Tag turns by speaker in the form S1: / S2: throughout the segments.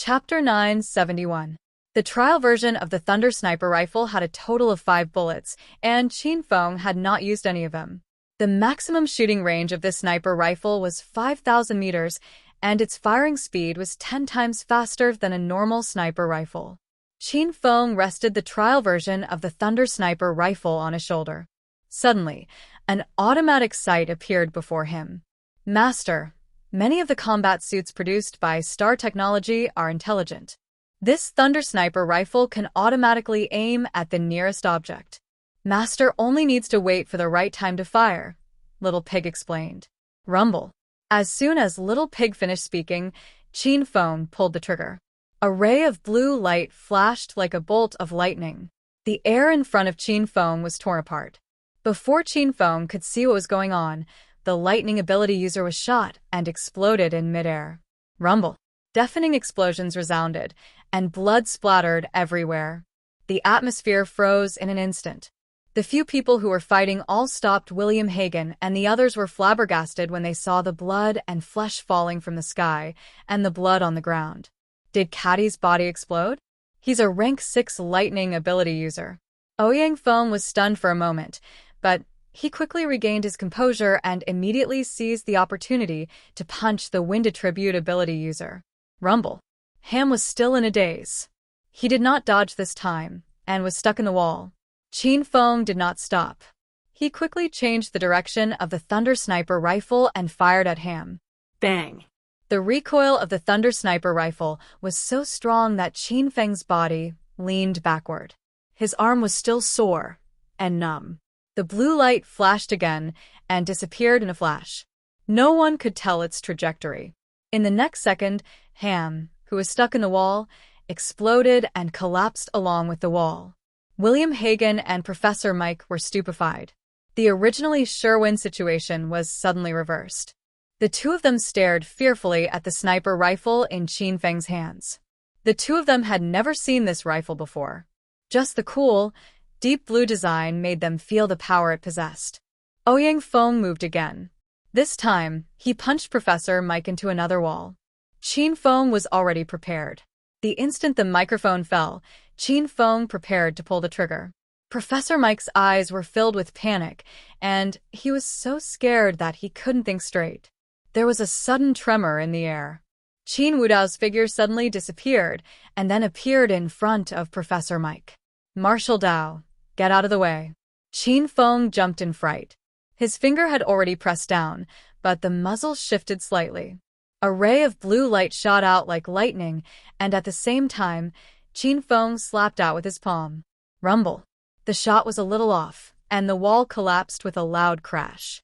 S1: Chapter 971. The trial version of the Thunder Sniper rifle had a total of 5 bullets, and Qin Feng had not used any of them. The maximum shooting range of this sniper rifle was 5,000 meters, and its firing speed was 10 times faster than a normal sniper rifle. Qin Feng rested the trial version of the Thunder Sniper rifle on his shoulder. Suddenly, an automatic sight appeared before him. Master, many of the combat suits produced by Star Technology are intelligent. This Thunder Sniper rifle can automatically aim at the nearest object. Master only needs to wait for the right time to fire, Little Pig explained. Rumble. As soon as Little Pig finished speaking, Qin Feng pulled the trigger. A ray of blue light flashed like a bolt of lightning. The air in front of Qin Feng was torn apart. Before Qin Feng could see what was going on, the lightning ability user was shot and exploded in midair. Rumble. Deafening explosions resounded, and blood splattered everywhere. The atmosphere froze in an instant. The few people who were fighting all stopped. William Hagen and the others were flabbergasted when they saw the blood and flesh falling from the sky, and the blood on the ground. Did Caddy's body explode? He's a rank 6 lightning ability user. Ouyang Feng was stunned for a moment, but he quickly regained his composure and immediately seized the opportunity to punch the wind attribute ability user. Rumble. Ham was still in a daze. He did not dodge this time, and was stuck in the wall. Qin Feng did not stop. He quickly changed the direction of the Thunder Sniper rifle and fired at Ham.
S2: Bang!
S1: The recoil of the Thunder Sniper rifle was so strong that Qin Feng's body leaned backward. His arm was still sore and numb. The blue light flashed again and disappeared in a flash. No one could tell its trajectory. In the next second, Ham, who was stuck in the wall, exploded and collapsed along with the wall. William Hagen and Professor Mike were stupefied. The originally sure-win situation was suddenly reversed. The two of them stared fearfully at the sniper rifle in Qin Feng's hands. The two of them had never seen this rifle before. Just the cool, deep blue design made them feel the power it possessed. Ouyang Feng moved again. This time, he punched Professor Mike into another wall. Qin Feng was already prepared. The instant the microphone fell, Qin Feng prepared to pull the trigger. Professor Mike's eyes were filled with panic, and he was so scared that he couldn't think straight. There was a sudden tremor in the air. Qin Wudao's figure suddenly disappeared and then appeared in front of Professor Mike. Marshal Dao, get out of the way. Qin Feng jumped in fright. His finger had already pressed down, but the muzzle shifted slightly. A ray of blue light shot out like lightning, and at the same time, Qin Feng slapped out with his palm. Rumble. The shot was a little off, and the wall collapsed with a loud crash.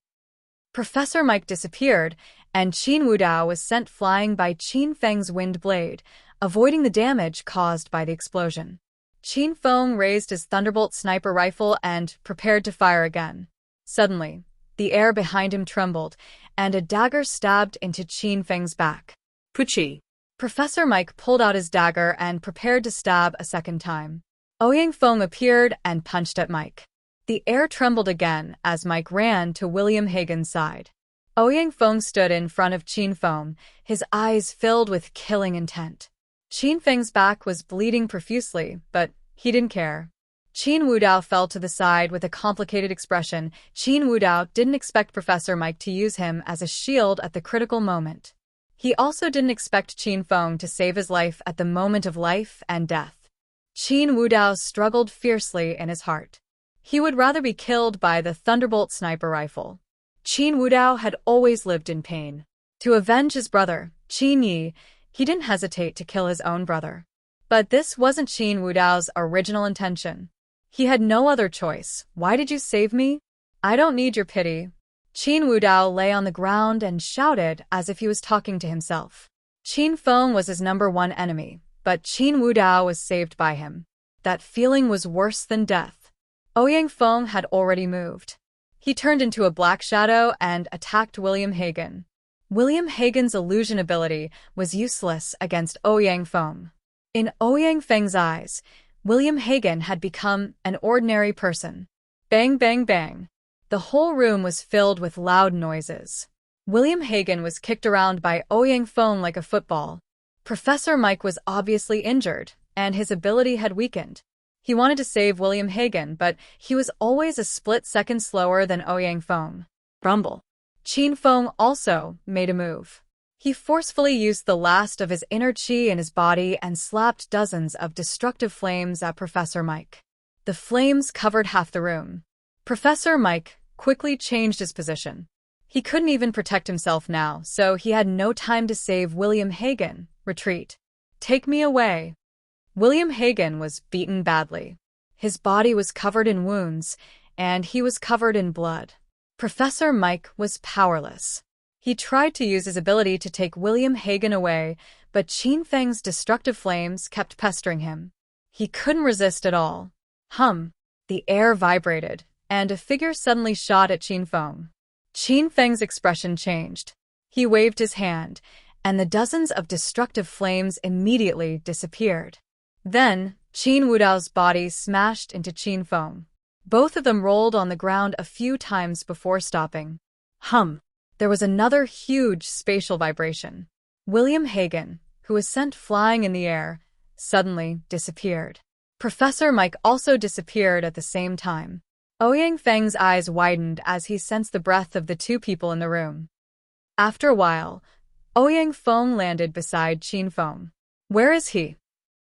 S1: Professor Mike disappeared, and Qin Wudao was sent flying by Qin Feng's wind blade, avoiding the damage caused by the explosion. Qin Feng raised his Thunderbolt sniper rifle and prepared to fire again. Suddenly, the air behind him trembled, and a dagger stabbed into Qin Feng's back.
S2: Puchi!
S1: Professor Mike pulled out his dagger and prepared to stab a second time. Ouyang Feng appeared and punched at Mike. The air trembled again as Mike ran to William Hagen's side. Ouyang Feng stood in front of Qin Feng, his eyes filled with killing intent. Qin Feng's back was bleeding profusely, but he didn't care. Qin Wudao fell to the side with a complicated expression. Qin Wudao didn't expect Professor Mike to use him as a shield at the critical moment. He also didn't expect Qin Feng to save his life at the moment of life and death. Qin Wudao struggled fiercely in his heart. He would rather be killed by the Thunderbolt sniper rifle. Qin Wudao had always lived in pain. To avenge his brother, Qin Yi, he didn't hesitate to kill his own brother. But this wasn't Qin Wudao's original intention. He had no other choice. Why did you save me? I don't need your pity. Qin Wudao lay on the ground and shouted as if he was talking to himself. Qin Feng was his #1 enemy, but Qin Wudao was saved by him. That feeling was worse than death. Ouyang Feng had already moved. He turned into a black shadow and attacked William Hagen. William Hagen's illusion ability was useless against Ouyang Feng. In Ouyang Feng's eyes, William Hagen had become an ordinary person. Bang, bang, bang. The whole room was filled with loud noises. William Hagen was kicked around by Ouyang Feng like a football. Professor Mike was obviously injured, and his ability had weakened. He wanted to save William Hagen, but he was always a split second slower than Ouyang Feng. Rumble. Qin Feng also made a move. He forcefully used the last of his inner qi in his body and slapped dozens of destructive flames at Professor Mike. The flames covered half the room. Professor Mike quickly changed his position. He couldn't even protect himself now, so he had no time to save William Hagen. Retreat. Take me away. William Hagen was beaten badly. His body was covered in wounds, and he was covered in blood. Professor Mike was powerless. He tried to use his ability to take William Hagen away, but Qin Feng's destructive flames kept pestering him. He couldn't resist at all. The air vibrated, and a figure suddenly shot at Qin Feng. Qin Feng's expression changed. He waved his hand, and the dozens of destructive flames immediately disappeared. Then, Qin Wudao's body smashed into Qin Feng. Both of them rolled on the ground a few times before stopping. There was another huge spatial vibration. William Hagen, who was sent flying in the air, suddenly disappeared. Professor Mike also disappeared at the same time. Ouyang Feng's eyes widened as he sensed the breath of the two people in the room. After a while, Ouyang Feng landed beside Qin Feng. Where is he?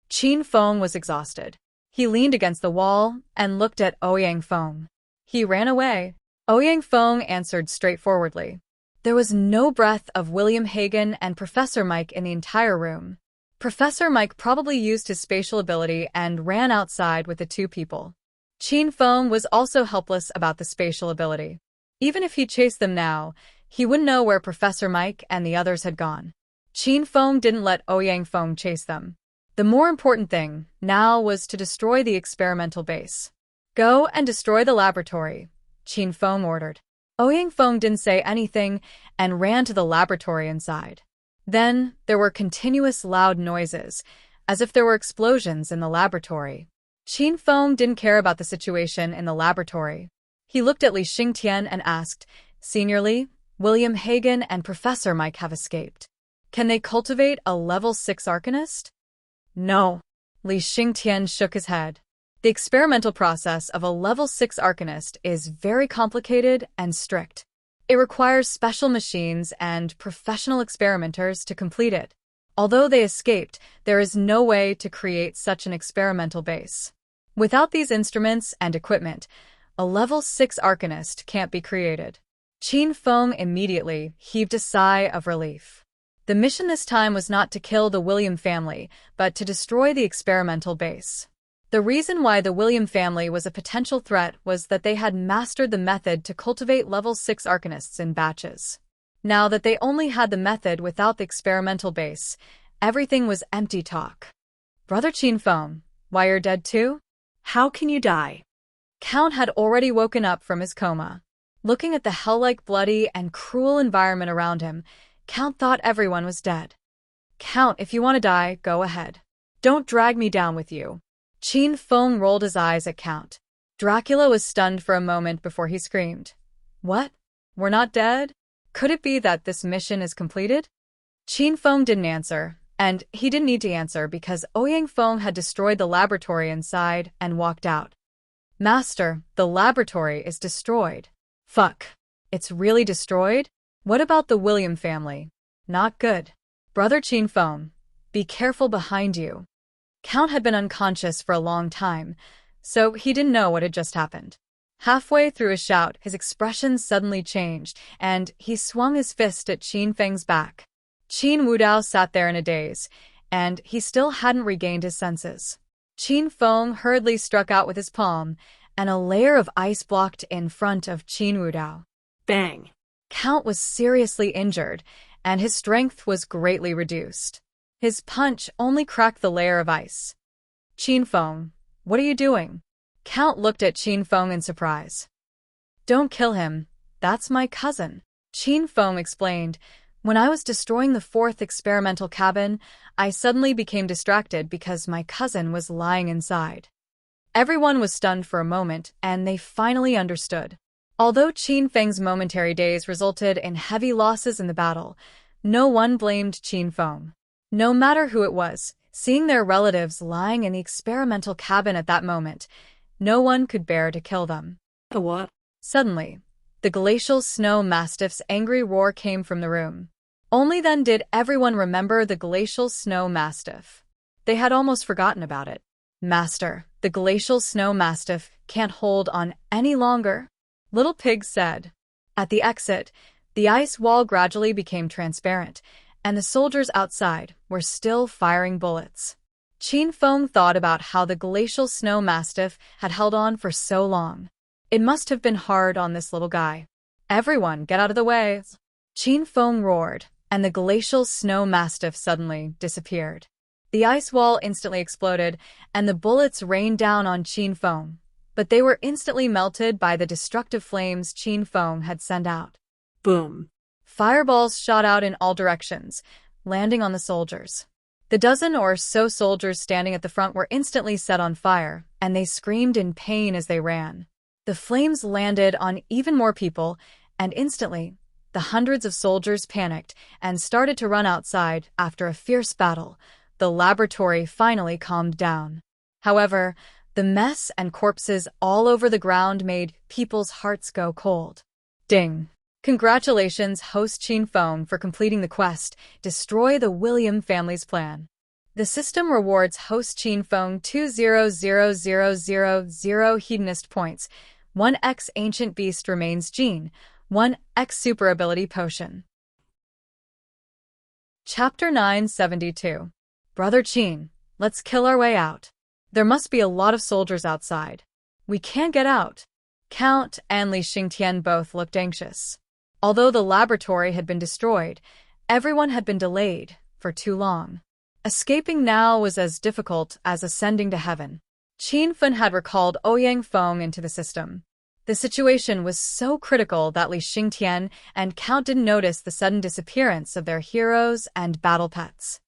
S1: Qin Feng was exhausted. He leaned against the wall and looked at Ouyang Feng. He ran away. Ouyang Feng answered straightforwardly. There was no breath of William Hagen and Professor Mike in the entire room. Professor Mike probably used his spatial ability and ran outside with the two people. Qin Feng was also helpless about the spatial ability. Even if he chased them now, he wouldn't know where Professor Mike and the others had gone. Qin Feng didn't let Ouyang Feng chase them. The more important thing now was to destroy the experimental base. Go and destroy the laboratory, Qin Feng ordered. Ouyang Feng didn't say anything and ran to the laboratory inside. Then there were continuous loud noises, as if there were explosions in the laboratory. Qin Feng didn't care about the situation in the laboratory. He looked at Li Xingtian and asked, Senior Li, William Hagen and Professor Mike have escaped. Can they cultivate a level 6 Arcanist? No. Li Xingtian shook his head. The experimental process of a level 6 Arcanist is very complicated and strict. It requires special machines and professional experimenters to complete it. Although they escaped, there is no way to create such an experimental base. Without these instruments and equipment, a level 6 Arcanist can't be created. Qin Feng immediately heaved a sigh of relief. The mission this time was not to kill the William family, but to destroy the experimental base. The reason why the William family was a potential threat was that they had mastered the method to cultivate level 6 Arcanists in batches. Now that they only had the method without the experimental base, everything was empty talk. Brother Qin Feng, why you're dead too? How can you die? Count had already woken up from his coma. Looking at the hell-like bloody and cruel environment around him, Count thought everyone was dead. Count, if you want to die, go ahead. Don't drag me down with you. Qin Feng rolled his eyes at Count. Dracula was stunned for a moment before he screamed. What? We're not dead? Could it be that this mission is completed? Qin Feng didn't answer, and he didn't need to answer because Ouyang Feng had destroyed the laboratory inside and walked out. Master, the laboratory is destroyed. Fuck. It's really destroyed? What about the William family? Not good. Brother Qin Feng, be careful behind you. Count had been unconscious for a long time, so he didn't know what had just happened. Halfway through his shout, his expression suddenly changed, and he swung his fist at Qin Feng's back. Qin Wudao sat there in a daze, and he still hadn't regained his senses. Qin Feng hurriedly struck out with his palm, and a layer of ice blocked in front of Qin Wudao. Bang! Count was seriously injured, and his strength was greatly reduced. His punch only cracked the layer of ice. Qin Feng, what are you doing? Count looked at Qin Feng in surprise. Don't kill him, that's my cousin. Qin Feng explained, when I was destroying the 4th experimental cabin, I suddenly became distracted because my cousin was lying inside. Everyone was stunned for a moment, and they finally understood. Although Qin Feng's momentary daze resulted in heavy losses in the battle, no one blamed Qin Feng. No matter who it was, seeing their relatives lying in the experimental cabin at that moment, no one could bear to kill them.
S2: The what?
S1: Suddenly, the glacial snow mastiff's angry roar came from the room. Only then did everyone remember the glacial snow mastiff. They had almost forgotten about it. Master, the glacial snow mastiff can't hold on any longer, Little Pig said. At the exit, the ice wall gradually became transparent, and the soldiers outside were still firing bullets. Qin Feng thought about how the glacial snow mastiff had held on for so long. It must have been hard on this little guy. Everyone, get out of the way! Qin Feng roared, and the glacial snow mastiff suddenly disappeared. The ice wall instantly exploded, and the bullets rained down on Qin Feng, but they were instantly melted by the destructive flames Qin Feng had sent out.
S2: Boom.
S1: Fireballs shot out in all directions, landing on the soldiers. The dozen or so soldiers standing at the front were instantly set on fire, and they screamed in pain as they ran. The flames landed on even more people, and instantly, the hundreds of soldiers panicked and started to run outside. After a fierce battle, the laboratory finally calmed down. However, the mess and corpses all over the ground made people's hearts go cold. Ding! Congratulations, host Qin Feng, for completing the quest, Destroy the William family's plan. The system rewards host Qin Feng 200,000 hedonist points, 1x ancient beast remains gene, 1x super ability potion. Chapter 972. Brother Qin, let's kill our way out. There must be a lot of soldiers outside. We can't get out. Count and Li Xingtian both looked anxious. Although the laboratory had been destroyed, everyone had been delayed for too long. Escaping now was as difficult as ascending to heaven. Qin Feng had recalled Ouyang Feng into the system. The situation was so critical that Li Xingtian and Count didn't notice the sudden disappearance of their heroes and battle pets.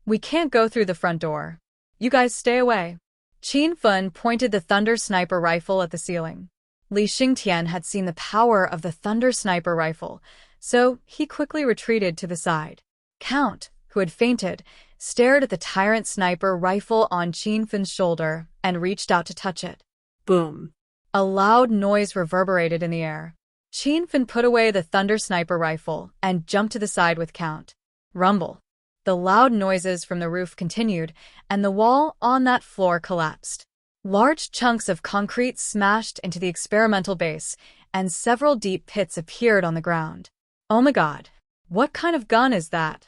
S1: We can't go through the front door. You guys stay away. Qin Feng pointed the Thunder Sniper rifle at the ceiling. Li Xingtian had seen the power of the Thunder Sniper rifle, so he quickly retreated to the side. Count, who had fainted, stared at the Tyrant Sniper rifle on Qin Feng's shoulder and reached out to touch it.
S2: Boom.
S1: A loud noise reverberated in the air. Qin Feng put away the Thunder Sniper rifle and jumped to the side with Count. Rumble. The loud noises from the roof continued, and the wall on that floor collapsed. Large chunks of concrete smashed into the experimental base, and several deep pits appeared on the ground. Oh my god, what kind of gun is that?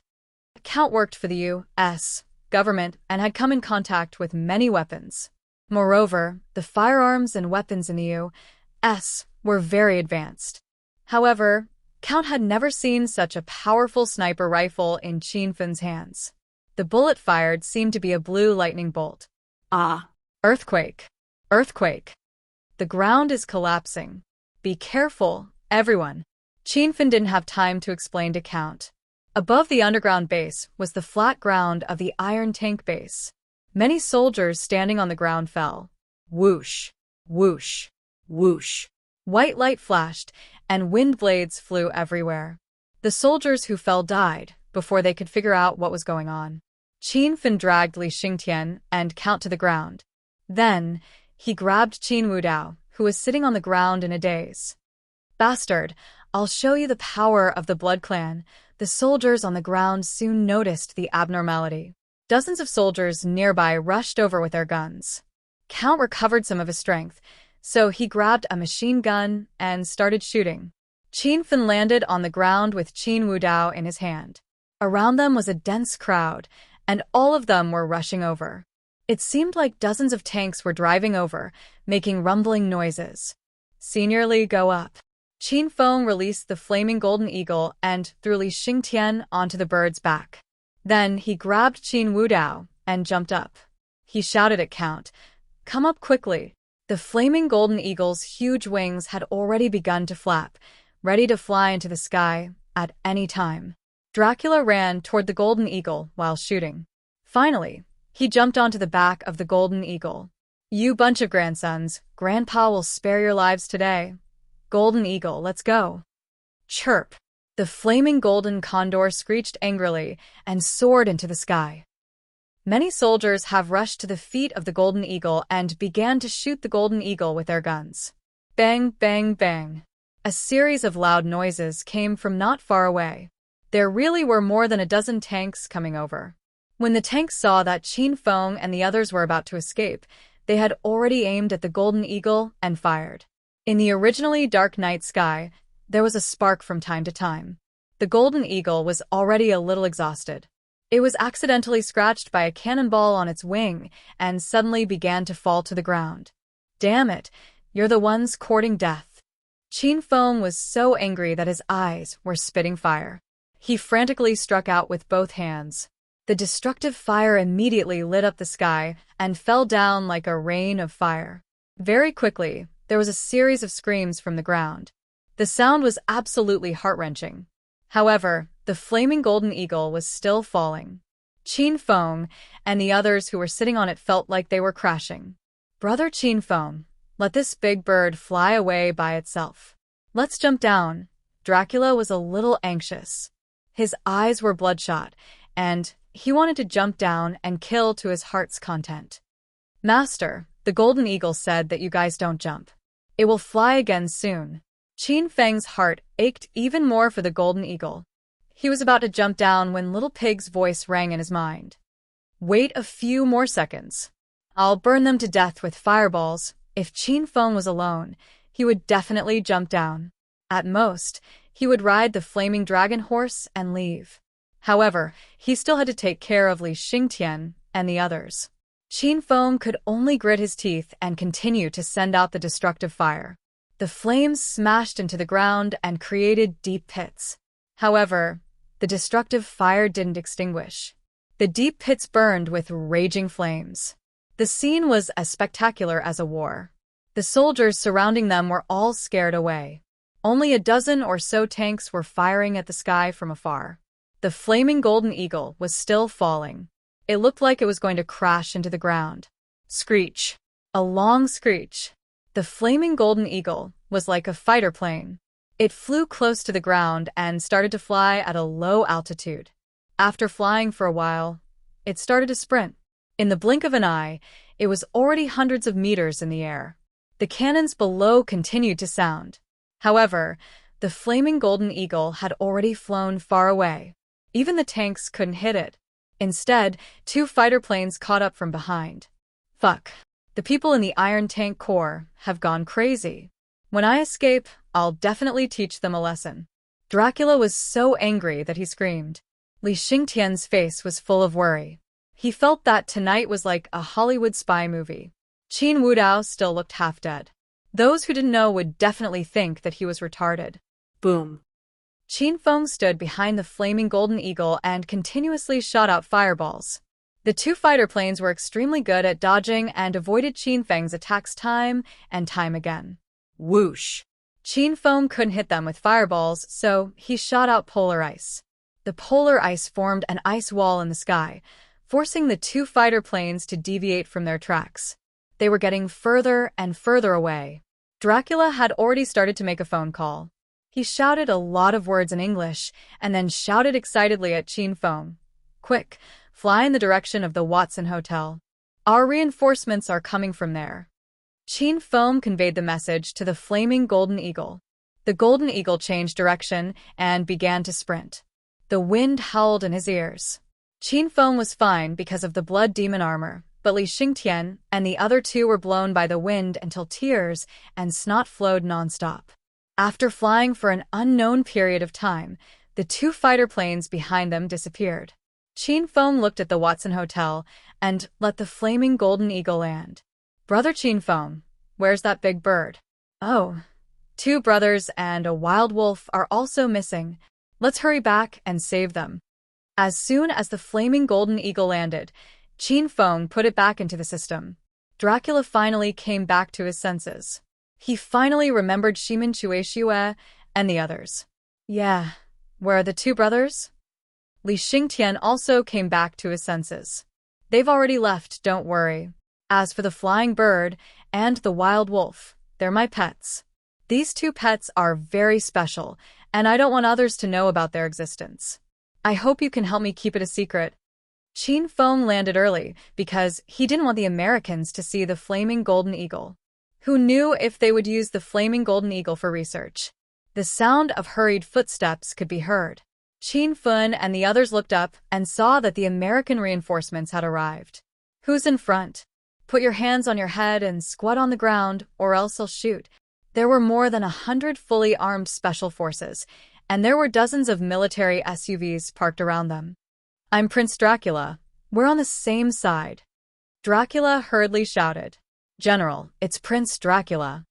S1: Count worked for the U.S. government and had come in contact with many weapons. Moreover, the firearms and weapons in the U.S. were very advanced. However, Count had never seen such a powerful sniper rifle in Qin Feng's hands. The bullet fired seemed to be a blue lightning bolt.
S2: Ah.
S1: Earthquake! Earthquake! The ground is collapsing. Be careful, everyone. Qin Feng didn't have time to explain to Count. Above the underground base was the flat ground of the iron tank base. Many soldiers standing on the ground fell. Whoosh! Whoosh! Whoosh! White light flashed, and wind blades flew everywhere. The soldiers who fell died before they could figure out what was going on. Qin Feng dragged Li Xingtian and Count to the ground. Then, he grabbed Qin Wudao, who was sitting on the ground in a daze. Bastard, I'll show you the power of the Blood Clan. The soldiers on the ground soon noticed the abnormality. Dozens of soldiers nearby rushed over with their guns. Count recovered some of his strength, so he grabbed a machine gun and started shooting. Qin Feng landed on the ground with Qin Wudao in his hand. Around them was a dense crowd, and all of them were rushing over. It seemed like dozens of tanks were driving over, making rumbling noises. Senior Li, go up. Qin Feng released the flaming golden eagle and threw Li Xingtian onto the bird's back. Then he grabbed Qin Wudao and jumped up. He shouted at Count, "Come up quickly." The flaming golden eagle's huge wings had already begun to flap, ready to fly into the sky at any time. Dracula ran toward the golden eagle while shooting. Finally, he jumped onto the back of the golden eagle. "You bunch of grandsons, Grandpa will spare your lives today. Golden eagle, let's go." Chirp. The flaming golden condor screeched angrily and soared into the sky. Many soldiers have rushed to the feet of the golden eagle and began to shoot the golden eagle with their guns. Bang, bang, bang. A series of loud noises came from not far away. There really were more than a dozen tanks coming over. When the tanks saw that Qin Feng and the others were about to escape, they had already aimed at the golden eagle and fired. In the originally dark night sky, there was a spark from time to time. The golden eagle was already a little exhausted. It was accidentally scratched by a cannonball on its wing and suddenly began to fall to the ground. Damn it, you're the ones courting death. Qin Feng was so angry that his eyes were spitting fire. He frantically struck out with both hands. The destructive fire immediately lit up the sky and fell down like a rain of fire. Very quickly, there was a series of screams from the ground. The sound was absolutely heart-wrenching. However, the flaming golden eagle was still falling. Qin Feng and the others who were sitting on it felt like they were crashing. Brother Qin Feng, let this big bird fly away by itself. Let's jump down. Dracula was a little anxious. His eyes were bloodshot, and he wanted to jump down and kill to his heart's content. Master, the golden eagle said that you guys don't jump. It will fly again soon. Qin Feng's heart ached even more for the golden eagle. He was about to jump down when Little Pig's voice rang in his mind. Wait a few more seconds. I'll burn them to death with fireballs. If Qin Feng was alone, he would definitely jump down. At most, he would ride the flaming dragon horse and leave. However, he still had to take care of Li Xingtian and the others. Qin Feng could only grit his teeth and continue to send out the destructive fire. The flames smashed into the ground and created deep pits. However, the destructive fire didn't extinguish. The deep pits burned with raging flames. The scene was as spectacular as a war. The soldiers surrounding them were all scared away. Only a dozen or so tanks were firing at the sky from afar. The flaming golden eagle was still falling. It looked like it was going to crash into the ground. Screech. A long screech. The flaming golden eagle was like a fighter plane. It flew close to the ground and started to fly at a low altitude. After flying for a while, it started to sprint. In the blink of an eye, it was already hundreds of meters in the air. The cannons below continued to sound. However, the flaming golden eagle had already flown far away. Even the tanks couldn't hit it. Instead, two fighter planes caught up from behind. Fuck. The people in the Iron Tank Corps have gone crazy. When I escape, I'll definitely teach them a lesson. Dracula was so angry that he screamed. Li Xingtian's face was full of worry. He felt that tonight was like a Hollywood spy movie. Qin Wudao still looked half dead. Those who didn't know would definitely think that he was retarded.
S2: Boom.
S1: Qin Feng stood behind the flaming golden eagle and continuously shot out fireballs. The two fighter planes were extremely good at dodging and avoided Qin Feng's attacks time and time again. Whoosh! Qin Feng couldn't hit them with fireballs, so he shot out polar ice. The polar ice formed an ice wall in the sky, forcing the two fighter planes to deviate from their tracks. They were getting further and further away. Dracula had already started to make a phone call. He shouted a lot of words in English and then shouted excitedly at Qin Feng. Quick, fly in the direction of the Watson Hotel. Our reinforcements are coming from there. Qin Feng conveyed the message to the flaming golden eagle. The golden eagle changed direction and began to sprint. The wind howled in his ears. Qin Feng was fine because of the blood demon armor, but Li Xingtian and the other two were blown by the wind until tears and snot flowed nonstop. After flying for an unknown period of time, the two fighter planes behind them disappeared. Qin Feng looked at the Watson Hotel and let the flaming golden eagle land. Brother Qin Feng, where's that big bird? Oh, two brothers and a wild wolf are also missing. Let's hurry back and save them. As soon as the flaming golden eagle landed, Qin Feng put it back into the system. Dracula finally came back to his senses. He finally remembered Shimin Chuexue and the others. Yeah, where are the two brothers? Li Xingtian also came back to his senses. They've already left, don't worry. As for the flying bird and the wild wolf, they're my pets. These two pets are very special, and I don't want others to know about their existence. I hope you can help me keep it a secret. Qin Feng landed early because he didn't want the Americans to see the flaming golden eagle. Who knew if they would use the flaming golden eagle for research? The sound of hurried footsteps could be heard. Qin Feng and the others looked up and saw that the American reinforcements had arrived. Who's in front? Put your hands on your head and squat on the ground, or else I'll shoot. There were more than 100 fully armed special forces, and there were dozens of military SUVs parked around them. I'm Prince Dracula. We're on the same side. Dracula hurriedly shouted. General, it's Prince Dracula.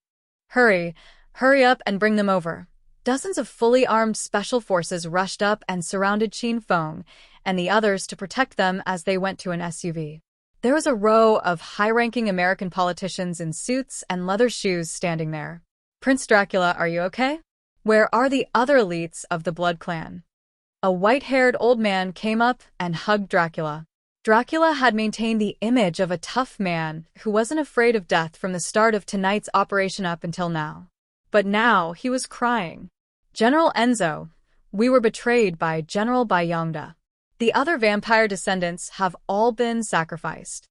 S1: Hurry up and bring them over. Dozens of fully armed special forces rushed up and surrounded Qin Feng and the others to protect them as they went to an SUV. There was a row of high-ranking American politicians in suits and leather shoes standing there. Prince Dracula, are you okay? Where are the other elites of the Blood Clan? A white-haired old man came up and hugged Dracula. Dracula had maintained the image of a tough man who wasn't afraid of death from the start of tonight's operation up until now. But now he was crying. General Enzo, we were betrayed by General Bayongda. The other vampire descendants have all been sacrificed.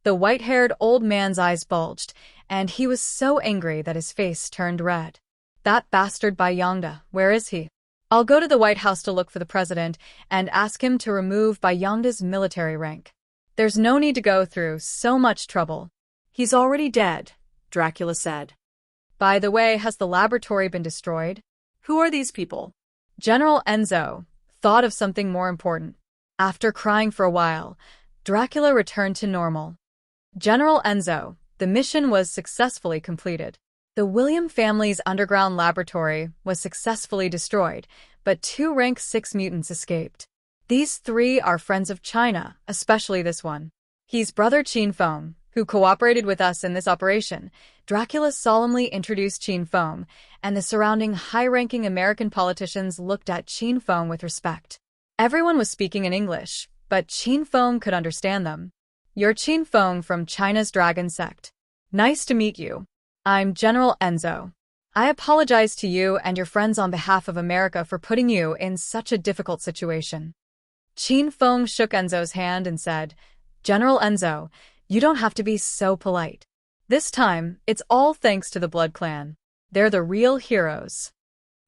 S1: The white-haired old man's eyes bulged, and he was so angry that his face turned red. That bastard Bayongda, where is he? I'll go to the White House to look for the president and ask him to remove Bayongda's military rank. There's no need to go through so much trouble.
S2: He's already dead, Dracula said.
S1: By the way, has the laboratory been destroyed?
S2: Who are these people?
S1: General Enzo thought of something more important. After crying for a while, Dracula returned to normal. General Enzo, the mission was successfully completed. The William family's underground laboratory was successfully destroyed, but 2 rank 6 mutants escaped. These 3 are friends of China, especially this one. He's Brother Qin Feng, who cooperated with us in this operation. Dracula solemnly introduced Qin Feng, and the surrounding high-ranking American politicians looked at Qin Feng with respect. Everyone was speaking in English, but Qin Feng could understand them. You're Qin Feng from China's Dragon Sect. Nice to meet you. I'm General Enzo. I apologize to you and your friends on behalf of America for putting you in such a difficult situation. Qin Feng shook Enzo's hand and said, General Enzo, you don't have to be so polite. This time, it's all thanks to the Blood Clan. They're the real heroes.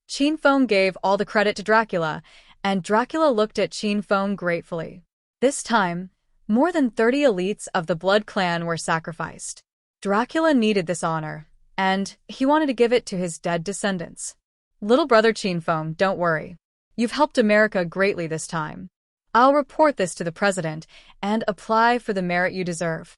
S1: Qin Feng gave all the credit to Dracula, and Dracula looked at Qin Feng gratefully. This time, more than 30 elites of the Blood Clan were sacrificed. Dracula needed this honor, and he wanted to give it to his dead descendants. Little brother Qin Feng, don't worry. You've helped America greatly this time. I'll report this to the president and apply for the merit you deserve.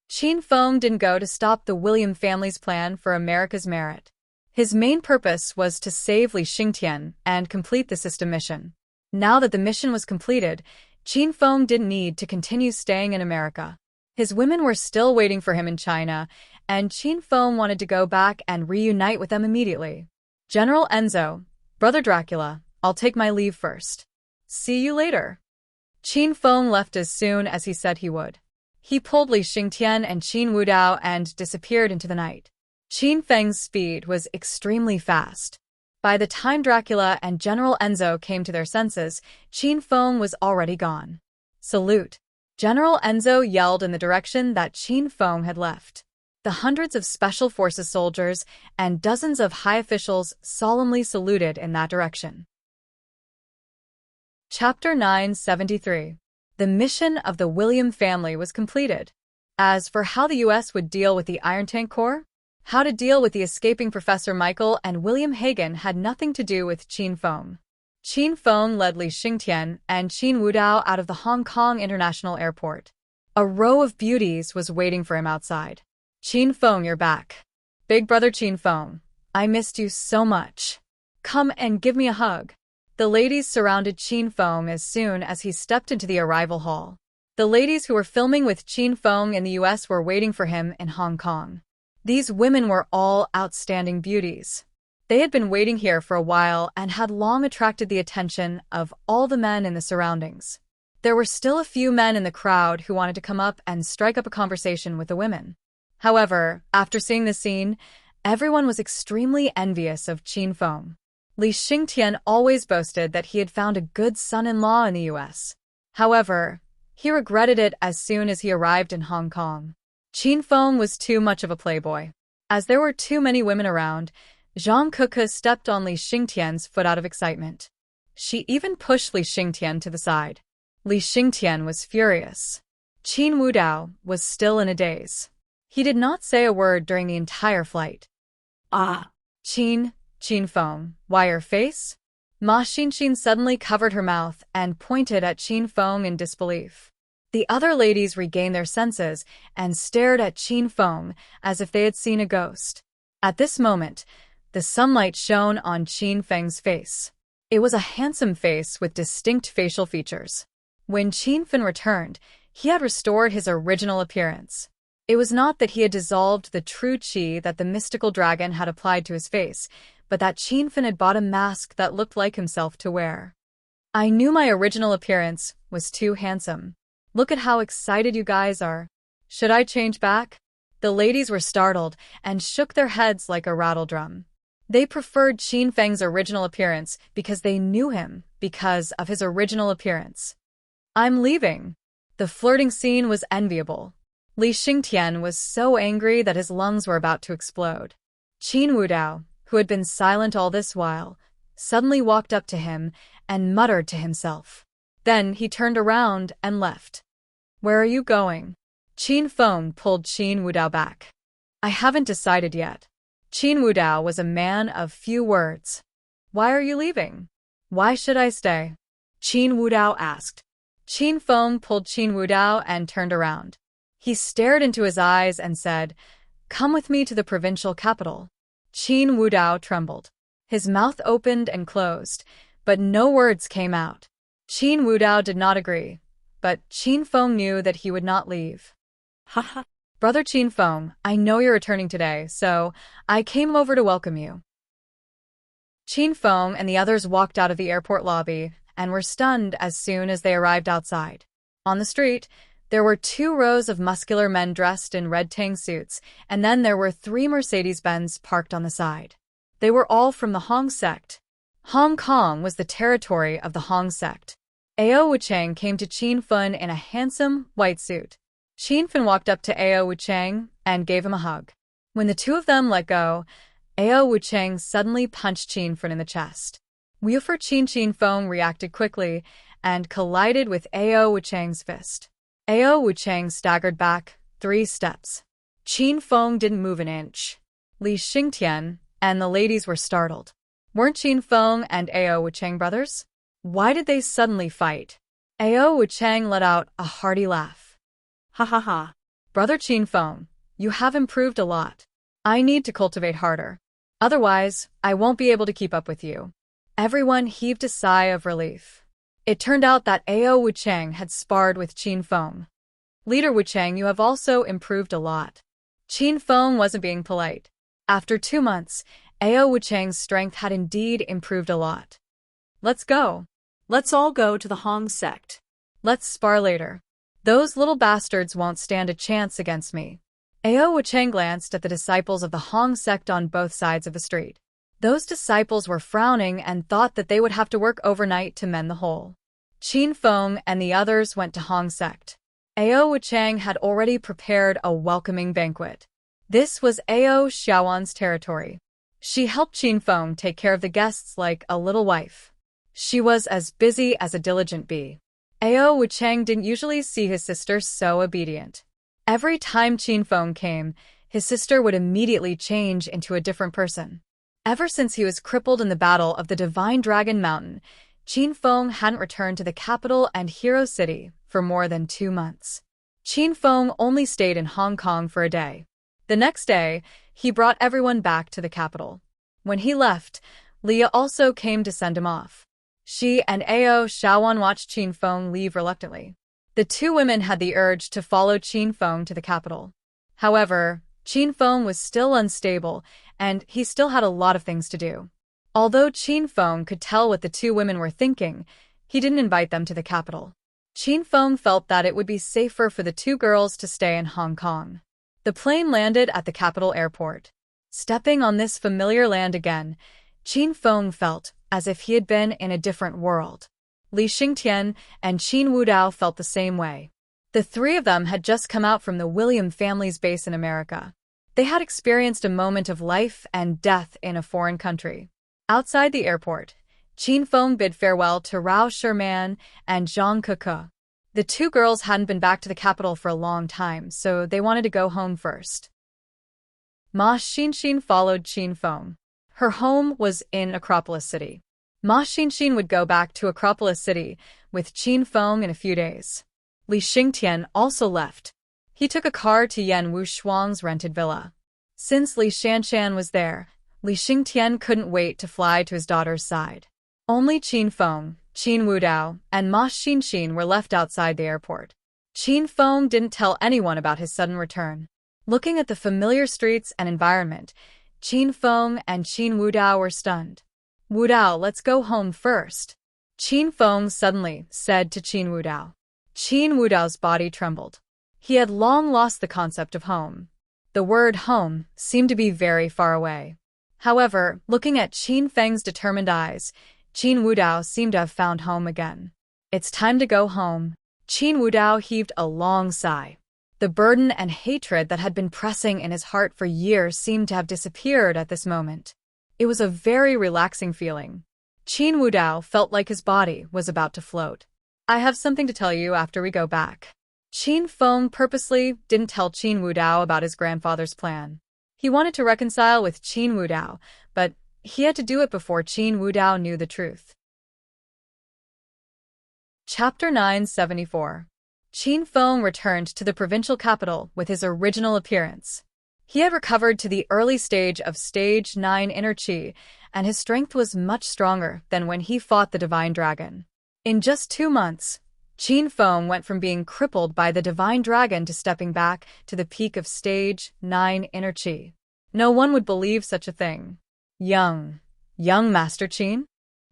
S1: Qin Feng didn't go to stop the William family's plan for America's merit. His main purpose was to save Li Xingtian and complete the system mission. Now that the mission was completed, Qin Feng didn't need to continue staying in America. His women were still waiting for him in China, and Qin Feng wanted to go back and reunite with them immediately. General Enzo, Brother Dracula, I'll take my leave first. See you later. Qin Feng left as soon as he said he would. He pulled Li Xingtian and Qin Wudao and disappeared into the night. Qin Feng's speed was extremely fast. By the time Dracula and General Enzo came to their senses, Qin Feng was already gone. Salute! General Enzo yelled in the direction that Qin Feng had left. The hundreds of Special Forces soldiers and dozens of high officials solemnly saluted in that direction. Chapter 973. The mission of the William family was completed. As for how the U.S. would deal with the Iron Tank Corps, how to deal with the escaping Professor Michael and William Hagen had nothing to do with Qin Feng. Qin Feng led Li Xingtian and Qin Wudao out of the Hong Kong International Airport. A row of beauties was waiting for him outside. Qin Feng, you're back. Big brother Qin Feng, I missed you so much. Come and give me a hug. The ladies surrounded Qin Feng as soon as he stepped into the arrival hall. The ladies who were filming with Qin Feng in the U.S. were waiting for him in Hong Kong. These women were all outstanding beauties. They had been waiting here for a while and had long attracted the attention of all the men in the surroundings. There were still a few men in the crowd who wanted to come up and strike up a conversation with the women. However, after seeing the scene, everyone was extremely envious of Qin Feng. Li Xingtian always boasted that he had found a good son-in-law in the U.S. However, he regretted it as soon as he arrived in Hong Kong. Qin Feng was too much of a playboy. As there were too many women around, Zhang Kuke stepped on Li Xingtian's foot out of excitement. She even pushed Li Xingtian to the side. Li Xingtian was furious. Qin Wudao was still in a daze. He did not say a word during the entire flight.
S2: Ah!
S1: Qin Feng, why your face? Ma Xinxin suddenly covered her mouth and pointed at Qin Feng in disbelief. The other ladies regained their senses and stared at Qin Feng as if they had seen a ghost. At this moment, the sunlight shone on Qin Feng's face. It was a handsome face with distinct facial features. When Qin Feng returned, he had restored his original appearance. It was not that he had dissolved the true qi that the mystical dragon had applied to his face, but that Qin Feng had bought a mask that looked like himself to wear. I knew my original appearance was too handsome. Look at how excited you guys are. Should I change back? The ladies were startled and shook their heads like a rattledrum. They preferred Qin Feng's original appearance because they knew him because of his original appearance. I'm leaving. The flirting scene was enviable. Li Xingtian was so angry that his lungs were about to explode. Qin Wudao, who had been silent all this while, suddenly walked up to him and muttered to himself. Then he turned around and left. Where are you going? Qin Feng pulled Qin Wudao back. I haven't decided yet. Qin Wudao was a man of few words. Why are you leaving? Why should I stay?
S2: Qin Wudao asked.
S1: Qin Feng pulled Qin Wudao and turned around. He stared into his eyes and said, Come with me to the provincial capital. Qin Wudao trembled. His mouth opened and closed, but no words came out. Qin Wudao did not agree, but Qin Feng knew that he would not leave.
S2: Haha.
S1: Brother Qin Feng, I know you're returning today, so I came over to welcome you. Qin Feng and the others walked out of the airport lobby and were stunned as soon as they arrived outside. On the street, there were 2 rows of muscular men dressed in red tang suits, and then there were 3 Mercedes-Benz parked on the side. They were all from the Hong sect. Hong Kong was the territory of the Hong sect. Ao Wuchang came to Qin Feng in a handsome, white suit. Qin Feng walked up to Ao Wuchang and gave him a hug. When the two of them let go, Ao Wuchang suddenly punched Qin Feng in the chest. Woofer Qin Feng reacted quickly and collided with Ao Wuchang's fist. Ao Wuchang staggered back 3 steps. Qin Feng didn't move an inch. Li Xingtian and the ladies were startled. Weren't Qin Feng and Ao Wuchang brothers? Why did they suddenly fight? Ao Wuchang let out a hearty laugh.
S2: Ha ha ha.
S1: Brother Qin Feng, you have improved a lot. I need to cultivate harder. Otherwise, I won't be able to keep up with you. Everyone heaved a sigh of relief. It turned out that Ao Wuchang had sparred with Qin Feng. Leader Wuchang, you have also improved a lot. Qin Feng wasn't being polite. After 2 months, Ao Wuchang's strength had indeed improved a lot. Let's go.
S2: Let's all go to the Hong sect.
S1: Let's spar later. Those little bastards won't stand a chance against me. Ao Wuchang glanced at the disciples of the Hong sect on both sides of the street. Those disciples were frowning and thought that they would have to work overnight to mend the hole. Qin Feng and the others went to Hong sect. Ao Wuchang had already prepared a welcoming banquet. This was Ao Xiaowan's territory. She helped Qin Feng take care of the guests like a little wife. She was as busy as a diligent bee. Ao Wuchang didn't usually see his sister so obedient. Every time Qin Feng came, his sister would immediately change into a different person. Ever since he was crippled in the battle of the Divine Dragon Mountain, Qin Feng hadn't returned to the capital and hero city for more than 2 months. Qin Feng only stayed in Hong Kong for a day. The next day, he brought everyone back to the capital. When he left, Leah also came to send him off. She and Ao Xiaowan watched Qin Feng leave reluctantly. The 2 women had the urge to follow Qin Feng to the capital. However, Qin Feng was still unstable, and he still had a lot of things to do. Although Qin Feng could tell what the 2 women were thinking, he didn't invite them to the capital. Qin Feng felt that it would be safer for the 2 girls to stay in Hong Kong. The plane landed at the capital airport. Stepping on this familiar land again, Qin Feng felt as if he had been in a different world. Li Xingtian and Qin Wudao felt the same way. The three of them had just come out from the William family's base in America. They had experienced a moment of life and death in a foreign country. Outside the airport, Qin Feng bid farewell to Rao Sherman and Zhang Keke. The two girls hadn't been back to the capital for a long time, so they wanted to go home first. Ma Xinxin followed Qin Feng. Her home was in Acropolis City. Ma Xinxin would go back to Acropolis City with Qin Feng in a few days. Li Xingtian also left. He took a car to Yan Wushuang's rented villa. Since Li Shanshan was there, Li Xingtian couldn't wait to fly to his daughter's side. Only Qin Feng, Qin Wudao, and Ma Xinxin were left outside the airport. Qin Feng didn't tell anyone about his sudden return. Looking at the familiar streets and environment, Qin Feng and Qin Wudao were stunned. "Wudao, let's go home first," Qin Feng suddenly said to Qin Wudao. Qin Wudao's body trembled. He had long lost the concept of home. The word home seemed to be very far away. However, looking at Qin Feng's determined eyes, Qin Wudao seemed to have found home again. "It's time to go home." Qin Wudao heaved a long sigh. The burden and hatred that had been pressing in his heart for years seemed to have disappeared at this moment. It was a very relaxing feeling. Qin Wudao felt like his body was about to float. "I have something to tell you after we go back." Qin Feng purposely didn't tell Qin Wudao about his grandfather's plan. He wanted to reconcile with Qin Wudao, but he had to do it before Qin Wudao knew the truth. Chapter 974. Qin Feng returned to the provincial capital with his original appearance. He had recovered to the early stage of Stage 9 inner qi, and his strength was much stronger than when he fought the Divine Dragon. In just 2 months, Qin Feng went from being crippled by the Divine Dragon to stepping back to the peak of Stage 9 inner qi. No one would believe such a thing. Young Master Qin?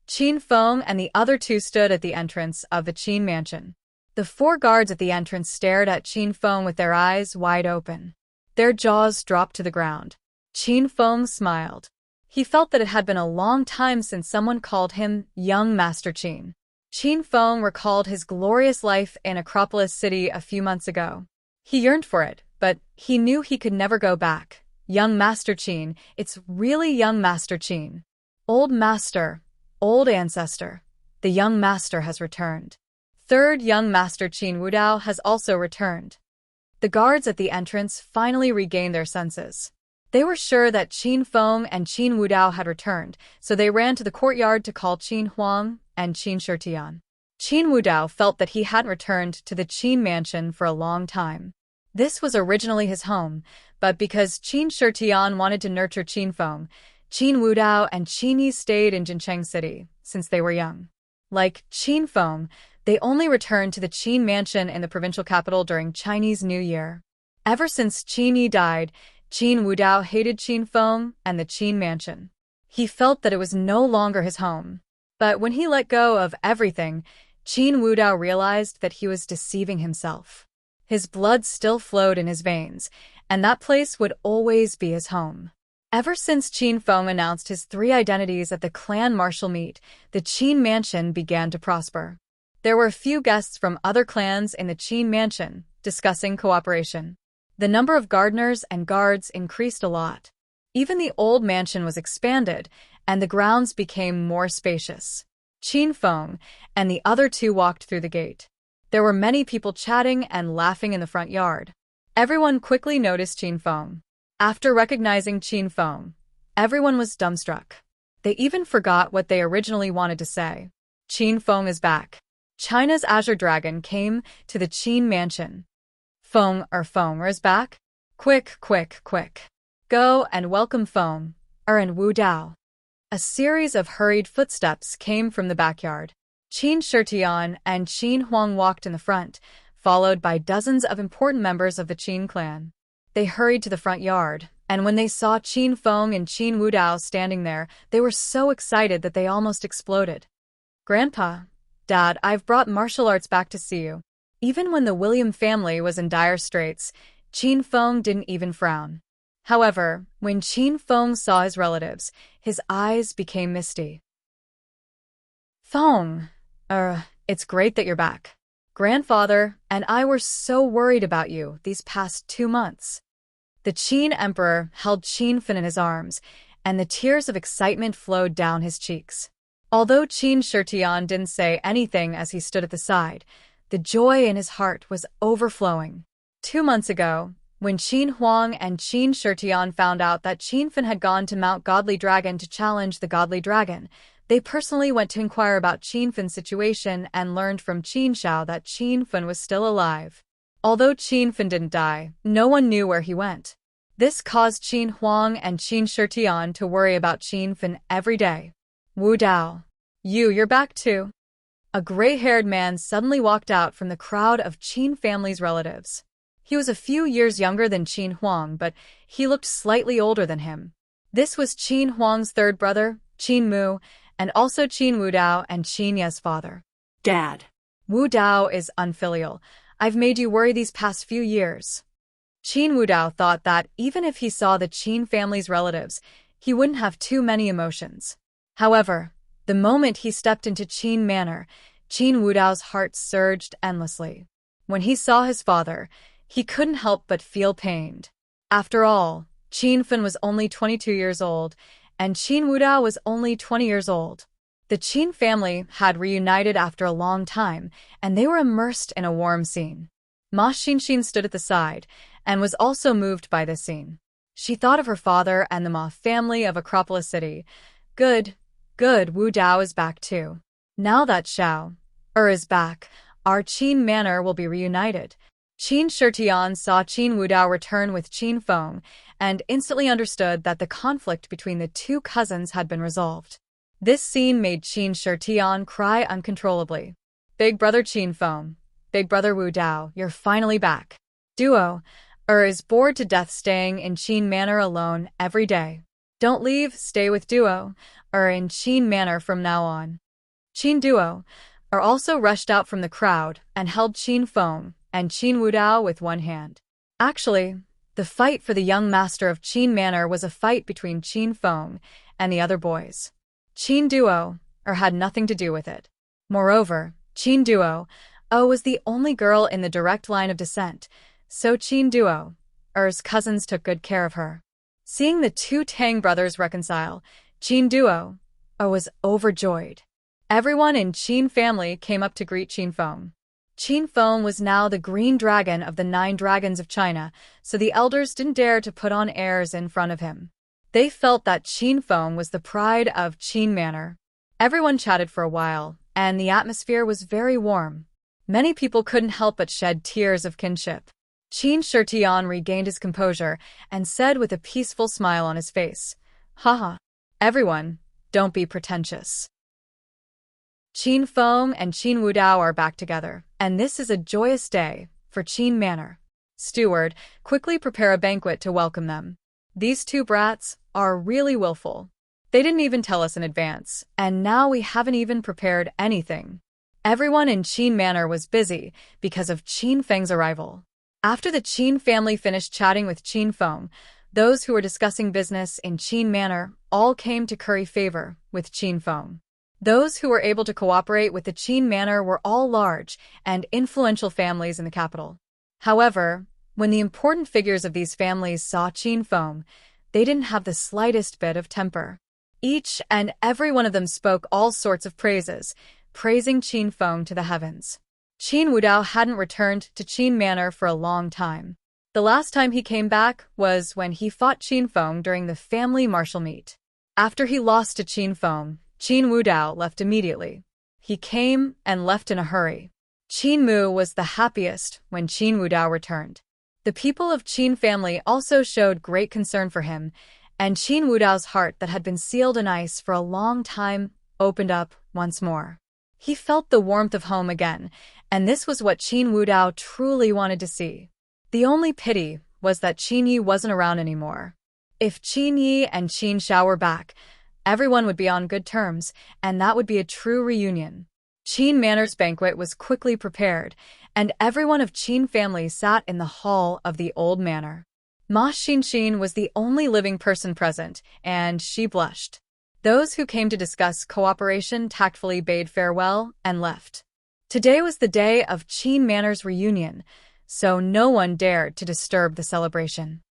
S1: Qin Feng and the other two stood at the entrance of the Qin mansion. The 4 guards at the entrance stared at Qin Feng with their eyes wide open. Their jaws dropped to the ground. Qin Feng smiled. He felt that it had been a long time since someone called him Young Master Qin. Qin Feng recalled his glorious life in Acropolis City a few months ago. He yearned for it, but he knew he could never go back. Young Master Qin, it's really Young Master Qin. Old Master, old ancestor, the Young Master has returned. Third Young Master Qin Wudao has also returned. The guards at the entrance finally regained their senses. They were sure that Qin Feng and Qin Wudao had returned, so they ran to the courtyard to call Qin Huang and Qin Shitian. Qin Wudao felt that he hadn't returned to the Qin mansion for a long time. This was originally his home, but because Qin Shitian wanted to nurture Qin Feng, Qin Wudao and Qin Yi stayed in Jincheng City since they were young. Like Qin Feng, they only returned to the Qin mansion in the provincial capital during Chinese New Year. Ever since Qin Yi died, Qin Wudao hated Qin Feng and the Qin mansion. He felt that it was no longer his home. But when he let go of everything, Qin Wudao realized that he was deceiving himself. His blood still flowed in his veins, and that place would always be his home. Ever since Qin Feng announced his 3 identities at the clan martial meet, the Qin mansion began to prosper. There were a few guests from other clans in the Qin mansion, discussing cooperation. The number of gardeners and guards increased a lot. Even the old mansion was expanded, and the grounds became more spacious. Qin Feng and the other 2 walked through the gate. There were many people chatting and laughing in the front yard. Everyone quickly noticed Qin Feng. After recognizing Qin Feng, everyone was dumbstruck. They even forgot what they originally wanted to say. Qin Feng is back. China's Azure Dragon came to the Qin mansion. Feng is back? Quick. Go and welcome Feng and Wudao. A series of hurried footsteps came from the backyard. Qin Shitian and Qin Huang walked in the front, followed by dozens of important members of the Qin clan. They hurried to the front yard, and when they saw Qin Feng and Qin Wudao standing there, they were so excited that they almost exploded. "Grandpa, Dad, I've brought martial arts back to see you." Even when the William family was in dire straits, Qin Feng didn't even frown. However, when Qin Feng saw his relatives, his eyes became misty. Feng, it's great that you're back. Grandfather and I were so worried about you these past 2 months. The Qin Emperor held Qin Fen in his arms, and the tears of excitement flowed down his cheeks. Although Qin Shitian didn't say anything as he stood at the side, the joy in his heart was overflowing. 2 months ago, when Qin Huang and Qin Shitian found out that Qin Fen had gone to Mount Godly Dragon to challenge the Godly Dragon, they personally went to inquire about Qin Fen's situation and learned from Qin Shao that Qin Fen was still alive. Although Qin Fen didn't die, no one knew where he went. This caused Qin Huang and Qin Shitian to worry about Qin Fen every day. Wu Dao, you're back too. A gray-haired man suddenly walked out from the crowd of Qin family's relatives. He was a few years younger than Qin Huang, but he looked slightly older than him. This was Qin Huang's third brother, Qin Mu, and also Qin Wu Dao and Qin Ye's father.
S2: Dad.
S1: Wu Dao is unfilial. I've made you worry these past few years. Qin Wu Dao thought that even if he saw the Qin family's relatives, he wouldn't have too many emotions. However, the moment he stepped into Qin Manor, Qin Wu Dao's heart surged endlessly. When he saw his father, he couldn't help but feel pained. After all, Qin Fen was only 22 years old, and Qin Wu Dao was only 20 years old. The Qin family had reunited after a long time, and they were immersed in a warm scene. Ma Xinxin stood at the side, and was also moved by this scene. She thought of her father and the Ma family of Acropolis City. Good, Wu Dao is back too. Now that Xiao is back, our Qin Manor will be reunited. Qin Shitian saw Qin Wu Dao return with Qin Feng, and instantly understood that the conflict between the two cousins had been resolved. This scene made Qin Shitian cry uncontrollably. Big brother Qin Feng, big brother Wu Dao, you're finally back. Duo is bored to death staying in Qin Manor alone every day. Don't leave, stay with Duo in Qin Manor from now on. Qin Duo also rushed out from the crowd and held Qin Feng and Qin Wu Dao with one hand. Actually, the fight for the young master of Qin Manor was a fight between Qin Feng and the other boys. Qin Duo had nothing to do with it. Moreover, Qin Duo was the only girl in the direct line of descent, so Qin Duo's cousins took good care of her. Seeing the two Tang brothers reconcile, Qin Duo was overjoyed. Everyone in Qin family came up to greet Qin Feng. Qin Feng was now the green dragon of the 9 dragons of China, so the elders didn't dare to put on airs in front of him. They felt that Qin Feng was the pride of Qin Manor. Everyone chatted for a while, and the atmosphere was very warm. Many people couldn't help but shed tears of kinship. Qin Shitian regained his composure and said with a peaceful smile on his face, "Haha. Everyone, don't be pretentious. Qin Feng and Qin Wu Dao are back together, and this is a joyous day for Qin Manor. Steward, quickly prepare a banquet to welcome them. These 2 brats are really willful. They didn't even tell us in advance, and now we haven't even prepared anything." Everyone in Qin Manor was busy because of Qin Feng's arrival. After the Qin family finished chatting with Qin Feng, those who were discussing business in Qin Manor all came to curry favor with Qin Feng. Those who were able to cooperate with the Qin Manor were all large and influential families in the capital. However, when the important figures of these families saw Qin Feng, they didn't have the slightest bit of temper. Each and every one of them spoke all sorts of praises, praising Qin Feng to the heavens. Qin Wu Dao hadn't returned to Qin Manor for a long time. The last time he came back was when he fought Qin Feng during the family martial meet. After he lost to Qin Feng, Qin Wu Dao left immediately. He came and left in a hurry. Qin Mu was the happiest when Qin Wu Dao returned. The people of Qin family also showed great concern for him, and Qin Wu Dao's heart that had been sealed in ice for a long time opened up once more. He felt the warmth of home again, and this was what Qin Wu Dao truly wanted to see. The only pity was that Qin Yi wasn't around anymore. If Qin Yi and Qin Shao were back, everyone would be on good terms, and that would be a true reunion. Qin Manor's banquet was quickly prepared, and everyone of Qin family sat in the hall of the old manor. Ma Xinshin was the only living person present, and she blushed. Those who came to discuss cooperation tactfully bade farewell and left. Today was the day of Qin Manor's reunion, so no one dared to disturb the celebration.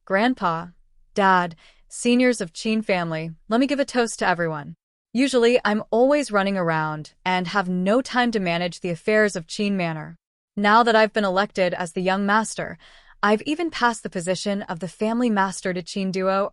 S1: Grandpa, Dad, seniors of Qin family, let me give a toast to everyone. Usually, I'm always running around and have no time to manage the affairs of Qin Manor. Now that I've been elected as the young master, I've even passed the position of the family master to Qin Duo,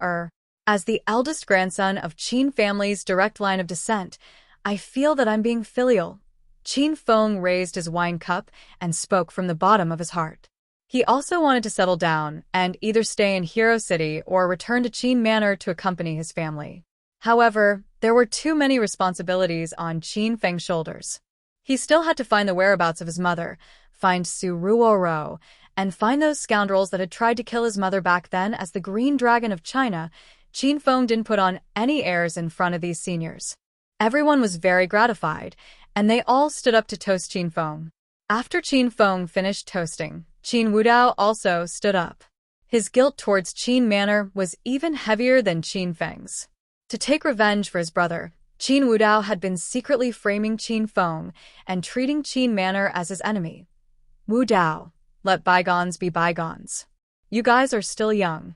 S1: as the eldest grandson of Qin family's direct line of descent, I feel that I'm being filial. Qin Feng raised his wine cup and spoke from the bottom of his heart. He also wanted to settle down and either stay in Hero City or return to Qin Manor to accompany his family. However, there were too many responsibilities on Qin Feng's shoulders. He still had to find the whereabouts of his mother, find Su Ruoro, and find those scoundrels that had tried to kill his mother back then as the Green Dragon of China. Qin Feng didn't put on any airs in front of these seniors. Everyone was very gratified, and they all stood up to toast Qin Feng. After Qin Feng finished toasting, Qin Wudao also stood up. His guilt towards Qin Manor was even heavier than Qin Feng's. To take revenge for his brother, Qin Wudao had been secretly framing Qin Feng and treating Qin Manor as his enemy. Wudao, let bygones be bygones. You guys are still young.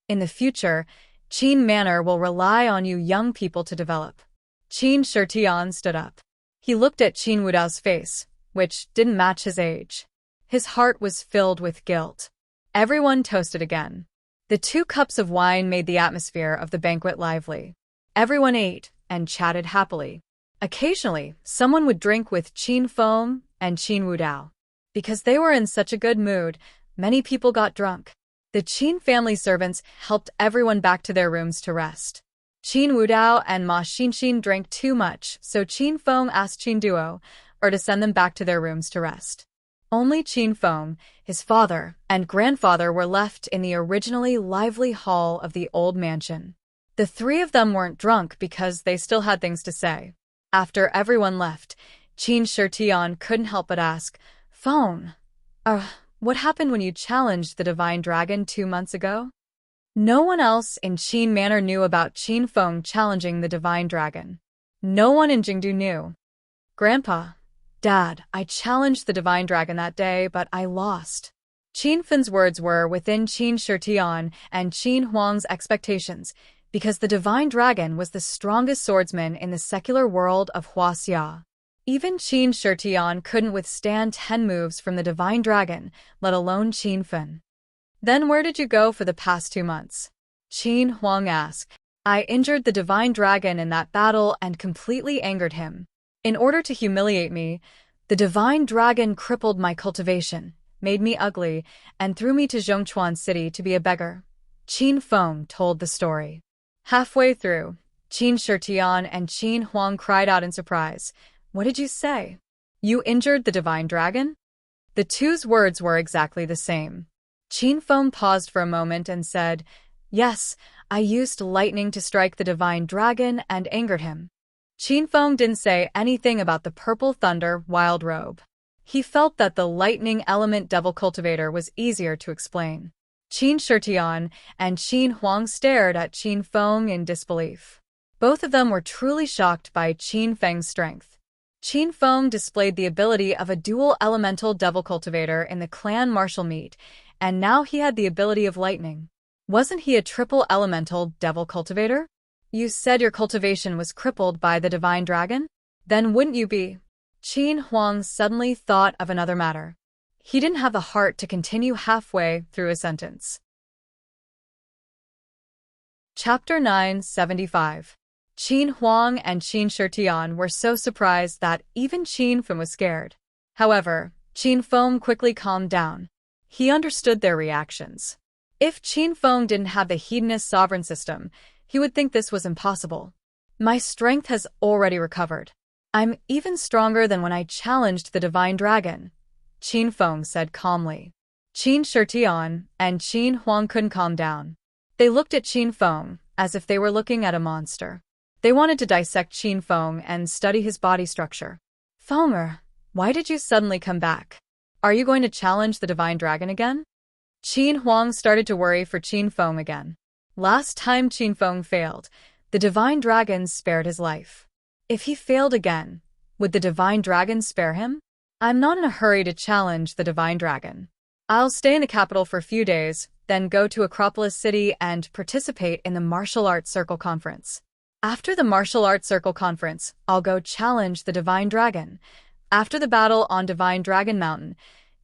S1: In the future, Qin Manor will rely on you young people to develop. Qin Shitian stood up. He looked at Qin Wudao's face, which didn't match his age. His heart was filled with guilt. Everyone toasted again. The 2 cups of wine made the atmosphere of the banquet lively. Everyone ate and chatted happily. Occasionally, someone would drink with Qin Feng and Qin Wudao. Because they were in such a good mood, many people got drunk. The Qin family servants helped everyone back to their rooms to rest. Qin Wudao and Ma Xinshin drank too much, so Qin Feng asked Qin Duo to send them back to their rooms to rest. Only Qin Feng, his father, and grandfather were left in the originally lively hall of the old mansion. The 3 of them weren't drunk because they still had things to say. After everyone left, Qin Shitian couldn't help but ask, Feng, what happened when you challenged the Divine Dragon 2 months ago? No one else in Qin Manor knew about Qin Feng challenging the Divine Dragon. No one in Jingdu knew. Grandpa, Dad, I challenged the Divine Dragon that day, but I lost. Qin Feng's words were within Qin Shitian and Qin Huang's expectations, because the Divine Dragon was the strongest swordsman in the secular world of Huaxia. Even Qin Shitian couldn't withstand 10 moves from the Divine Dragon, let alone Qin Feng. Then where did you go for the past 2 months? Qin Huang asked. I injured the Divine Dragon in that battle and completely angered him. In order to humiliate me, the Divine Dragon crippled my cultivation, made me ugly, and threw me to Zhongchuan City to be a beggar. Qin Feng told the story. Halfway through, Qin Shitian and Qin Huang cried out in surprise. What did you say? You injured the Divine Dragon? The 2's words were exactly the same. Qin Feng paused for a moment and said, Yes, I used lightning to strike the Divine Dragon and angered him. Qin Feng didn't say anything about the purple thunder wild robe. He felt that the lightning element devil cultivator was easier to explain. Qin Shitian and Qin Huang stared at Qin Feng in disbelief. Both of them were truly shocked by Qin Feng's strength. Qin Feng displayed the ability of a dual elemental devil cultivator in the clan martial meet, and now he had the ability of lightning. Wasn't he a triple elemental devil cultivator? You said your cultivation was crippled by the Divine Dragon? Then wouldn't you be? Qin Huang suddenly thought of another matter. He didn't have the heart to continue halfway through a sentence. Chapter 975. Qin Huang and Qin Shitian were so surprised that even Qin Feng was scared. However, Qin Feng quickly calmed down. He understood their reactions. If Qin Feng didn't have the hedonist sovereign system, he would think this was impossible. My strength has already recovered. I'm even stronger than when I challenged the Divine Dragon, Qin Feng said calmly. Qin Shitian and Qin Huang couldn't calm down. They looked at Qin Feng as if they were looking at a monster. They wanted to dissect Qin Feng and study his body structure. Fenger, why did you suddenly come back? Are you going to challenge the Divine Dragon again? Qin Huang started to worry for Qin Feng again. Last time Qin Feng failed, the Divine Dragon spared his life. If he failed again, would the Divine Dragon spare him? I'm not in a hurry to challenge the Divine Dragon. I'll stay in the capital for a few days, then go to Acropolis City and participate in the Martial Arts Circle Conference. After the Martial Arts Circle Conference, I'll go challenge the Divine Dragon. After the battle on Divine Dragon Mountain,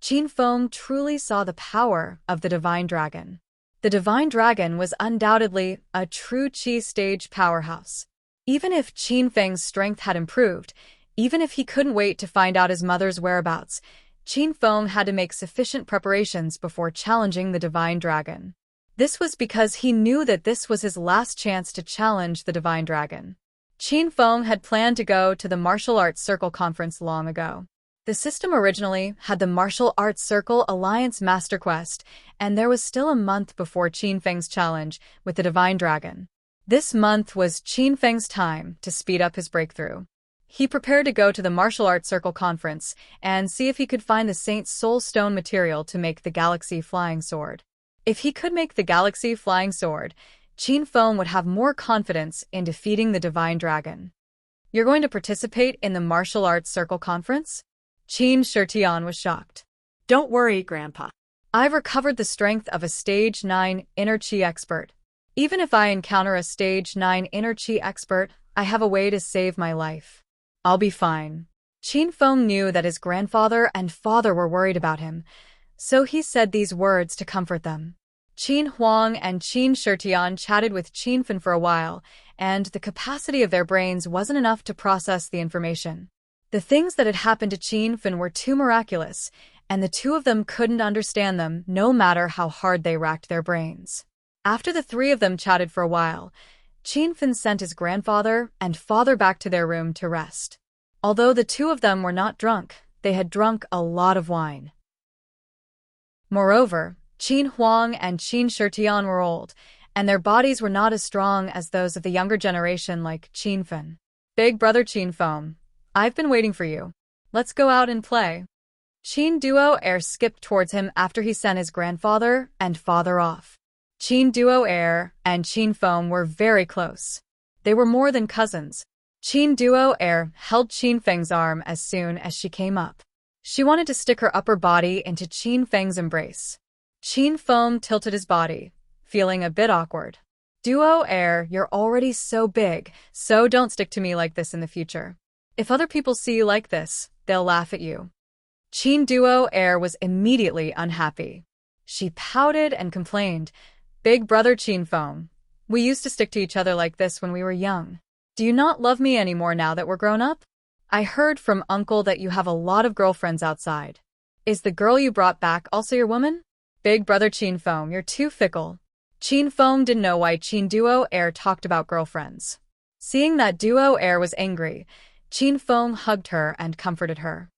S1: Qin Feng truly saw the power of the Divine Dragon. The Divine Dragon was undoubtedly a true Qi stage powerhouse. Even if Qin Feng's strength had improved, even if he couldn't wait to find out his mother's whereabouts, Qin Feng had to make sufficient preparations before challenging the Divine Dragon. This was because he knew that this was his last chance to challenge the Divine Dragon. Qin Feng had planned to go to the Martial Arts Circle Conference long ago. The system originally had the Martial Arts Circle Alliance Master Quest, and there was still a month before Qin Feng's challenge with the Divine Dragon. This month was Qin Feng's time to speed up his breakthrough. He prepared to go to the Martial Arts Circle Conference and see if he could find the Saint's Soul Stone material to make the Galaxy Flying Sword. If he could make the Galaxy Flying Sword, Qin Feng would have more confidence in defeating the Divine Dragon. You're going to participate in the Martial Arts Circle Conference? Qin Shitian was shocked.
S2: Don't worry, Grandpa.
S1: I've recovered the strength of a Stage 9 Inner Qi expert. Even if I encounter a Stage 9 Inner Qi expert, I have a way to save my life. I'll be fine. Qin Feng knew that his grandfather and father were worried about him, so he said these words to comfort them. Qin Huang and Qin Shitian chatted with Qin Fen for a while, and the capacity of their brains wasn't enough to process the information. The things that had happened to Qin Fen were too miraculous, and the two of them couldn't understand them no matter how hard they racked their brains. After the three of them chatted for a while, Qin Fen sent his grandfather and father back to their room to rest. Although the two of them were not drunk, they had drunk a lot of wine. Moreover, Qin Huang and Qin Shitian were old, and their bodies were not as strong as those of the younger generation like Qin Fen. Big brother Qin Feng, I've been waiting for you. Let's go out and play. Qin Duo Air skipped towards him after he sent his grandfather and father off. Qin Duo Air and Qin Feng were very close. They were more than cousins. Qin Duo Air held Qin Feng's arm as soon as she came up. She wanted to stick her upper body into Qin Feng's embrace. Qin Feng tilted his body, feeling a bit awkward. Duo Air, you're already so big, so don't stick to me like this in the future. If other people see you like this, they'll laugh at you. Qin Duo Air was immediately unhappy. She pouted and complained, Big brother Qin Feng, we used to stick to each other like this when we were young. Do you not love me anymore now that we're grown up? I heard from Uncle that you have a lot of girlfriends outside. Is the girl you brought back also your woman? Big brother Qin Feng, you're too fickle. Qin Feng didn't know why Qin Duo Air talked about girlfriends. Seeing that Duo Air was angry, Qin Feng hugged her and comforted her.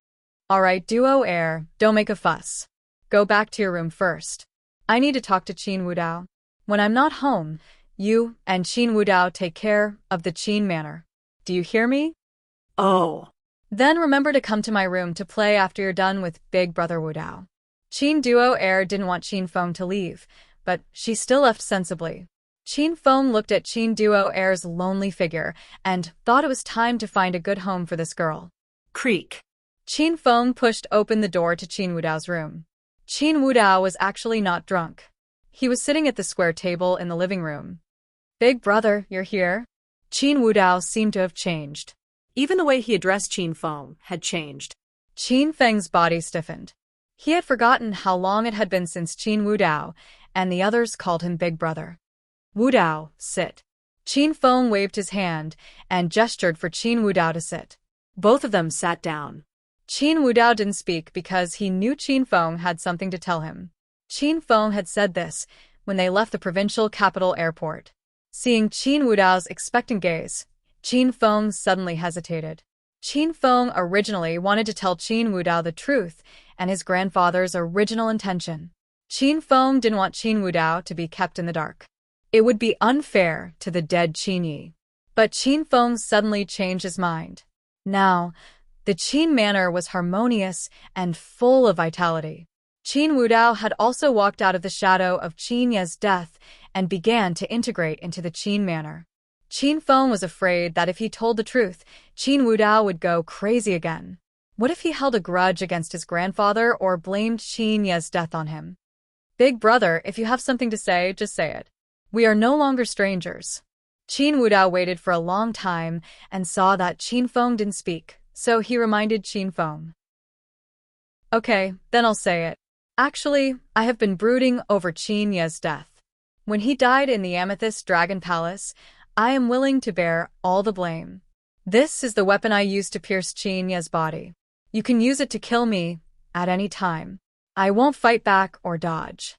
S1: Alright, Duo Air, don't make a fuss. Go back to your room first. I need to talk to Qin Wudao. When I'm not home, you and Qin Wudao take care of the Qin Manor. Do you hear me?
S2: Oh.
S1: Then remember to come to my room to play after you're done with Big Brother Wudao. Qin Duo Air didn't want Qin Feng to leave, but she still left sensibly. Qin Feng looked at Qin Duo Air's lonely figure and thought it was time to find a good home for this girl.
S2: Creak.
S1: Qin Feng pushed open the door to Qin Wudao's room. Qin Wudao was actually not drunk. He was sitting at the square table in the living room. Big brother, you're here? Qin Wudao seemed to have changed.
S2: Even the way he addressed Qin Feng had changed.
S1: Qin Feng's body stiffened. He had forgotten how long it had been since Qin Wudao and the others called him Big Brother. Wudao, sit. Qin Feng waved his hand and gestured for Qin Wudao to sit.
S2: Both of them sat down.
S1: Qin Wudao didn't speak because he knew Qin Feng had something to tell him. Qin Feng had said this when they left the provincial capital airport. Seeing Qin Wudao's expectant gaze, Qin Feng suddenly hesitated. Qin Feng originally wanted to tell Qin Wudao the truth and his grandfather's original intention. Qin Feng didn't want Qin Wudao to be kept in the dark. It would be unfair to the dead Qin Yi. But Qin Feng suddenly changed his mind. Now, the Qin Manor was harmonious and full of vitality. Qin Wudao had also walked out of the shadow of Qin Ye's death and began to integrate into the Qin manor. Qin Feng was afraid that if he told the truth, Qin Wudao would go crazy again. What if he held a grudge against his grandfather or blamed Qin Ye's death on him? Big brother, if you have something to say, just say it. We are no longer strangers. Qin Wudao waited for a long time and saw that Qin Feng didn't speak, so he reminded Qin Feng. Okay, then I'll say it. Actually, I have been brooding over Qin Ye's death. When he died in the Amethyst Dragon Palace, I am willing to bear all the blame. This is the weapon I used to pierce Qin Ye's body. You can use it to kill me at any time. I won't fight back or dodge.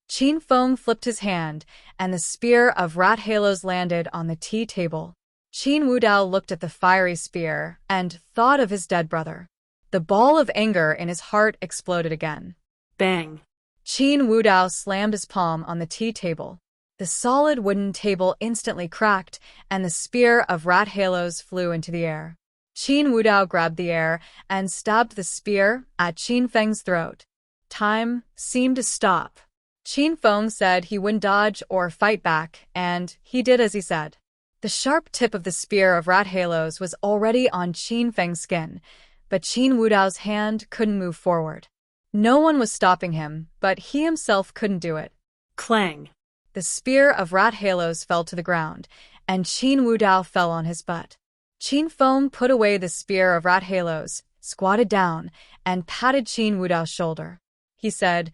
S1: Qin Feng flipped his hand, and the spear of rat halos landed on the tea table. Qin Wudao looked at the fiery spear and thought of his dead brother. The ball of anger in his heart exploded again.
S2: Bang!
S1: Qin Wudao slammed his palm on the tea table. The solid wooden table instantly cracked, and the spear of rat halos flew into the air. Qin Wudao grabbed the air and stabbed the spear at Qin Feng's throat. Time seemed to stop. Qin Feng said he wouldn't dodge or fight back, and he did as he said. The sharp tip of the spear of rat halos was already on Qin Feng's skin, but Qin Wudao's hand couldn't move forward. No one was stopping him, but he himself couldn't do it.
S2: Clang!
S1: The spear of rat halos fell to the ground, and Qin Wudao fell on his butt. Qin Feng put away the spear of rat halos, squatted down, and patted Qin Wudao's shoulder. He said,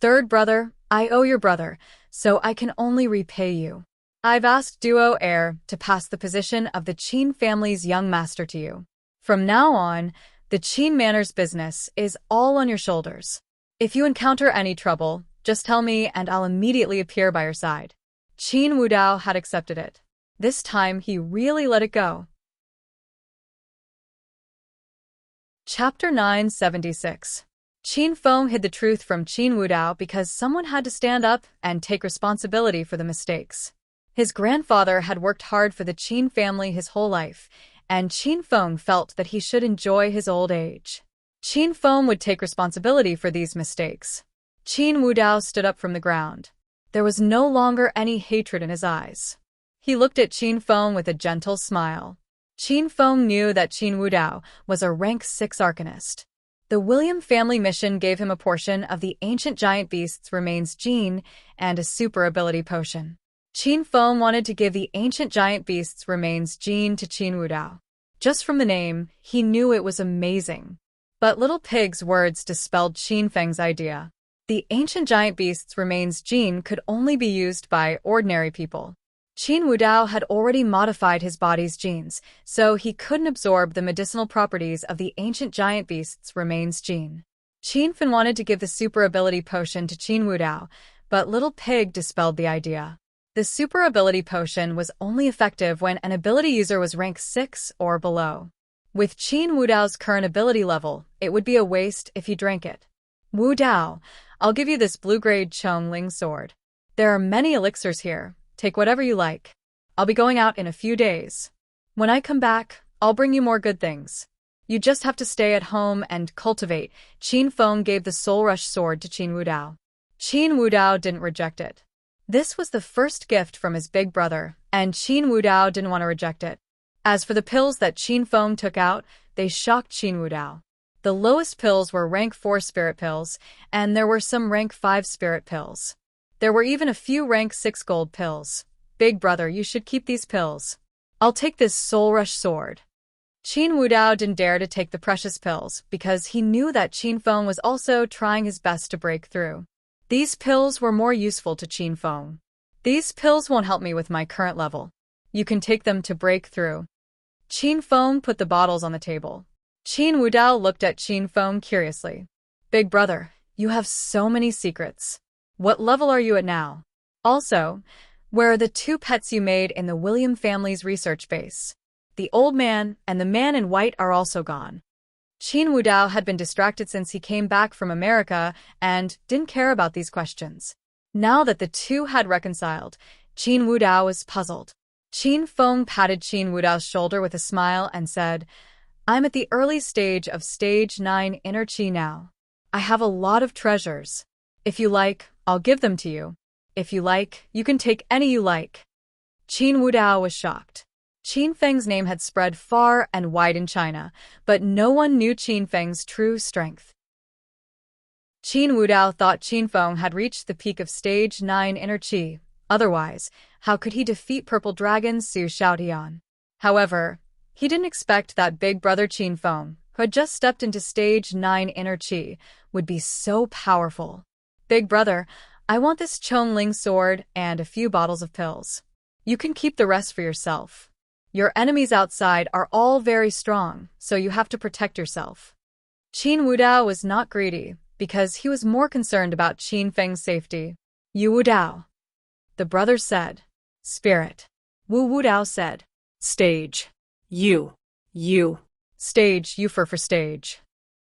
S1: "Third brother, I owe your brother, so I can only repay you. I've asked Duo Heir to pass the position of the Qin family's young master to you. From now on, the Qin Manor's business is all on your shoulders. If you encounter any trouble, just tell me and I'll immediately appear by your side." Qin Wudao had accepted it. This time he really let it go. Chapter 976. Qin Feng hid the truth from Qin Wudao because someone had to stand up and take responsibility for the mistakes. His grandfather had worked hard for the Qin family his whole life, and Qin Feng felt that he should enjoy his old age. Qin Feng would take responsibility for these mistakes. Qin Wudao stood up from the ground. There was no longer any hatred in his eyes. He looked at Qin Feng with a gentle smile. Qin Feng knew that Qin Wudao was a rank 6 arcanist. The William family mission gave him a portion of the ancient giant beast's remains gene and a super ability potion. Qin Feng wanted to give the ancient giant beast's remains gene to Qin Wudao. Just from the name, he knew it was amazing. But Little Pig's words dispelled Qin Feng's idea. The ancient giant beast's remains gene could only be used by ordinary people. Qin Wudao had already modified his body's genes, so he couldn't absorb the medicinal properties of the ancient giant beast's remains gene. Qin Feng wanted to give the super ability potion to Qin Wudao, but Little Pig dispelled the idea. The super ability potion was only effective when an ability user was rank 6 or below. With Qin Wudao's current ability level, it would be a waste if he drank it. "Wudao, I'll give you this blue-grade Chongling sword. There are many elixirs here. Take whatever you like. I'll be going out in a few days. When I come back, I'll bring you more good things. You just have to stay at home and cultivate." Qin Feng gave the Soul Rush sword to Qin Wudao. Qin Wudao didn't reject it. This was the first gift from his big brother, and Qin Wudao didn't want to reject it. As for the pills that Qin Feng took out, they shocked Qin Wudao. The lowest pills were rank 4 spirit pills, and there were some rank 5 spirit pills. There were even a few rank 6 gold pills. "Big brother, you should keep these pills. I'll take this Soul Rush sword." Qin Wudao didn't dare to take the precious pills because he knew that Qin Feng was also trying his best to break through. These pills were more useful to Qin Feng. "These pills won't help me with my current level. You can take them to break through." Qin Feng put the bottles on the table. Qin Wudao looked at Qin Feng curiously. "Big brother, you have so many secrets. What level are you at now? Also, where are the 2 pets you made in the William family's research base? The old man and the man in white are also gone." Qin Wudao had been distracted since he came back from America and didn't care about these questions. Now that the two had reconciled, Qin Wudao was puzzled. Qin Feng patted Qin Wudao's shoulder with a smile and said, "I'm at the early stage of Stage 9 inner chi now. I have a lot of treasures. If you like, I'll give them to you. If you like, you can take any you like. Qin Wudao was shocked. Qin Feng's name had spread far and wide in China, but no one knew Qin Feng's true strength. Qin Wudao thought Qin Feng had reached the peak of stage 9 inner qi. Otherwise, how could he defeat Purple Dragon Su Xiaotian? However, he didn't expect that big brother Qin Feng, who had just stepped into stage 9 inner qi, would be so powerful. Big brother, I want this Chongling sword and a few bottles of pills. You can keep the rest for yourself. Your enemies outside are all very strong, so you have to protect yourself. Qin Wudao was not greedy, because he was more concerned about Qin Feng's safety. Yu Wudao, the brothers said. Spirit. Wu Wudao said.
S2: Stage. You.
S1: Stage, you for stage.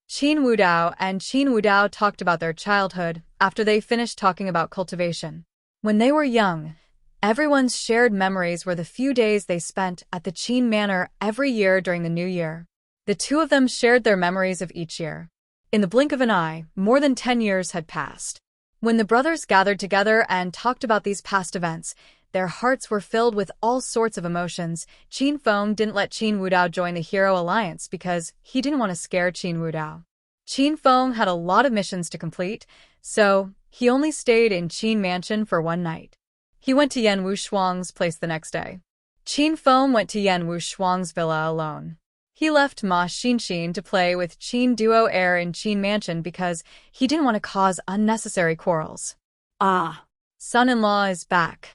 S1: Qin Wudao and Qin Wudao talked about their childhood after they finished talking about cultivation. When they were young, everyone's shared memories were the few days they spent at the Qin Manor every year during the New Year. The two of them shared their memories of each year. In the blink of an eye, more than 10 years had passed. When the brothers gathered together and talked about these past events, their hearts were filled with all sorts of emotions. Qin Feng didn't let Qin Wudao join the Hero Alliance because he didn't want to scare Qin Wudao. Qin Feng had a lot of missions to complete, so he only stayed in Qin Mansion for one night. He went to Yan Wushuang's place the next day. Qin Feng went to Yan Wushuang's villa alone. He left Ma Xinxin to play with Qin Duo Heir in Qin Mansion because he didn't want to cause unnecessary quarrels.
S2: Ah.
S1: Son-in-law is back.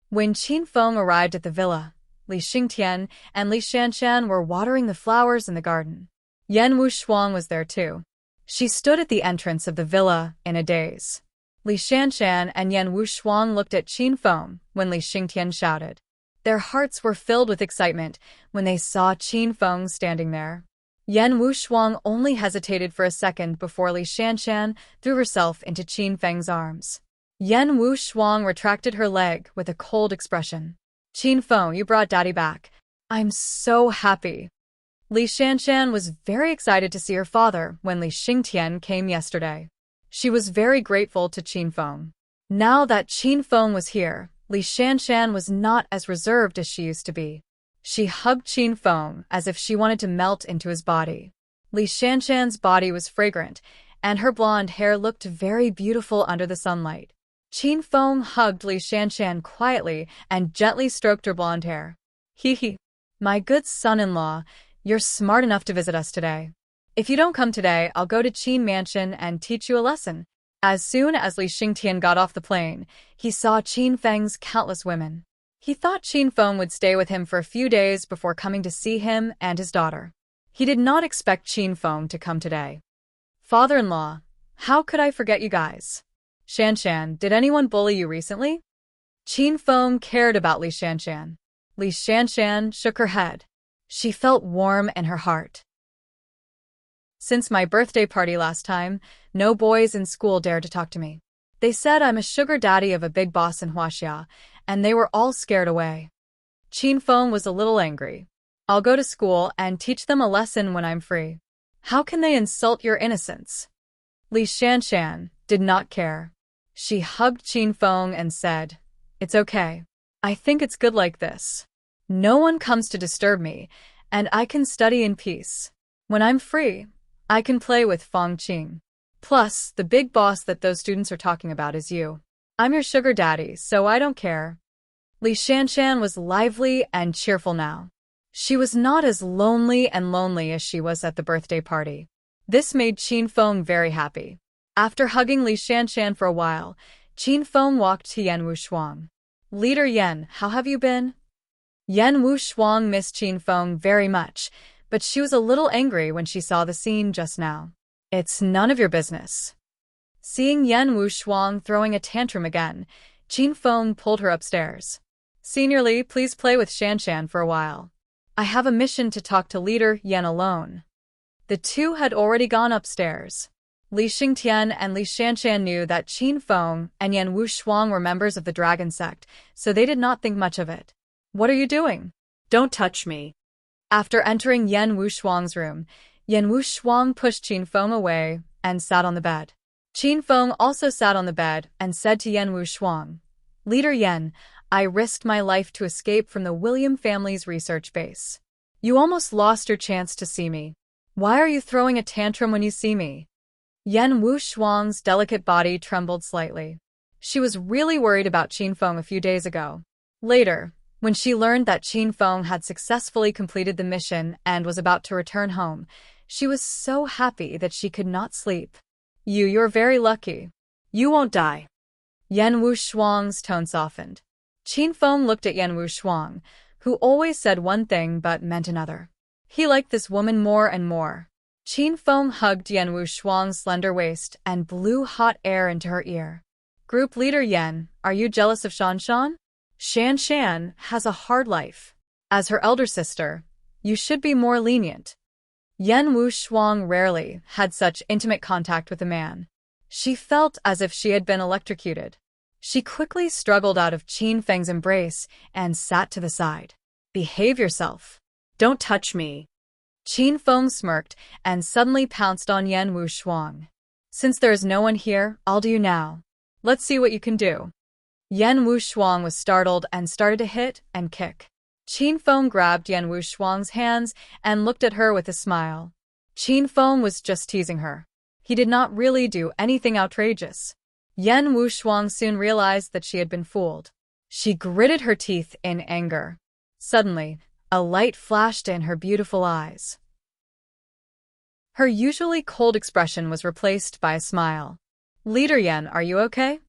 S1: When Qin Feng arrived at the villa, Li Xingtian and Li Shanshan were watering the flowers in the garden. Yan Wushuang was there too. She stood at the entrance of the villa in a daze. Li Shanshan and Yan Wushuang looked at Qin Feng when Li Xingtian shouted. Their hearts were filled with excitement when they saw Qin Feng standing there. Yan Wushuang only hesitated for a second before Li Shanshan threw herself into Qin Feng's arms. Yan Wushuang retracted her leg with a cold expression. Qin Feng, you brought Daddy back. I'm so happy. Li Shanshan was very excited to see her father when Li Xingtian came yesterday. She was very grateful to Qin Feng. Now that Qin Feng was here, Li Shanshan was not as reserved as she used to be. She hugged Qin Feng as if she wanted to melt into his body. Li Shanshan's body was fragrant, and her blonde hair looked very beautiful under the sunlight. Qin Feng hugged Li Shanshan quietly and gently stroked her blonde hair. Hee. My good son-in-law, you're smart enough to visit us today. If you don't come today, I'll go to Qin Mansion and teach you a lesson. As soon as Li Xingtian got off the plane, he saw Qin Feng's countless women. He thought Qin Feng would stay with him for a few days before coming to see him and his daughter. He did not expect Qin Feng to come today. Father-in-law, how could I forget you guys? Shanshan, did anyone bully you recently? Qin Feng cared about Li Shanshan. Li Shanshan shook her head. She felt warm in her heart. Since my birthday party last time, no boys in school dared to talk to me. They said I'm a sugar daddy of a big boss in Huaxia, and they were all scared away. Qin Feng was a little angry. I'll go to school and teach them a lesson when I'm free. How can they insult your innocence? Li Shanshan did not care. She hugged Qin Feng and said, It's okay. I think it's good like this. No one comes to disturb me, and I can study in peace. When I'm free, I can play with Feng Qing. Plus, the big boss that those students are talking about is you. I'm your sugar daddy, so I don't care. Li Shanshan was lively and cheerful now. She was not as lonely as she was at the birthday party. This made Qin Feng very happy. After hugging Li Shanshan for a while, Qin Feng walked to Yan Wushuang. Leader Yan, how have you been? Yan Wushuang missed Qin Feng very much, but she was a little angry when she saw the scene just now. It's none of your business. Seeing Yan Wushuang throwing a tantrum again, Qin Feng pulled her upstairs. Senior Li, please play with Shanshan for a while. I have a mission to talk to Leader Yan alone. The two had already gone upstairs. Li Xingtian and Li Shanshan knew that Qin Feng and Yan Wushuang were members of the Dragon Sect, so they did not think much of it. What are you doing?
S2: Don't touch me.
S1: After entering Yan Wushuang's room, Yan Wushuang pushed Qin Feng away and sat on the bed. Qin Feng also sat on the bed and said to Yan Wushuang, "Leader Yan, I risked my life to escape from the William family's research base. You almost lost your chance to see me. Why are you throwing a tantrum when you see me?" Yan Wushuang's delicate body trembled slightly. She was really worried about Qin Feng a few days ago. Later, when she learned that Qin Feng had successfully completed the mission and was about to return home, she was so happy that she could not sleep. You're very lucky.
S2: You won't die."
S1: Yan Wushuang's tone softened. Qin Feng looked at Yan Wushuang, who always said one thing but meant another. He liked this woman more and more. Qin Feng hugged Yan Wushuang's slender waist and blew hot air into her ear. "Group leader Yan, are you jealous of Shan Shan? Shan Shan has a hard life. As her elder sister, you should be more lenient." Yan Wushuang rarely had such intimate contact with a man. She felt as if she had been electrocuted. She quickly struggled out of Qin Feng's embrace and sat to the side. "Behave yourself.
S2: Don't touch me."
S1: Qin Feng smirked and suddenly pounced on Yan Wushuang. "Since there is no one here, I'll do you now. Let's see what you can do." Yan Wushuang was startled and started to hit and kick. Qin Feng grabbed Yan Wushuang's hands and looked at her with a smile. Qin Feng was just teasing her. He did not really do anything outrageous. Yan Wushuang soon realized that she had been fooled. She gritted her teeth in anger. Suddenly, a light flashed in her beautiful eyes. Her usually cold expression was replaced by a smile. "Leader Yan, are you okay?"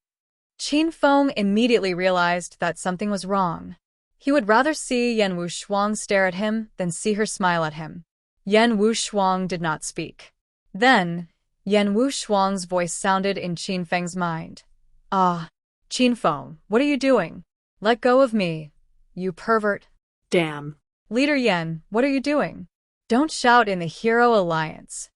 S1: Qin Feng immediately realized that something was wrong. He would rather see Yan Wushuang stare at him than see her smile at him. Yan Wushuang did not speak. Then, Yan Wushuang's voice sounded in Qin Feng's mind. "Ah, Qin Feng, what are you doing? Let go of me, you pervert."
S2: "Damn."
S1: "Leader Yan, what are you doing? Don't shout in the Hero Alliance."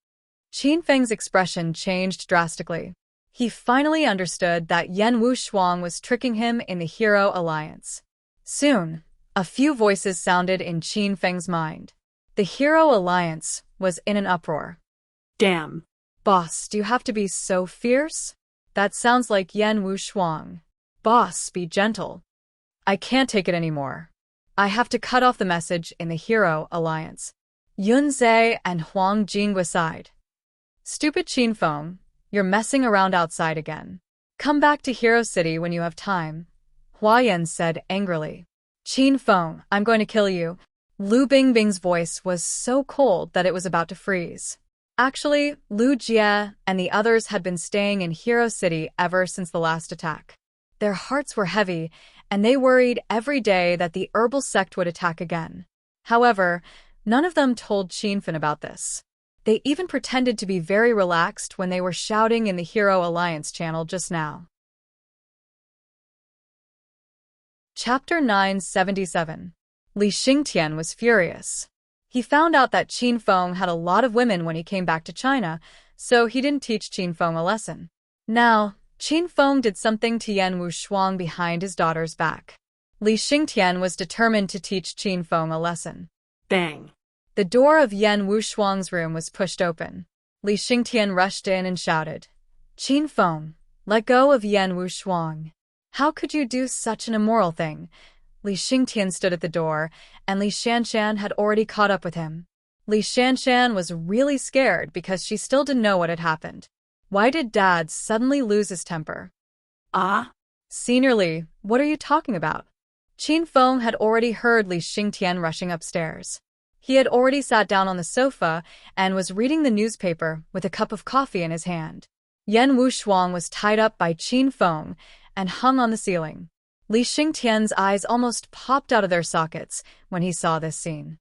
S1: Qin Feng's expression changed drastically. He finally understood that Yan Wushuang was tricking him in the Hero Alliance. Soon, a few voices sounded in Qin Feng's mind. The Hero Alliance was in an uproar.
S2: "Damn.
S1: Boss, do you have to be so fierce? That sounds like Yan Wushuang. Boss, be gentle. I can't take it anymore. I have to cut off the message in the Hero Alliance." Yunze and Huang Jingwa sighed. "Stupid Qin Feng, you're messing around outside again. Come back to Hero City when you have time," Huayan said angrily. "Qin Feng, I'm going to kill you." Lu Bingbing's voice was so cold that it was about to freeze. Actually, Lu Jie and the others had been staying in Hero City ever since the last attack. Their hearts were heavy, and they worried every day that the herbal sect would attack again. However, none of them told Qin Feng about this. They even pretended to be very relaxed when they were shouting in the Hero Alliance channel just now. Chapter 977. Li Xingtian was furious. He found out that Qin Feng had a lot of women when he came back to China, so he didn't teach Qin Feng a lesson. Now, Qin Feng did something to Yan Wushuang behind his daughter's back. Li Xingtian was determined to teach Qin Feng a lesson.
S2: Bang.
S1: The door of Yan Wushuang's room was pushed open. Li Xingtian rushed in and shouted, "Qin Feng, let go of Yan Wushuang. How could you do such an immoral thing?" Li Xingtian stood at the door, and Li Shanshan had already caught up with him. Li Shanshan was really scared because she still didn't know what had happened. Why did Dad suddenly lose his temper?
S2: "Ah?"
S1: "Senior Li, what are you talking about?" Qin Feng had already heard Li Xingtian rushing upstairs. He had already sat down on the sofa and was reading the newspaper with a cup of coffee in his hand. Yan Wushuang was tied up by Qin Feng and hung on the ceiling. Li Xingtian's eyes almost popped out of their sockets when he saw this scene.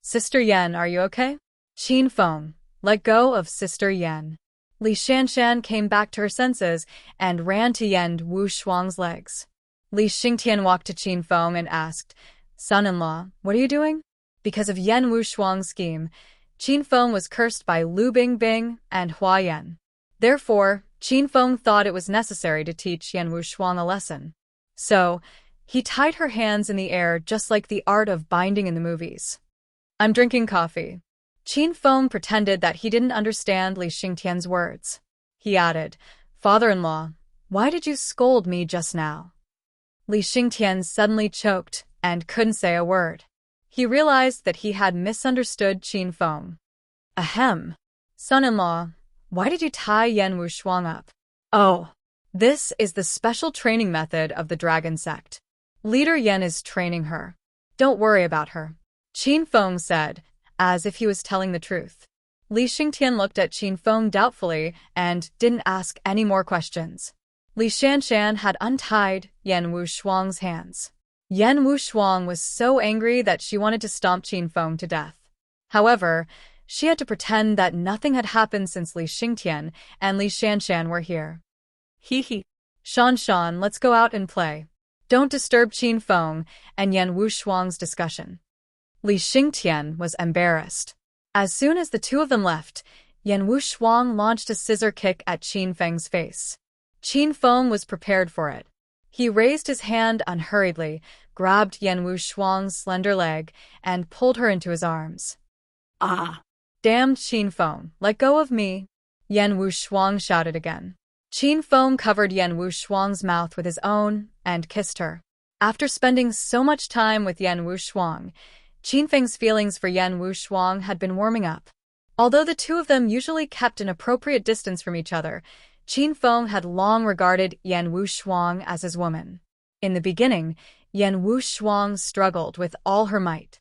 S1: "Sister Yan, are you okay?" "Qin Feng, let go of Sister Yan." Li Shanshan came back to her senses and ran to Yan Wushuang's legs. Li Xingtian walked to Qin Feng and asked, "Son-in-law, what are you doing?" Because of Yan Wushuang's scheme, Qin Feng was cursed by Lu Bingbing and Huayan. Therefore, Qin Feng thought it was necessary to teach Yan Wushuang a lesson. So, he tied her hands in the air just like the art of binding in the movies. "I'm drinking coffee. Qin Feng pretended that he didn't understand Li Xingtian's words. He added, "Father-in-law, why did you scold me just now?" Li Xingtian suddenly choked and couldn't say a word. He realized that he had misunderstood Qin Feng. Ahem. Son-in-law, why did you tie Yan Wushuang up? Oh, this is the special training method of the dragon sect. Leader Yan is training her. Don't worry about her, Qin Feng said, as if he was telling the truth. Li Xingtian looked at Qin Feng doubtfully and didn't ask any more questions. Li Shanshan had untied Yan Wushuang's hands. Yan Wushuang was so angry that she wanted to stomp Qin Feng to death. However, she had to pretend that nothing had happened since Li Xingtian and Li Shanshan were here. Hee. Shan, let's go out and play. Don't disturb Qin Feng and Yan Wushuang's discussion. Li Xingtian was embarrassed. As soon as the two of them left, Yan Wushuang launched a scissor kick at Qin Feng's face. Qin Feng was prepared for it. He raised his hand unhurriedly, grabbed Yan Wushuang's slender leg, and pulled her into his arms.
S2: Ah!
S1: Damned Qin Feng, let go of me! Yan Wushuang shouted again. Qin Feng covered Yan Wushuang's mouth with his own and kissed her. After spending so much time with Yan Wushuang, Qin Feng's feelings for Yan Wushuang had been warming up. Although the two of them usually kept an appropriate distance from each other, Qin Feng had long regarded Yan Wushuang as his woman. In the beginning, Yan Wushuang struggled with all her might.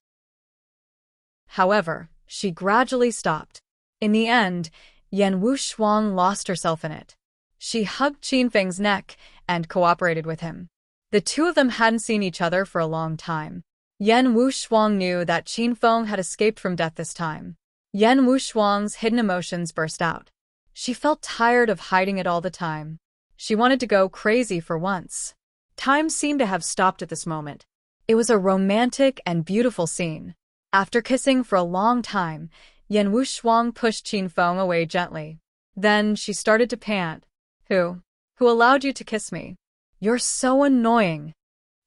S1: However, she gradually stopped. In the end, Yan Wushuang lost herself in it. She hugged Qin Feng's neck and cooperated with him. The two of them hadn't seen each other for a long time. Yan Wushuang knew that Qin Feng had escaped from death this time. Yan Wushuang's hidden emotions burst out. She felt tired of hiding it all the time. She wanted to go crazy for once. Time seemed to have stopped at this moment. It was a romantic and beautiful scene. After kissing for a long time, Yan Wushuang pushed Qin Feng away gently. Then she started to pant. Who allowed you to kiss me? You're so annoying.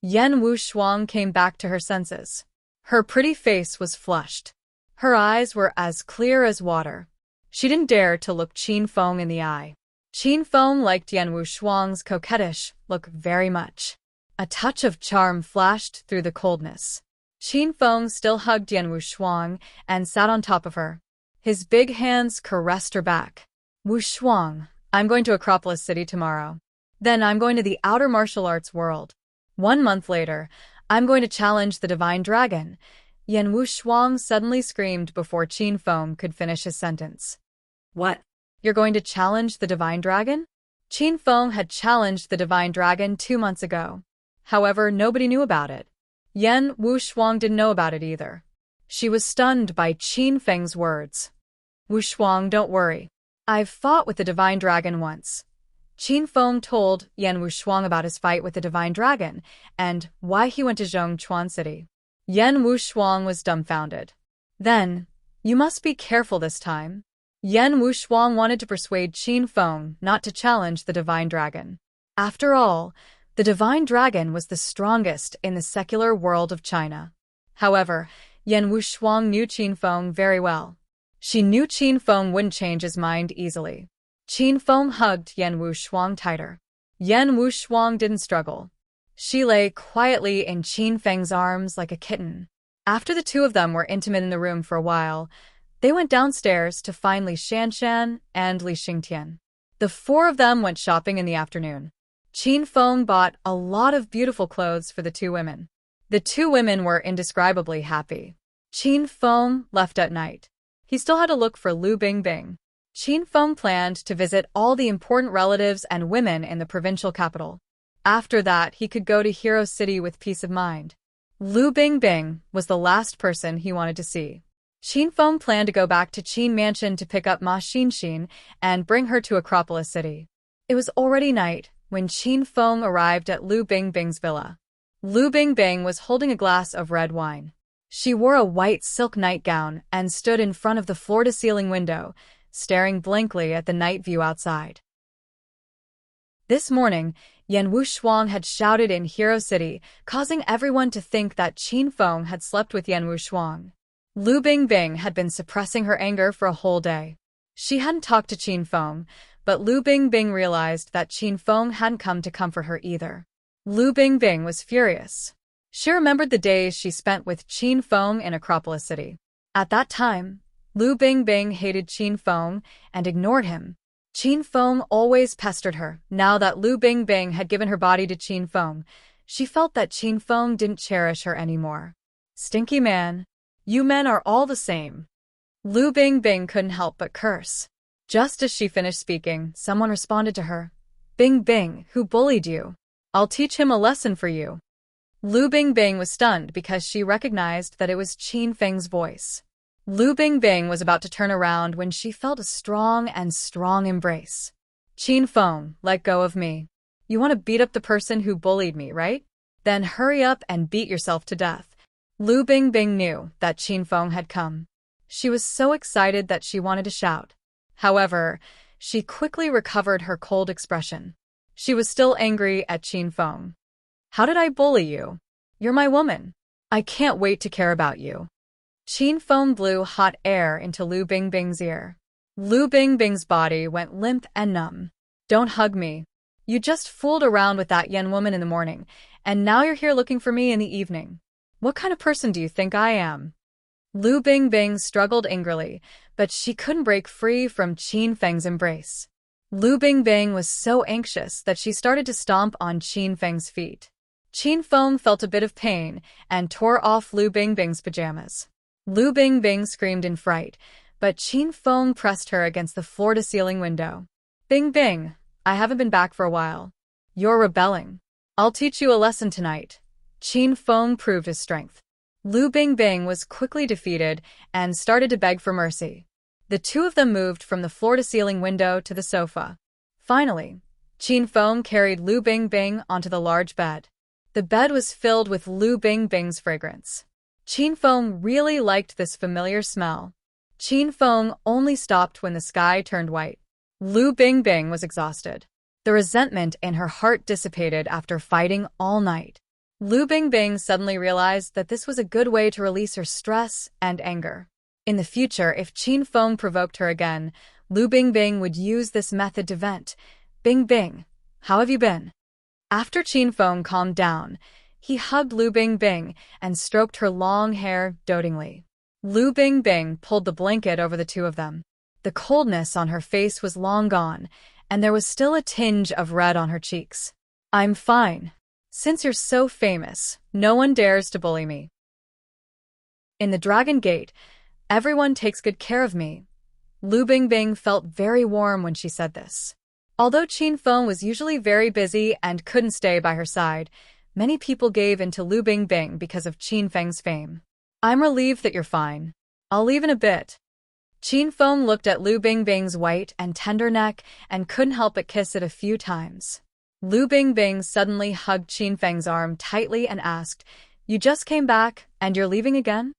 S1: Yan Wushuang came back to her senses. Her pretty face was flushed. Her eyes were as clear as water. She didn't dare to look Qin Feng in the eye. Qin Feng liked Yan Wushuang's coquettish look very much. A touch of charm flashed through the coldness. Qin Feng still hugged Yan Wushuang and sat on top of her. His big hands caressed her back. Wushuang, I'm going to Acropolis City tomorrow. Then I'm going to the outer martial arts world. 1 month later, I'm going to challenge the Divine Dragon. Yan Wushuang suddenly screamed before Qin Feng could finish his sentence.
S2: What?
S1: You're going to challenge the Divine Dragon? Qin Feng had challenged the Divine Dragon 2 months ago. However, nobody knew about it. Yan Wushuang didn't know about it either. She was stunned by Qin Feng's words. Wushuang, don't worry. I've fought with the Divine Dragon once. Qin Feng told Yan Wushuang about his fight with the Divine Dragon and why he went to Zhongchuan City. Yan Wushuang was dumbfounded. Then, you must be careful this time. Yan Wushuang wanted to persuade Qin Feng not to challenge the Divine Dragon. After all, the Divine Dragon was the strongest in the secular world of China. However, Yan Wushuang knew Qin Feng very well. She knew Qin Feng wouldn't change his mind easily. Qin Feng hugged Yan Wushuang tighter. Yan Wushuang didn't struggle. She lay quietly in Qin Feng's arms like a kitten. After the two of them were intimate in the room for a while, they went downstairs to find Li Shanshan and Li Xingtian. The four of them went shopping in the afternoon. Qin Feng bought a lot of beautiful clothes for the two women. The two women were indescribably happy. Qin Feng left at night. He still had to look for Lu Bingbing. Qin Feng planned to visit all the important relatives and women in the provincial capital. After that, he could go to Hero City with peace of mind. Lu Bingbing was the last person he wanted to see. Qin Feng planned to go back to Qin Mansion to pick up Ma Xinxin and bring her to Acropolis City. It was already night when Qin Feng arrived at Lu Bingbing's villa. Lu Bingbing was holding a glass of red wine. She wore a white silk nightgown and stood in front of the floor-to-ceiling window, staring blankly at the night view outside. This morning, Yan Wushuang had shouted in Hero City, causing everyone to think that Qin Feng had slept with Yan Wushuang. Lu Bingbing had been suppressing her anger for a whole day. She hadn't talked to Qin Feng, but Lu Bingbing realized that Qin Feng hadn't come to comfort her either. Lu Bingbing was furious. She remembered the days she spent with Qin Feng in Acropolis City. At that time, Lu Bingbing hated Qin Feng and ignored him. Qin Feng always pestered her. Now that Lu Bingbing had given her body to Qin Feng, she felt that Qin Feng didn't cherish her anymore. Stinky man. You men are all the same. Lu Bingbing couldn't help but curse. Just as she finished speaking, someone responded to her. Bingbing, who bullied you? I'll teach him a lesson for you. Lu Bingbing was stunned because she recognized that it was Qin Feng's voice. Lu Bingbing was about to turn around when she felt a strong embrace. Qin Feng, let go of me. You want to beat up the person who bullied me, right? Then hurry up and beat yourself to death. Lu Bingbing knew that Qin Feng had come. She was so excited that she wanted to shout. However, she quickly recovered her cold expression. She was still angry at Qin Feng. How did I bully you? You're my woman. I can't wait to care about you. Qin Feng blew hot air into Lu Bingbing's ear. Lu Bingbing's body went limp and numb. Don't hug me. You just fooled around with that Yen woman in the morning, and now you're here looking for me in the evening. What kind of person do you think I am? Lu Bingbing struggled angrily, but she couldn't break free from Qin Feng's embrace. Lu Bingbing was so anxious that she started to stomp on Qin Feng's feet. Qin Feng felt a bit of pain and tore off Lu Bingbing's pajamas. Lu Bingbing screamed in fright, but Qin Feng pressed her against the floor-to-ceiling window. Bingbing, I haven't been back for a while. You're rebelling. I'll teach you a lesson tonight. Qin Feng proved his strength. Lu Bingbing was quickly defeated and started to beg for mercy. The two of them moved from the floor-to-ceiling window to the sofa. Finally, Qin Feng carried Lu Bingbing onto the large bed. The bed was filled with Lu Bingbing's fragrance. Qin Feng really liked this familiar smell. Qin Feng only stopped when the sky turned white. Lu Bingbing was exhausted. The resentment in her heart dissipated after fighting all night. Lu Bingbing suddenly realized that this was a good way to release her stress and anger. In the future, if Qin Feng provoked her again, Lu Bingbing would use this method to vent. Bingbing, how have you been? After Qin Feng calmed down, he hugged Lu Bingbing and stroked her long hair dotingly. Lu Bingbing pulled the blanket over the two of them. The coldness on her face was long gone, and there was still a tinge of red on her cheeks. I'm fine. Since you're so famous, no one dares to bully me. In the Dragon Gate, everyone takes good care of me. Lu Bingbing felt very warm when she said this. Although Qin Feng was usually very busy and couldn't stay by her side, many people gave in to Lu Bingbing because of Qin Feng's fame. I'm relieved that you're fine. I'll leave in a bit. Qin Feng looked at Lu Bingbing's white and tender neck and couldn't help but kiss it a few times. Lu Bingbing suddenly hugged Qin Feng's arm tightly and asked, You just came back, and you're leaving again?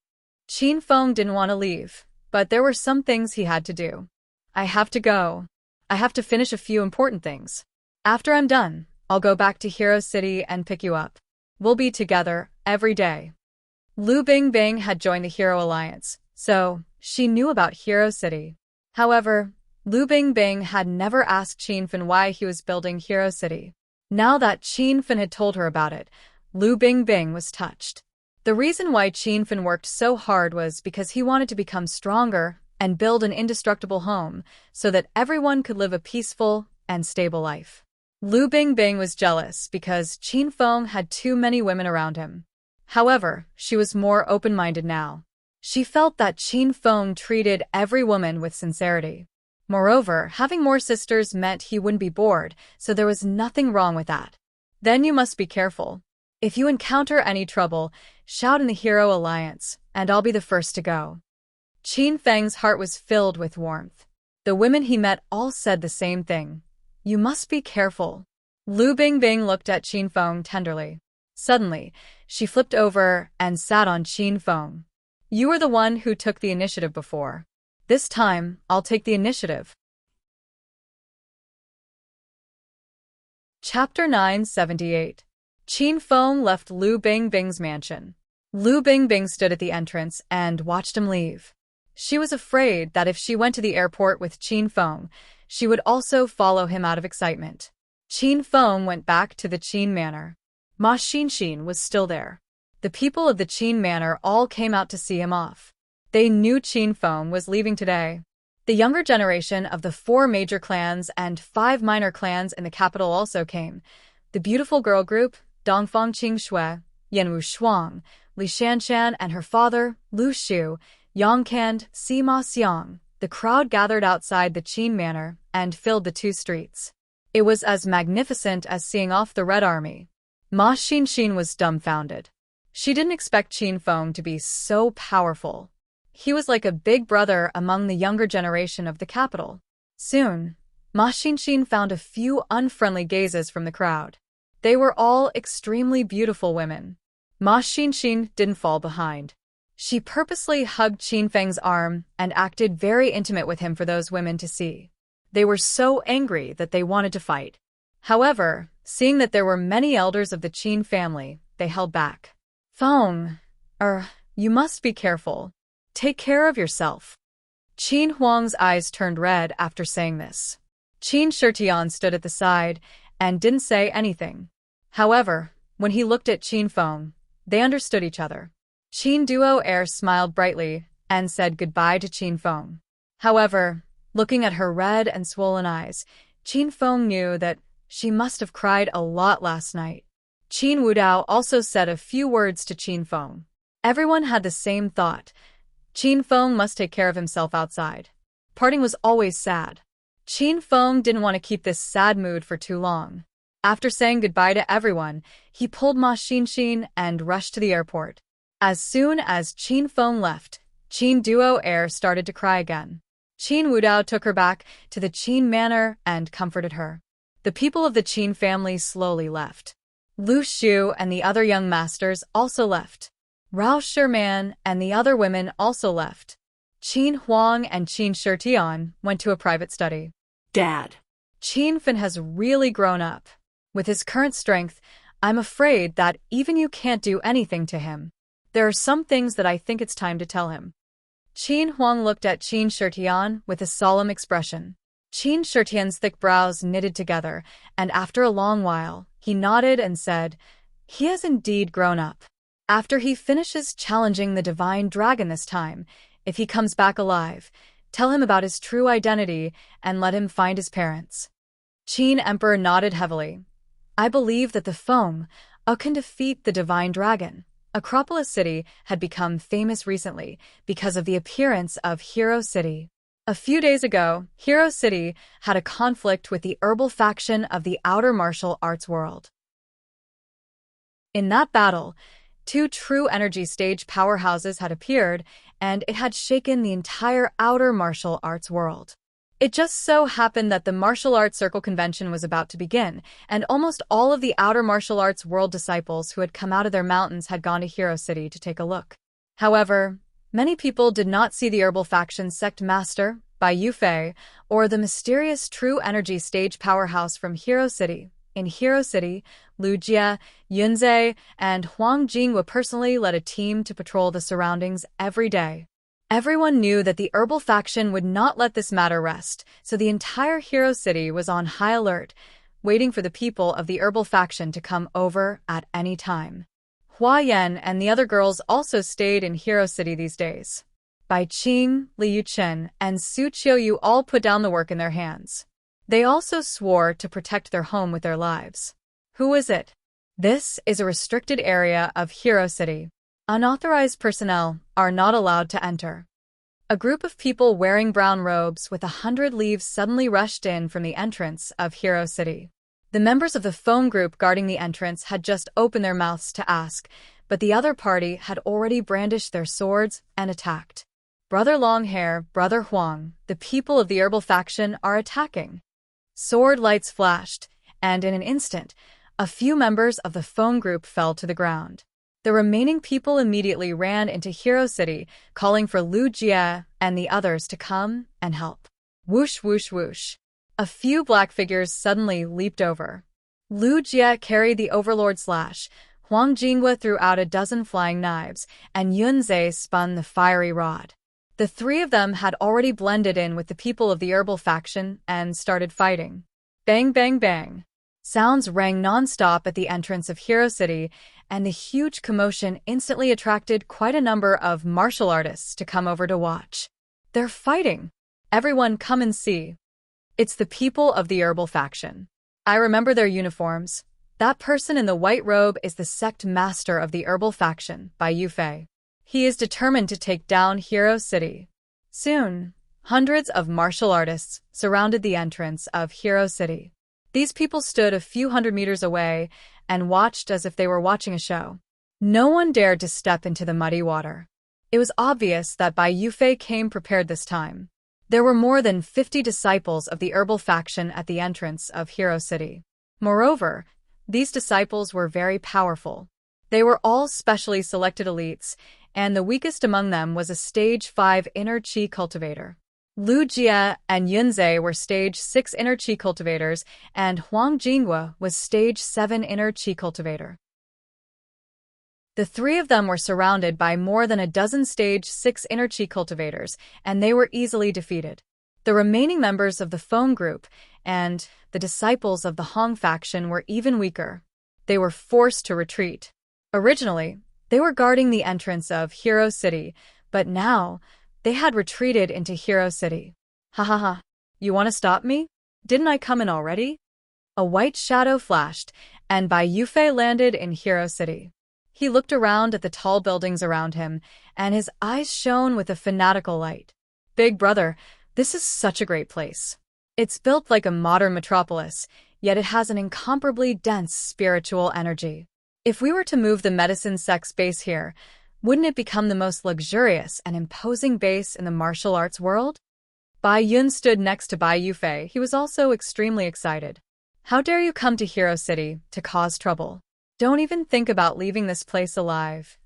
S1: Qin Feng didn't want to leave, but there were some things he had to do. I have to go. I have to finish a few important things. After I'm done, I'll go back to Hero City and pick you up. We'll be together every day. Lu Bingbing had joined the Hero Alliance, so she knew about Hero City. However, Lu Bingbing had never asked Qin Feng why he was building Hero City. Now that Qin Feng had told her about it, Lu Bingbing was touched. The reason why Qin Feng worked so hard was because he wanted to become stronger and build an indestructible home so that everyone could live a peaceful and stable life. Lu Bingbing was jealous because Qin Feng had too many women around him. However, she was more open-minded now. She felt that Qin Feng treated every woman with sincerity. Moreover, having more sisters meant he wouldn't be bored, so there was nothing wrong with that. Then you must be careful. If you encounter any trouble, shout in the Hero Alliance, and I'll be the first to go. Qin Feng's heart was filled with warmth. The women he met all said the same thing. You must be careful. Lu Bingbing looked at Qin Feng tenderly. Suddenly, she flipped over and sat on Qin Feng. You were the one who took the initiative before. This time, I'll take the initiative. Chapter 978. Qin Feng left Lu Bingbing's mansion. Lu Bingbing stood at the entrance and watched him leave. She was afraid that if she went to the airport with Qin Feng, she would also follow him out of excitement. Qin Feng went back to the Qin Manor. Ma Xinxin was still there. The people of the Qin Manor all came out to see him off. They knew Qin Feng was leaving today. The younger generation of the 4 major clans and 5 minor clans in the capital also came. The beautiful girl group, Dongfang Qingshui, Yanwu Shuang, Li Shanshan and her father, Lu Shu, Yongkand, Sima Xiang. The crowd gathered outside the Qin Manor and filled the 2 streets. It was as magnificent as seeing off the Red Army. Ma Xinxin was dumbfounded. She didn't expect Qin Feng to be so powerful. He was like a big brother among the younger generation of the capital. Soon, Ma Xinxin found a few unfriendly gazes from the crowd. They were all extremely beautiful women. Ma Xinxin didn't fall behind. She purposely hugged Qin Feng's arm and acted very intimate with him for those women to see. They were so angry that they wanted to fight. However, seeing that there were many elders of the Qin family, they held back. Feng, you must be careful. Take care of yourself. Qin Huang's eyes turned red after saying this. Qin Shitian stood at the side and didn't say anything. However, when he looked at Qin Feng, they understood each other. Qin Duo Air smiled brightly and said goodbye to Qin Feng. However, looking at her red and swollen eyes, Qin Feng knew that she must have cried a lot last night. Qin Wudao also said a few words to Qin Feng. Everyone had the same thought. Qin Feng must take care of himself outside. Parting was always sad. Qin Feng didn't want to keep this sad mood for too long. After saying goodbye to everyone, he pulled Ma Xinxin and rushed to the airport. As soon as Qin Feng left, Qin Duo Air started to cry again. Qin Wudao took her back to the Qin Manor and comforted her. The people of the Qin family slowly left. Lu Shu and the other young masters also left. Rao Sherman and the other women also left. Qin Huang and Qin Shitian went to a private study.
S2: Dad.
S1: Qin Fen has really grown up. With his current strength, I'm afraid that even you can't do anything to him. There are some things that I think it's time to tell him. Qin Huang looked at Qin Shitian with a solemn expression. Qin Shitian's thick brows knitted together, and after a long while, he nodded and said, "He has indeed grown up. After he finishes challenging the divine dragon this time, if he comes back alive, tell him about his true identity and let him find his parents." Qin Emperor nodded heavily. "I believe that the Feng can defeat the divine dragon." Acropolis City had become famous recently because of the appearance of Hero City. A few days ago, Hero City had a conflict with the herbal faction of the outer martial arts world. In that battle, 2 true energy stage powerhouses had appeared, and it had shaken the entire outer martial arts world. It just so happened that the Martial Arts Circle Convention was about to begin, and almost all of the outer martial arts world disciples who had come out of their mountains had gone to Hero City to take a look. However, many people did not see the herbal faction sect master, Bai Yufei, or the mysterious true energy stage powerhouse from Hero City. In Hero City, Lu Jie, Yunzhe, and Huang Jingwu personally led a team to patrol the surroundings every day. Everyone knew that the herbal faction would not let this matter rest, so the entire Hero City was on high alert, waiting for the people of the herbal faction to come over at any time. Hua Yan and the other girls also stayed in Hero City these days. Bai Qing, Li Yuchen, and Su Qiuyu all put down the work in their hands. They also swore to protect their home with their lives. Who is it? This is a restricted area of Hero City. Unauthorized personnel are not allowed to enter. A group of people wearing brown robes with 100 leaves suddenly rushed in from the entrance of Hero City. The members of the phone group guarding the entrance had just opened their mouths to ask, but the other party had already brandished their swords and attacked. Brother Longhair, Brother Huang, the people of the herbal faction are attacking. Sword lights flashed, and in an instant, a few members of the phone group fell to the ground. The remaining people immediately ran into Hero City, calling for Lu Jie and the others to come and help. Whoosh, whoosh, whoosh. A few black figures suddenly leaped over. Lu Jie carried the Overlord slash. Huang Jinghua threw out a dozen flying knives, and Yunzhe spun the fiery rod. The three of them had already blended in with the people of the herbal faction and started fighting. Bang, bang, bang. Sounds rang non-stop at the entrance of Hero City, and the huge commotion instantly attracted quite a number of martial artists to come over to watch. They're fighting. Everyone come and see. It's the people of the herbal faction. I remember their uniforms. That person in the white robe is the sect master of the herbal faction, Bai Yufei. He is determined to take down Hero City. Soon, hundreds of martial artists surrounded the entrance of Hero City. These people stood a few hundred meters away and watched as if they were watching a show. No one dared to step into the muddy water. It was obvious that Bai Yufei came prepared this time. There were more than 50 disciples of the herbal faction at the entrance of Hero City. Moreover, these disciples were very powerful. They were all specially selected elites, and the weakest among them was a Stage 5 inner chi cultivator. Lu Jie and Yunzhe were Stage 6 inner chi cultivators, and Huang Jinghua was Stage 7 inner chi cultivator. The three of them were surrounded by more than a dozen Stage 6 inner chi cultivators, and they were easily defeated. The remaining members of the Foam group and the disciples of the Hong faction were even weaker. They were forced to retreat. Originally, they were guarding the entrance of Hero City, but now they had retreated into Hero City. Ha ha ha. You want to stop me? Didn't I come in already? A white shadow flashed, and Bai Yufei landed in Hero City. He looked around at the tall buildings around him, and his eyes shone with a fanatical light. Big brother, this is such a great place. It's built like a modern metropolis, yet it has an incomparably dense spiritual energy. If we were to move the medicine sect's base here, wouldn't it become the most luxurious and imposing base in the martial arts world? Bai Yun stood next to Bai Yufei. He was also extremely excited. How dare you come to Hero City to cause trouble? Don't even think about leaving this place alive.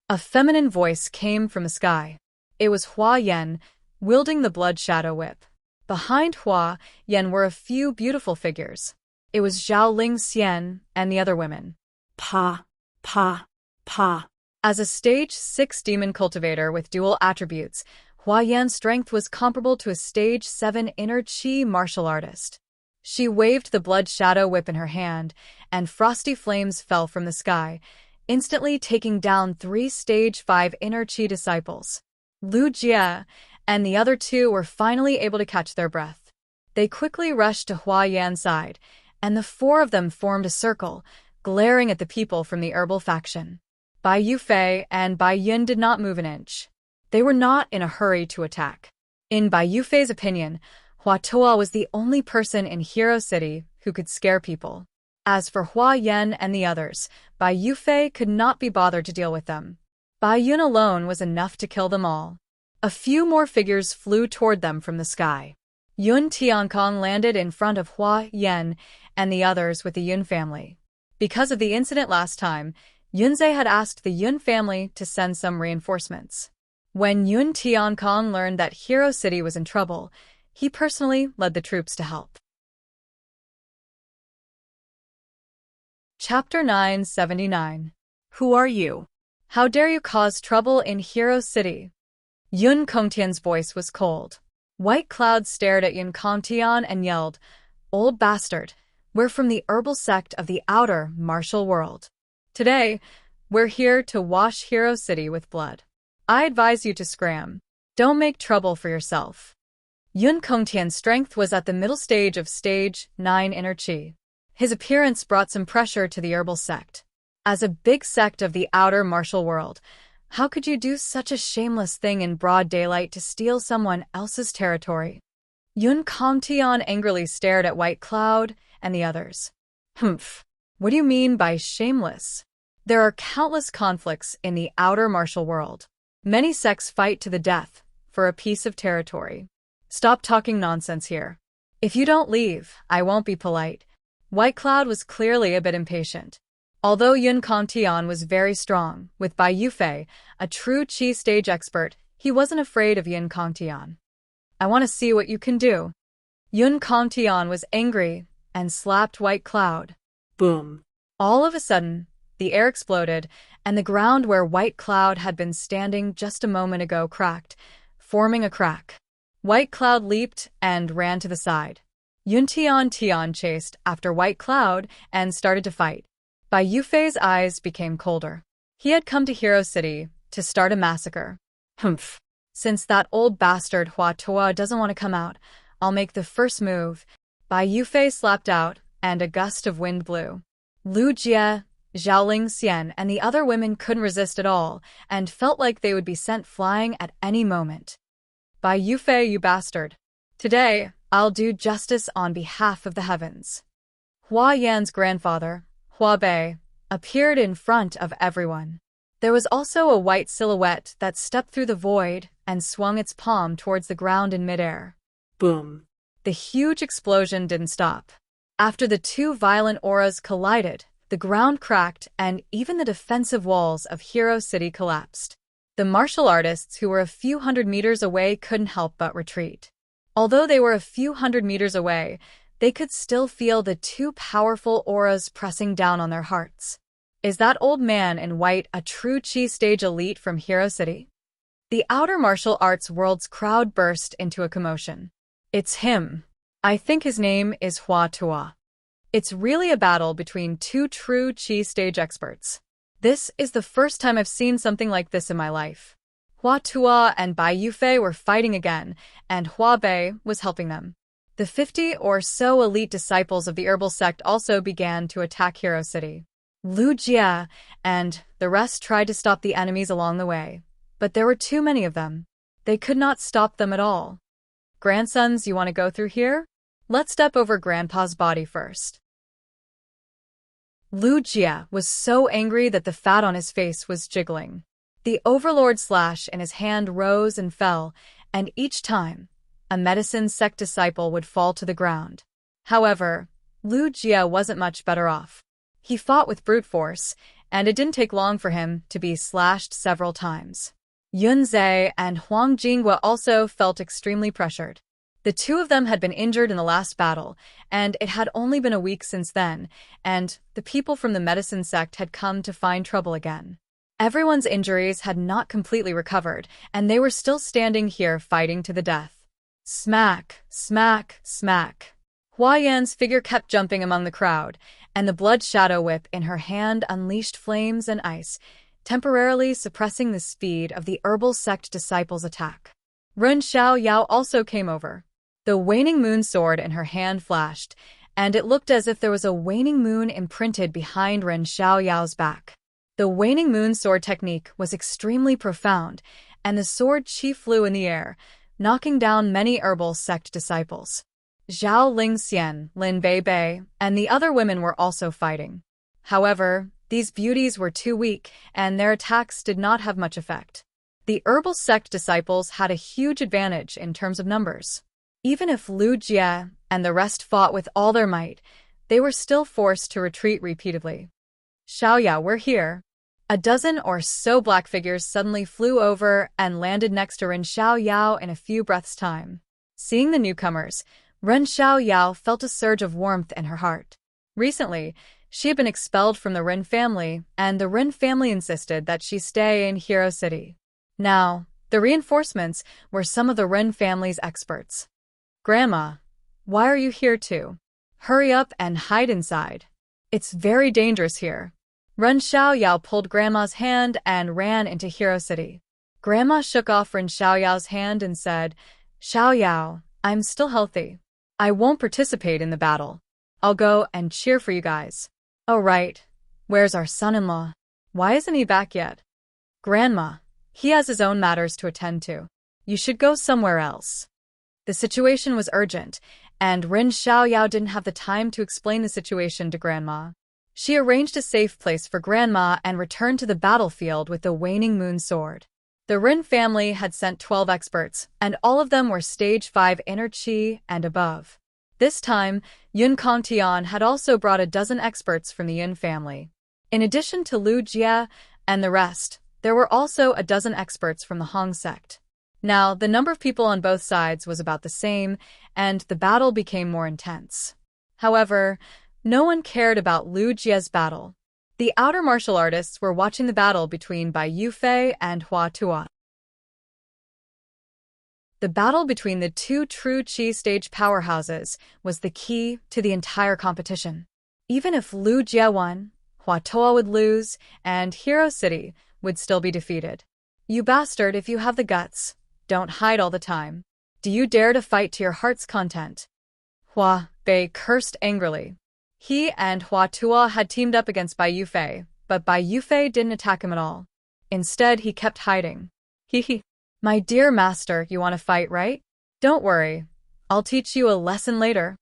S1: A feminine voice came from the sky. It was Hua Yan, wielding the blood shadow whip. Behind Hua Yan were a few beautiful figures. It was Zhao Ling Xian and the other women.
S2: Pa, pa, pa.
S1: As a Stage 6 demon cultivator with dual attributes, Hua Yan's strength was comparable to a Stage 7 inner chi martial artist. She waved the blood shadow whip in her hand, and frosty flames fell from the sky, instantly taking down 3 Stage 5 inner chi disciples. Lu Jie and the other two were finally able to catch their breath. They quickly rushed to Hua Yan's side, and the 4 of them formed a circle, glaring at the people from the herbal faction. Bai Yufei and Bai Yun did not move an inch. They were not in a hurry to attack. In Bai Yufei's opinion, Hua Tuo was the only person in Hero City who could scare people. As for Hua Yan and the others, Bai Yufei could not be bothered to deal with them. Bai Yun alone was enough to kill them all. A few more figures flew toward them from the sky. Yun Tiankong landed in front of Hua Yan and the others with the Yun family. Because of the incident last time, Yunzhe had asked the Yun family to send some reinforcements. When Yun Tiankong learned that Hero City was in trouble, he personally led the troops to help. Chapter 979.
S2: Who are you?
S1: How dare you cause trouble in Hero City? Yun Kongtian's voice was cold. White Cloud stared at Yun Kongtian and yelled, "Old bastard, we're from the herbal sect of the outer martial world. Today, we're here to wash Hero City with blood. I advise you to scram. Don't make trouble for yourself." Yun Kongtian's strength was at the middle stage of Stage 9 inner chi. His appearance brought some pressure to the herbal sect. As a big sect of the outer martial world, how could you do such a shameless thing in broad daylight to steal someone else's territory? Yun Kongtian angrily stared at White Cloud and the others. Humph. What do you mean by shameless? There are countless conflicts in the outer martial world. Many sects fight to the death for a piece of territory. Stop talking nonsense here. If you don't leave, I won't be polite. White Cloud was clearly a bit impatient. Although Yun Kongtian was very strong, with Bai Yufei, a true Qi stage expert, he wasn't afraid of Yun Kongtian. I want to see what you can do. Yun Kongtian was angry and slapped White Cloud.
S2: Boom.
S1: All of a sudden, The air exploded, and the ground where White Cloud had been standing just a moment ago cracked, forming a crack. White Cloud leaped and ran to the side. Tian chased after White Cloud and started to fight. Bai Yufei's eyes became colder. He had come to Hero City to start a massacre. Humph. Since that old bastard Hua Tuo doesn't want to come out, I'll make the first move. Bai Yufei slapped out, and a gust of wind blew. Lu Jie, Zhaoling Xian, and the other women couldn't resist at all, and felt like they would be sent flying at any moment. Bai Yufei, you bastard. Today, I'll do justice on behalf of the heavens. Hua Yan's grandfather, Hua Bei, appeared in front of everyone. There was also a white silhouette that stepped through the void and swung its palm towards the ground in midair.
S2: Boom.
S1: The huge explosion didn't stop. After the two violent auras collided, the ground cracked and even the defensive walls of Hero City collapsed. The martial artists who were a few hundred meters away couldn't help but retreat. Although they were a few hundred meters away, they could still feel the two powerful auras pressing down on their hearts. Is that old man in white a true Chi stage elite from Hero City? The outer martial arts world's crowd burst into a commotion. It's him. I think his name is Hua Tuo. It's really a battle between two true Chi stage experts. This is the first time I've seen something like this in my life. Hua Tuo and Bai Yufei were fighting again, and Hua Bei was helping them. The 50 or so elite disciples of the herbal sect also began to attack Hero City. Lu Jie and the rest tried to stop the enemies along the way, but there were too many of them. They could not stop them at all. Grandsons, you want to go through here? Let's step over Grandpa's body first. Lu Jie was so angry that the fat on his face was jiggling. The Overlord slash in his hand rose and fell, and each time, a medicine sect disciple would fall to the ground. However, Lu Jie wasn't much better off. He fought with brute force, and it didn't take long for him to be slashed several times. Yun Zhe and Huang Jinghua also felt extremely pressured. The two of them had been injured in the last battle, and it had only been a week since then, and the people from the medicine sect had come to find trouble again. Everyone's injuries had not completely recovered, and they were still standing here fighting to the death. Smack, smack, smack. Hua Yan's figure kept jumping among the crowd, and the blood shadow whip in her hand unleashed flames and ice, temporarily suppressing the speed of the herbal sect disciples' attack. Ren Xiaoyao also came over. The waning moon sword in her hand flashed, and it looked as if there was a waning moon imprinted behind Ren Xiaoyao's back. The waning moon sword technique was extremely profound, and the sword chi flew in the air, knocking down many herbal sect disciples. Zhao Lingxian, Lin Bei, and the other women were also fighting. However, these beauties were too weak, and their attacks did not have much effect. The herbal sect disciples had a huge advantage in terms of numbers. Even if Lu Jie and the rest fought with all their might, they were still forced to retreat repeatedly. Xiaoya, we're here. A dozen or so black figures suddenly flew over and landed next to Ren Xiaoyao in a few breaths' time. Seeing the newcomers, Ren Xiaoyao felt a surge of warmth in her heart. Recently, she had been expelled from the Ren family, and the Ren family insisted that she stay in Hero City. Now, the reinforcements were some of the Ren family's experts. Grandma, why are you here too? Hurry up and hide inside. It's very dangerous here. Ren Xiaoyao pulled Grandma's hand and ran into Hero City. Grandma shook off Ren Xiaoyao's hand and said, Xiaoyao, I'm still healthy. I won't participate in the battle. I'll go and cheer for you guys. Oh right, where's our son-in-law? Why isn't he back yet? Grandma, he has his own matters to attend to. You should go somewhere else. The situation was urgent, and Ren Xiaoyao didn't have the time to explain the situation to Grandma. She arranged a safe place for Grandma and returned to the battlefield with the waning moon sword. The Ren family had sent 12 experts, and all of them were stage 5 inner chi and above. This time, Yun Kongtian had also brought a dozen experts from the Yun family. In addition to Lu Jie and the rest, there were also a dozen experts from the Hong sect. Now, the number of people on both sides was about the same, and the battle became more intense. However, no one cared about Lu Jie's battle. The outer martial artists were watching the battle between Bai Yufei and Hua Tuo. The battle between the two true Qi stage powerhouses was the key to the entire competition. Even if Lu Jie won, Hua Tuo would lose, and Hero City would still be defeated. You bastard, if you have the guts, don't hide all the time. Do you dare to fight to your heart's content? Hua Bei cursed angrily. He and Hua Tuo had teamed up against Bai Yufei, but Bai Yufei didn't attack him at all. Instead, he kept hiding. Hee. My dear master, you want to fight, right? Don't worry. I'll teach you a lesson later.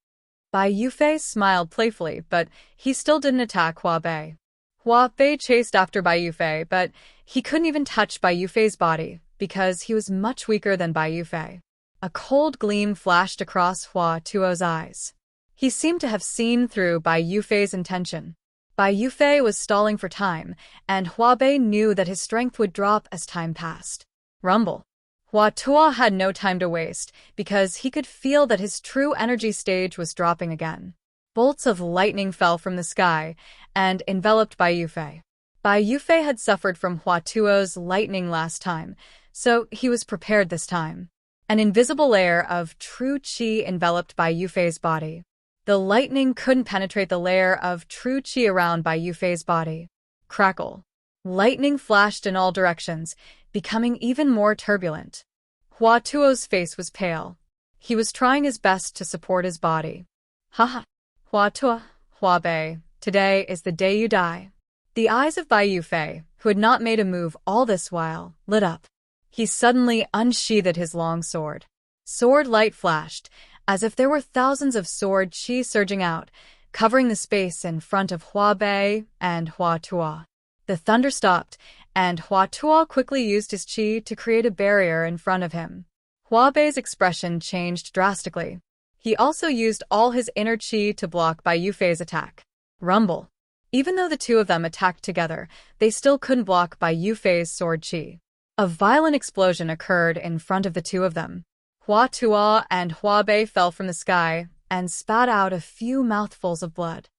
S1: Bai Yufei smiled playfully, but he still didn't attack Hua Bei. Hua Bei chased after Bai Yufei, but he couldn't even touch Bai Yufei's body because he was much weaker than Bai Yufei. A cold gleam flashed across Hua Tuo's eyes. He seemed to have seen through Bai Yufei's intention. Bai Yufei was stalling for time, and Hua Bei knew that his strength would drop as time passed. Rumble. Hua Tuo had no time to waste, because he could feel that his true energy stage was dropping again. Bolts of lightning fell from the sky and enveloped Bai Yufei. Bai Yufei had suffered from Hua Tuo's lightning last time, so he was prepared this time. An invisible layer of true qi enveloped Bai Yufei's body. The lightning couldn't penetrate the layer of true qi around Bai Yufei's body. Crackle. Lightning flashed in all directions, becoming even more turbulent. Hua Tuo's face was pale. He was trying his best to support his body. Haha. Hua Tuo, Hua Bei, today is the day you die. The eyes of Bai Yufei, who had not made a move all this while, lit up. He suddenly unsheathed his long sword. Sword light flashed, as if there were thousands of sword qi surging out, covering the space in front of Hua Bei and Hua Tuo. The thunder stopped, and Hua Tuo quickly used his qi to create a barrier in front of him. Hua Bei's expression changed drastically. He also used all his inner qi to block Bai Yufei's attack. Rumble. Even though the two of them attacked together, they still couldn't block Bai Yufei's sword qi. A violent explosion occurred in front of the two of them. Hua Tuo and Hua Bei fell from the sky and spat out a few mouthfuls of blood.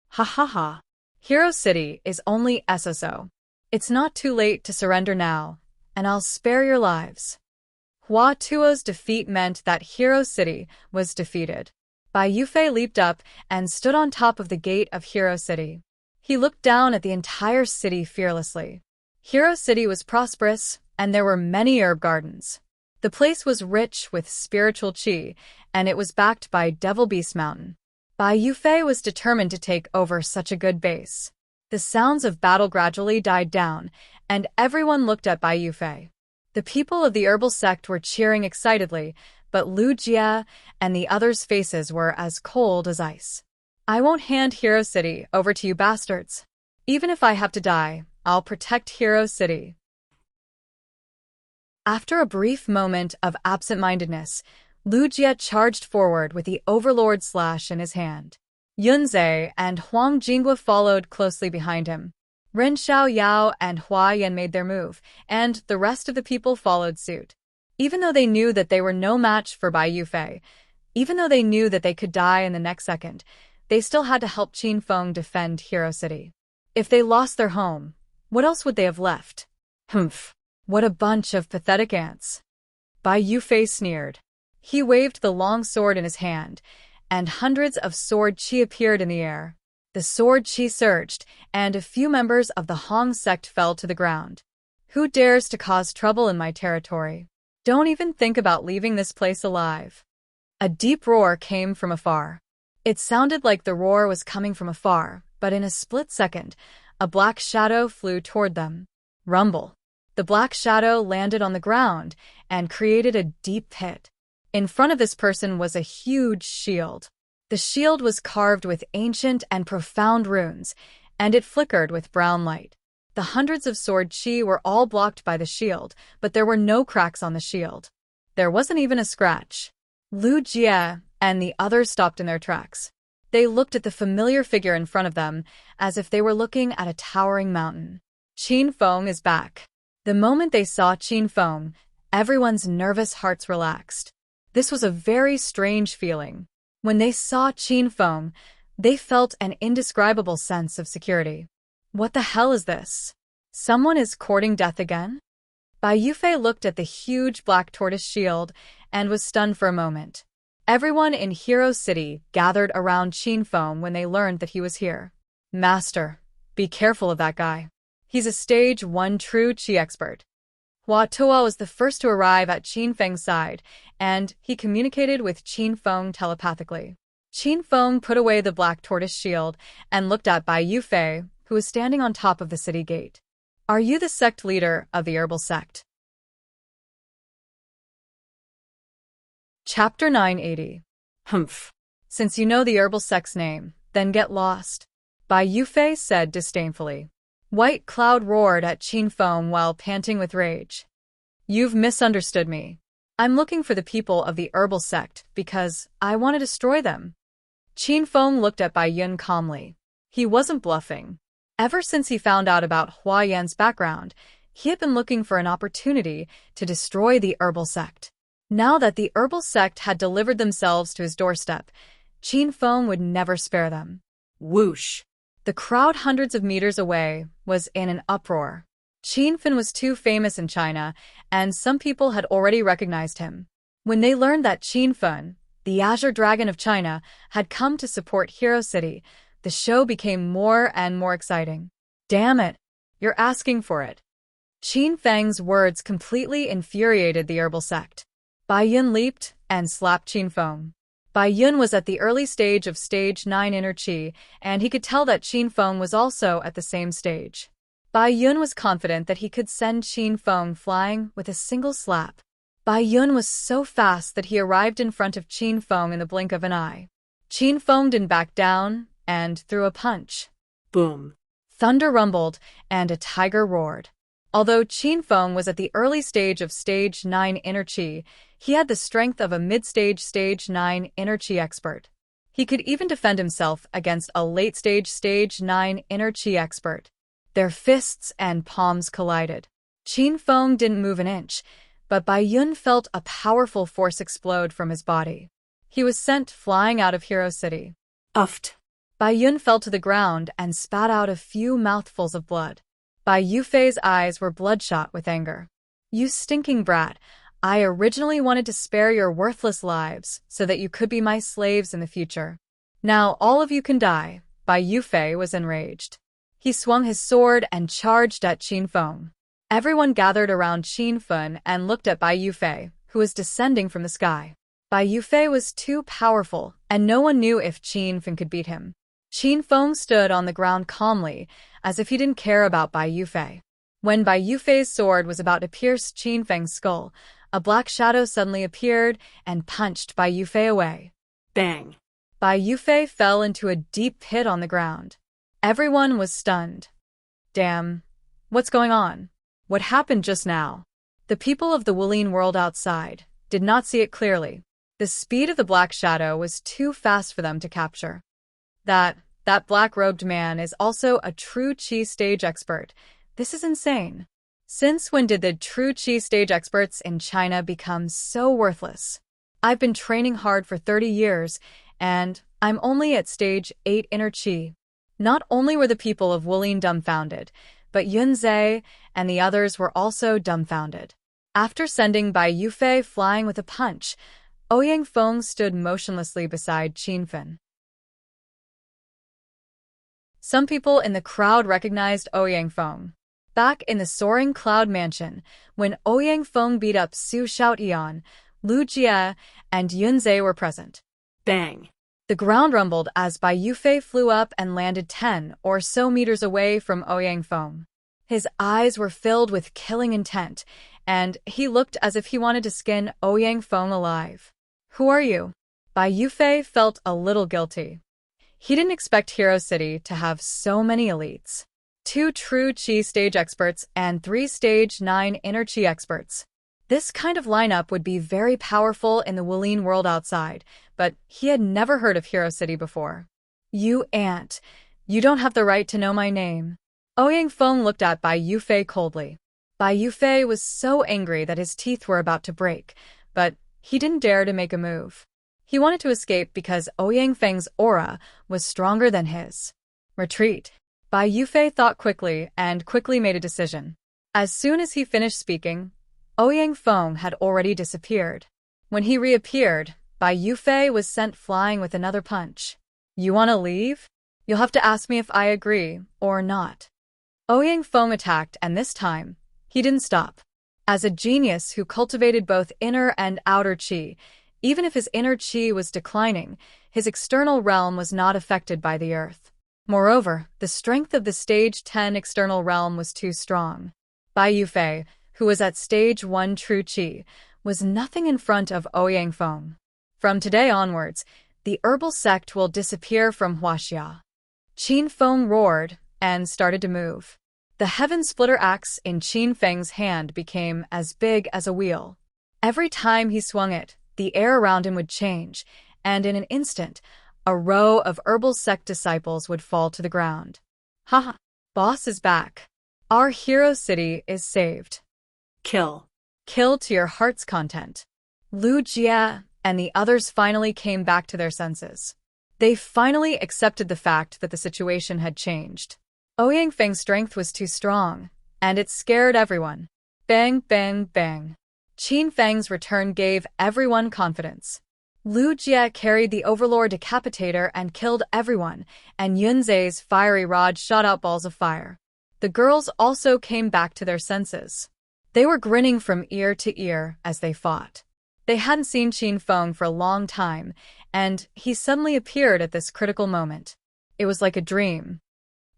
S1: Ha ha ha. Hero City is only SSO. It's not too late to surrender now, and I'll spare your lives. Hua Tuo's defeat meant that Hero City was defeated. Bai Yufei leaped up and stood on top of the gate of Hero City. He looked down at the entire city fearlessly. Hero City was prosperous, and there were many herb gardens. The place was rich with spiritual qi, and it was backed by Devil Beast Mountain. Bai Yufei was determined to take over such a good base. The sounds of battle gradually died down, and everyone looked at Bai Yufei. The people of the herbal sect were cheering excitedly, but Lu Jie and the others' faces were as cold as ice. I won't hand Hero City over to you bastards. Even if I have to die, I'll protect Hero City. After a brief moment of absent-mindedness, Lu Jie charged forward with the Overlord slash in his hand. Yunzhe and Huang Jinghua followed closely behind him. Ren Xiaoyao and Hua Yan made their move, and the rest of the people followed suit. Even though they knew that they were no match for Bai Yufei, even though they knew that they could die in the next second, they still had to help Qin Feng defend Hero City. If they lost their home, what else would they have left? Humph. What a bunch of pathetic ants. Bai Yufei sneered. He waved the long sword in his hand, and hundreds of sword qi appeared in the air. The sword qi surged, and a few members of the Hong sect fell to the ground. Who dares to cause trouble in my territory? Don't even think about leaving this place alive. A deep roar came from afar. It sounded like the roar was coming from afar, but in a split second, a black shadow flew toward them. Rumble. The black shadow landed on the ground and created a deep pit. In front of this person was a huge shield. The shield was carved with ancient and profound runes, and it flickered with brown light. The hundreds of sword qi were all blocked by the shield, but there were no cracks on the shield. There wasn't even a scratch. Lu Jie and the others stopped in their tracks. They looked at the familiar figure in front of them as if they were looking at a towering mountain. Qin Feng is back. The moment they saw Qin Feng, everyone's nervous hearts relaxed. This was a very strange feeling. When they saw Qin Feng, they felt an indescribable sense of security. What the hell is this? Someone is courting death again? Bai Yufei looked at the huge black tortoise shield and was stunned for a moment. Everyone in Hero City gathered around Qinfeng when they learned that he was here. Master, be careful of that guy. He's a stage 1 true Qi expert. Hua Tuo was the first to arrive at Qinfeng's side, and he communicated with Qinfeng telepathically. Qinfeng put away the black tortoise shield and looked at Bai Yufei, who was standing on top of the city gate. Are you the sect leader of the herbal sect? Chapter 980.
S2: Humph.
S1: Since you know the herbal sect's name, then get lost, Bai Yufei said disdainfully. White Cloud roared at Qinfeng while panting with rage. You've misunderstood me. I'm looking for the people of the herbal sect because I want to destroy them. Qinfeng looked at Bai Yun calmly. He wasn't bluffing. Ever since he found out about Hua Yan's background, he had been looking for an opportunity to destroy the herbal sect. Now that the herbal sect had delivered themselves to his doorstep, Qinfeng would never spare them.
S2: Whoosh.
S1: The crowd hundreds of meters away was in an uproar. Qinfeng was too famous in China, and some people had already recognized him. When they learned that Qinfeng, the Azure Dragon of China, had come to support Hero City, the show became more and more exciting. Damn it! You're asking for it. Qinfeng's words completely infuriated the herbal sect. Bai Yun leaped and slapped Qinfeng. Bai Yun was at the early stage of stage 9 inner Qi, and he could tell that Qinfeng was also at the same stage. Bai Yun was confident that he could send Qinfeng flying with a single slap. Bai Yun was so fast that he arrived in front of Qinfeng in the blink of an eye. Qinfeng didn't back down and threw a punch.
S2: Boom.
S1: Thunder rumbled and a tiger roared. Although Qinfeng was at the early stage of stage 9 inner Qi, he had the strength of a mid-stage stage 9 inner Qi expert. He could even defend himself against a late-stage stage 9 inner Qi expert. Their fists and palms collided. Qinfeng didn't move an inch, but Bai Yun felt a powerful force explode from his body. He was sent flying out of Hero City.
S2: Uffed.
S1: Bai Yun fell to the ground and spat out a few mouthfuls of blood. Bai Yufei's eyes were bloodshot with anger. You stinking brat, I originally wanted to spare your worthless lives so that you could be my slaves in the future. Now all of you can die. Bai Yufei was enraged. He swung his sword and charged at Qinfeng. Everyone gathered around Qinfeng and looked at Bai Yufei, who was descending from the sky. Bai Yufei was too powerful, and no one knew if Qinfeng could beat him. Qinfeng stood on the ground calmly, as if he didn't care about Bai Yufei. When Bai Yufei's sword was about to pierce Qinfeng's skull, a black shadow suddenly appeared and punched Bai Yufei away.
S2: Bang.
S1: Bai Yufei fell into a deep pit on the ground. Everyone was stunned. Damn. What's going on? What happened just now? The people of the Wuling world outside did not see it clearly. The speed of the black shadow was too fast for them to capture. That black-robed man is also a true Qi stage expert. This is insane. Since when did the true Qi stage experts in China become so worthless? I've been training hard for 30 years, and I'm only at stage 8 inner Qi. Not only were the people of Wuling dumbfounded, but Yunzhe and the others were also dumbfounded. After sending Bai Yufei flying with a punch, Ouyang Feng stood motionlessly beside Qinfeng. Some people in the crowd recognized Ouyang Feng. Back in the soaring cloud mansion, when Ouyang Feng beat up Su Xiaotian, Lu Jie, and Yunzhe were present.
S2: Bang.
S1: The ground rumbled as Bai Yufei flew up and landed 10 or so meters away from Ouyang Feng. His eyes were filled with killing intent, and he looked as if he wanted to skin Ouyang Feng alive. Who are you? Bai Yufei felt a little guilty. He didn't expect Hero City to have so many elites. 2 true Qi stage experts and 3 stage 9 inner Qi experts. This kind of lineup would be very powerful in the Wuling world outside, but he had never heard of Hero City before. You ant. You don't have the right to know my name. Ouyang Feng looked at Bai Yufei coldly. Bai Yufei was so angry that his teeth were about to break, but he didn't dare to make a move. He wanted to escape because Ouyang Feng's aura was stronger than his. Retreat. Bai Yufei thought quickly and quickly made a decision. As soon as he finished speaking, Ouyang Feng had already disappeared. When he reappeared, Bai Yufei was sent flying with another punch. You want to leave? You'll have to ask me if I agree or not. Ouyang Feng attacked, and this time, he didn't stop. As a genius who cultivated both inner and outer qi, even if his inner qi was declining, his external realm was not affected by the earth. Moreover, the strength of the Stage 10 external realm was too strong. Bai Yufei, who was at Stage 1 true qi, was nothing in front of Ouyang Feng. From today onwards, the herbal sect will disappear from Huaxia. Qin Feng roared and started to move. The heaven splitter axe in Qin Feng's hand became as big as a wheel. Every time he swung it, the air around him would change, and in an instant, a row of herbal sect disciples would fall to the ground. Haha, boss is back. Our hero city is saved.
S2: Kill.
S1: Kill to your heart's content. Lu Jie and the others finally came back to their senses. They finally accepted the fact that the situation had changed. Ouyang Feng's strength was too strong, and it scared everyone. Bang, bang, bang. Qin Feng's return gave everyone confidence. Lu Jie carried the Overlord Decapitator and killed everyone, and Yunzai's fiery rod shot out balls of fire. The girls also came back to their senses. They were grinning from ear to ear as they fought. They hadn't seen Qin Feng for a long time, and he suddenly appeared at this critical moment. It was like a dream.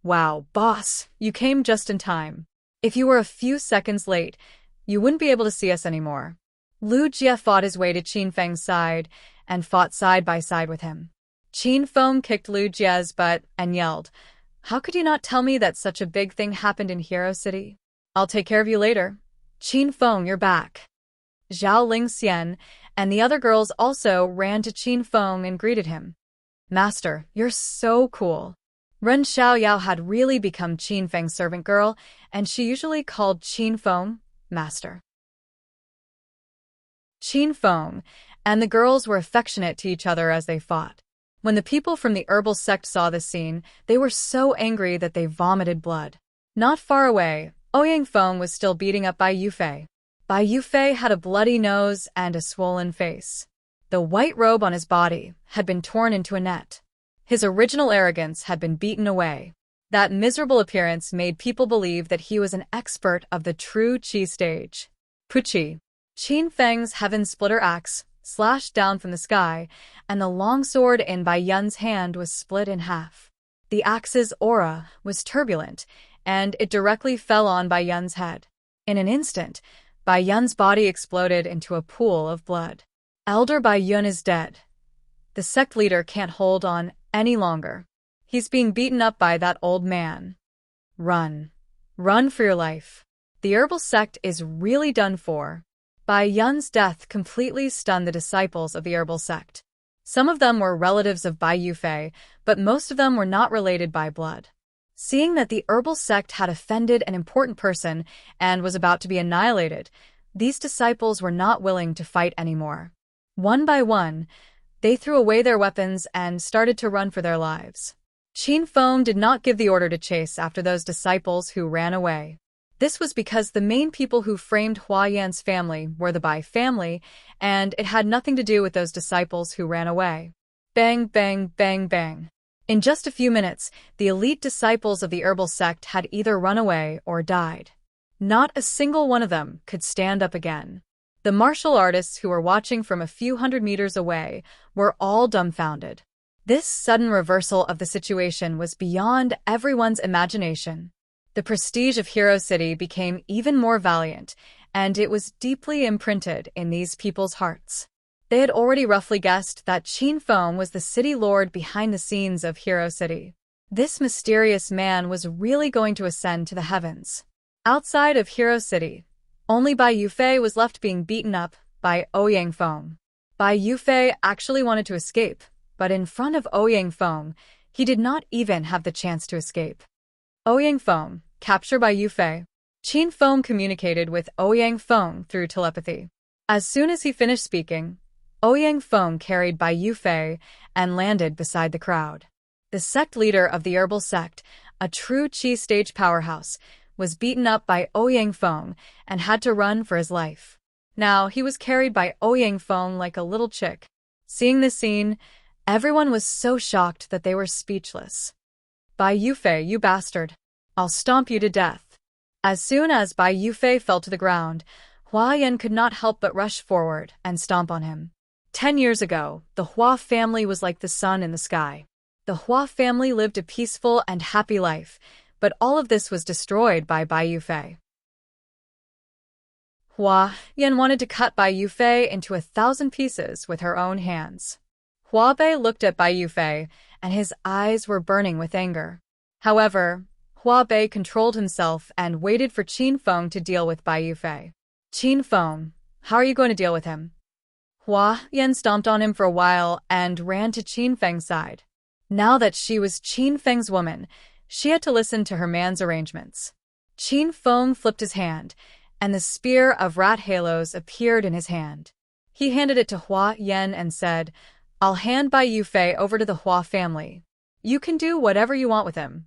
S1: Wow, boss, you came just in time. If you were a few seconds late, you wouldn't be able to see us anymore. Lu Jie fought his way to Qin Feng's side and fought side by side with him. Qin Feng kicked Lu Jie's butt and yelled, "How could you not tell me that such a big thing happened in Hero City? I'll take care of you later. Qin Feng, you're back." Zhao Lingxian and the other girls also ran to Qin Feng and greeted him. "Master, you're so cool." Ren Xiaoyao had really become Qin Feng's servant girl, and she usually called Qin Feng Master. Qin Feng and the girls were affectionate to each other as they fought. When the people from the herbal sect saw this scene, they were so angry that they vomited blood. Not far away, Ouyang Feng was still beating up Bai Yufei. Bai Yufei had a bloody nose and a swollen face. The white robe on his body had been torn into a net. His original arrogance had been beaten away. That miserable appearance made people believe that he was an expert of the true Qi stage. Puchi. Qin Feng's heaven splitter axe slashed down from the sky, and the longsword in Bai Yun's hand was split in half. The axe's aura was turbulent, and it directly fell on Bai Yun's head. In an instant, Bai Yun's body exploded into a pool of blood. Elder Bai Yun is dead. The sect leader can't hold on any longer. He's being beaten up by that old man. Run. Run for your life. The herbal sect is really done for. Bai Yun's death completely stunned the disciples of the herbal sect. Some of them were relatives of Bai Yufei, but most of them were not related by blood. Seeing that the herbal sect had offended an important person and was about to be annihilated, these disciples were not willing to fight anymore. One by one, they threw away their weapons and started to run for their lives. Qin Feng did not give the order to chase after those disciples who ran away. This was because the main people who framed Huayan's family were the Bai family, and it had nothing to do with those disciples who ran away. Bang, bang, bang, bang. In just a few minutes, the elite disciples of the herbal sect had either run away or died. Not a single one of them could stand up again. The martial artists who were watching from a few hundred meters away were all dumbfounded. This sudden reversal of the situation was beyond everyone's imagination. The prestige of Hero City became even more valiant, and it was deeply imprinted in these people's hearts. They had already roughly guessed that Qin Feng was the city lord behind the scenes of Hero City. This mysterious man was really going to ascend to the heavens. Outside of Hero City, only Bai Yufei was left being beaten up by Ouyang Feng. Bai Yufei actually wanted to escape, but in front of Ouyang Feng, he did not even have the chance to escape. Ouyang Feng, capture Bai Yufei. Qin Feng communicated with Ouyang Feng through telepathy. As soon as he finished speaking, Ouyang Feng carried Bai Yufei and landed beside the crowd. The sect leader of the herbal sect, a true Qi stage powerhouse, was beaten up by Ouyang Feng and had to run for his life. Now he was carried by Ouyang Feng like a little chick. Seeing this scene, everyone was so shocked that they were speechless. Bai Yufei, you bastard! I'll stomp you to death. As soon as Bai Yufei fell to the ground, Hua Yan could not help but rush forward and stomp on him. 10 years ago, the Hua family was like the sun in the sky. The Hua family lived a peaceful and happy life, but all of this was destroyed by Bai Yufei. Hua Yan wanted to cut Bai Yufei into 1,000 pieces with her own hands. Hua Bei looked at Bai Yufei, and his eyes were burning with anger. However, Hua Bei controlled himself and waited for Qin Feng to deal with Bai Yufei. Qin Feng, how are you going to deal with him? Hua Yan stomped on him for a while and ran to Qin Feng's side. Now that she was Qin Feng's woman, she had to listen to her man's arrangements. Qin Feng flipped his hand, and the spear of rat halos appeared in his hand. He handed it to Hua Yan and said, I'll hand Bai Yufei over to the Hua family. You can do whatever you want with him.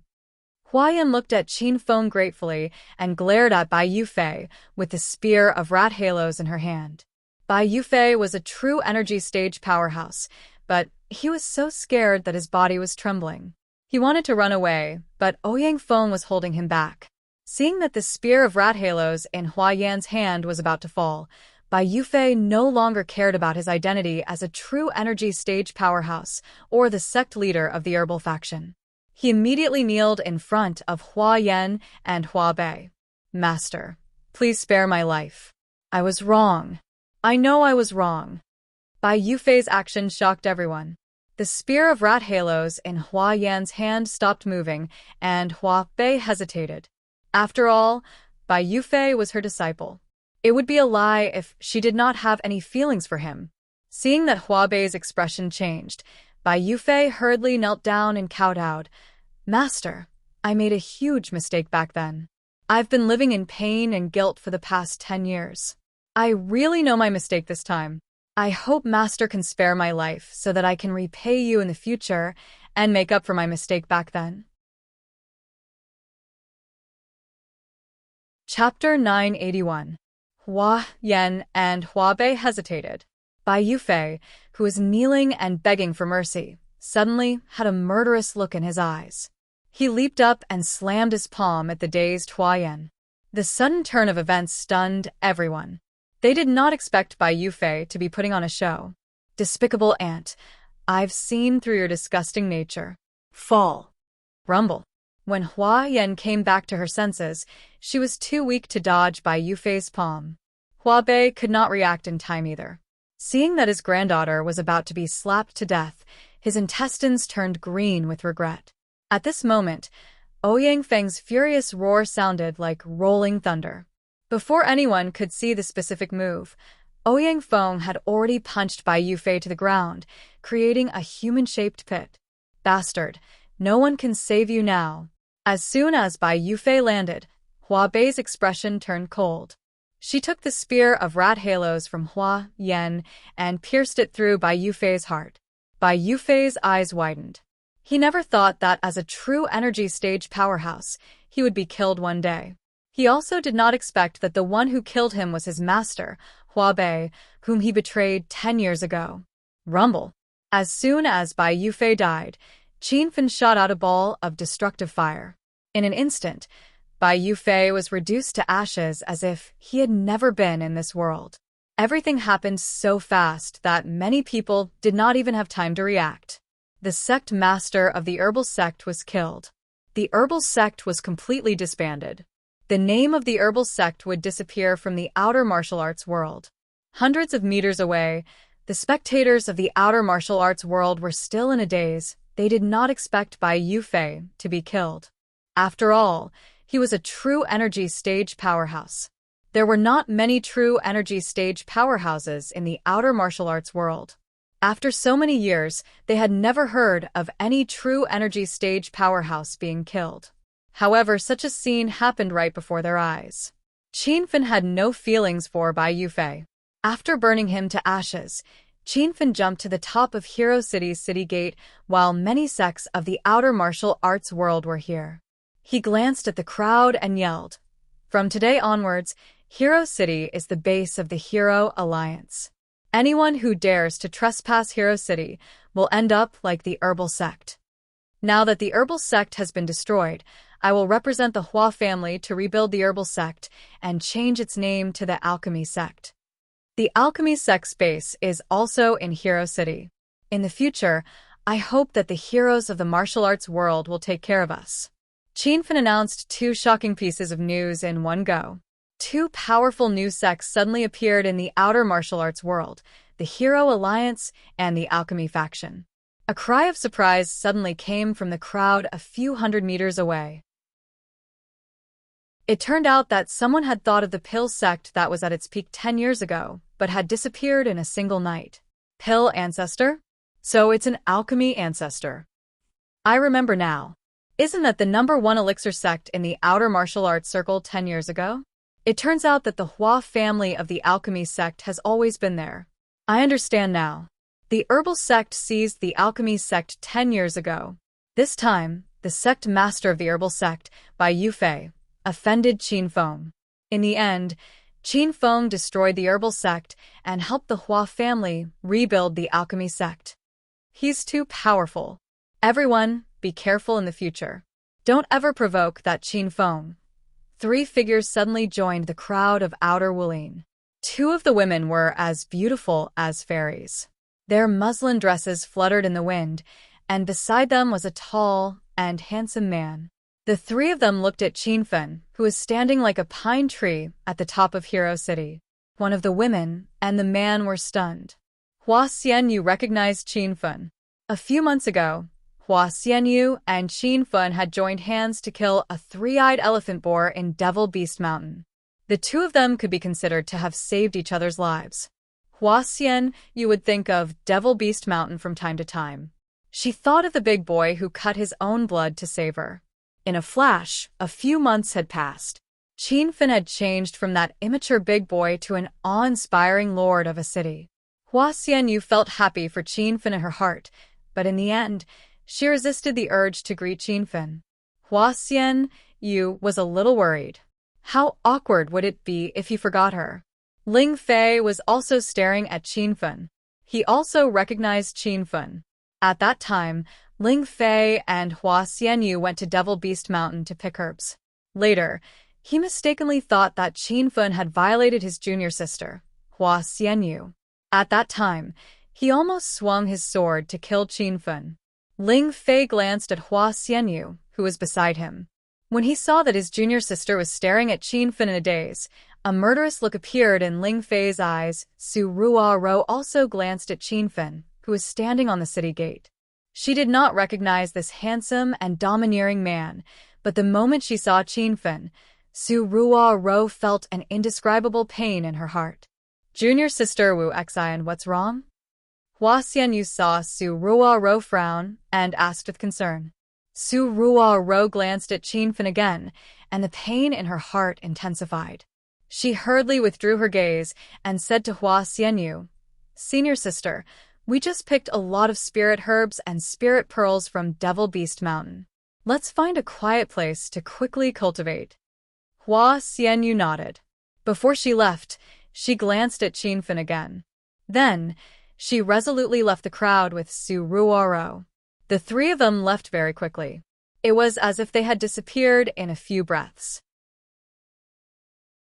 S1: Hua Yan looked at Qin Feng gratefully and glared at Bai Yufei with the spear of rat halos in her hand. Bai Yufei was a true energy stage powerhouse, but he was so scared that his body was trembling. He wanted to run away, but Ouyang Feng was holding him back. Seeing that the spear of rat halos in Hua Yan's hand was about to fall, Bai Yufei no longer cared about his identity as a true energy stage powerhouse or the sect leader of the herbal faction. He immediately kneeled in front of Hua Yan and Hua Bei. Master, please spare my life. I was wrong. I know I was wrong. Bai Yufei's action shocked everyone. The spear of rat halos in Hua Yan's hand stopped moving, and Hua Bei hesitated. After all, Bai Yufei was her disciple. It would be a lie if she did not have any feelings for him. Seeing that Hua Bei's expression changed, Bai Yufei hurriedly knelt down and kowtowed. Master, I made a huge mistake back then. I've been living in pain and guilt for the past 10 years. I really know my mistake this time. I hope Master can spare my life so that I can repay you in the future and make up for my mistake back then. Chapter 981. Hua Yan and Hua Bei hesitated. Bai Yufei, who was kneeling and begging for mercy, suddenly had a murderous look in his eyes. He leaped up and slammed his palm at the dazed Hua Yan. The sudden turn of events stunned everyone. They did not expect Bai Yufei to be putting on a show. Despicable ant, I've seen through your disgusting nature. Fall. Rumble. When Hua Yan came back to her senses, she was too weak to dodge Bai Yufei's palm. Hua Bei could not react in time either. Seeing that his granddaughter was about to be slapped to death, his intestines turned green with regret. At this moment, Ouyang Feng's furious roar sounded like rolling thunder. Before anyone could see the specific move, Ouyang Feng had already punched Bai Yufei to the ground, creating a human-shaped pit. Bastard, no one can save you now. As soon as Bai Yufei landed, Hua Bei's expression turned cold. She took the spear of rat halos from Hua Yan and pierced it through Bai Yufei's heart. Bai Yufei's eyes widened. He never thought that as a true energy stage powerhouse, he would be killed one day. He also did not expect that the one who killed him was his master, Hua Bei, whom he betrayed 10 years ago. Rumble. As soon as Bai Yufei died, Qin Feng shot out a ball of destructive fire. In an instant, Bai Yufei was reduced to ashes as if he had never been in this world. Everything happened so fast that many people did not even have time to react. The sect master of the herbal sect was killed. The herbal sect was completely disbanded. The name of the herbal sect would disappear from the outer martial arts world. Hundreds of meters away, the spectators of the outer martial arts world were still in a daze. They did not expect Bai Yufei to be killed. After all, he was a true energy stage powerhouse. There were not many true energy stage powerhouses in the outer martial arts world. After so many years, they had never heard of any true energy stage powerhouse being killed. However, such a scene happened right before their eyes. Qin Feng had no feelings for Bai Yufei. After burning him to ashes, Qin Feng jumped to the top of Hero City's city gate while many sects of the outer martial arts world were here. He glanced at the crowd and yelled, "From today onwards, Hero City is the base of the Hero Alliance. Anyone who dares to trespass Hero City will end up like the Herbal Sect. Now that the Herbal Sect has been destroyed, I will represent the Hua family to rebuild the Herbal Sect and change its name to the Alchemy Sect. The Alchemy Sect's base is also in Hero City. In the future, I hope that the heroes of the martial arts world will take care of us." Qinfen announced two shocking pieces of news in one go. Two powerful new sects suddenly appeared in the outer martial arts world, the Hero Alliance and the Alchemy faction. A cry of surprise suddenly came from the crowd a few hundred meters away. It turned out that someone had thought of the Pill sect that was at its peak 10 years ago, but had disappeared in a single night. Pill ancestor? So it's an alchemy ancestor. I remember now. Isn't that the #1 elixir sect in the outer martial arts circle 10 years ago? It turns out that the Hua family of the alchemy sect has always been there. I understand now. The herbal sect seized the alchemy sect 10 years ago. This time, the sect master of the herbal sect, by Yufei, offended Qin Feng. In the end, Qin Feng destroyed the herbal sect and helped the Hua family rebuild the alchemy sect. He's too powerful. Everyone, be careful in the future. Don't ever provoke that Qin Feng. 3 figures suddenly joined the crowd of outer Wulin. 2 of the women were as beautiful as fairies. Their muslin dresses fluttered in the wind, and beside them was a tall and handsome man. The 3 of them looked at Qinfen, who was standing like a pine tree at the top of Hero City. One of the women and the man were stunned. Hua Xianyu recognized Qinfen. A few months ago, Hua Xianyu and Qinfen had joined hands to kill a 3-eyed elephant boar in Devil Beast Mountain. The 2 of them could be considered to have saved each other's lives. Hua Xianyu would think of Devil Beast Mountain from time to time. She thought of the big boy who cut his own blood to save her. In a flash, a few months had passed. Qinfen had changed from that immature big boy to an awe-inspiring lord of a city. Hua Xianyu felt happy for Qinfen in her heart, but in the end, she resisted the urge to greet Qinfen. Hua Xianyu was a little worried. How awkward would it be if he forgot her? Ling Fei was also staring at Qinfen. He also recognized Qinfen. At that time, Ling Fei and Hua Xianyu went to Devil Beast Mountain to pick herbs. Later, he mistakenly thought that Qinfen had violated his junior sister, Hua Xianyu. At that time, he almost swung his sword to kill Qinfen. Ling Fei glanced at Hua Xianyu, who was beside him. When he saw that his junior sister was staring at Qinfen in a daze, a murderous look appeared in Ling Fei's eyes. Su Ruaro also glanced at Qinfen, who was standing on the city gate. She did not recognize this handsome and domineering man, but the moment she saw Qinfen, Su Ruaro felt an indescribable pain in her heart. Junior sister Wu Xian, what's wrong? Hua Xianyu saw Su Ruaro frown and asked with concern. Su Ruaro glanced at Qinfen again, and the pain in her heart intensified. She hurriedly withdrew her gaze and said to Hua Xianyu, "Senior sister, we just picked a lot of spirit herbs and spirit pearls from Devil Beast Mountain. Let's find a quiet place to quickly cultivate." Hua Xianyu nodded. Before she left, she glanced at Qinfen again. Then, she resolutely left the crowd with Su Ruaro. The 3 of them left very quickly. It was as if they had disappeared in a few breaths.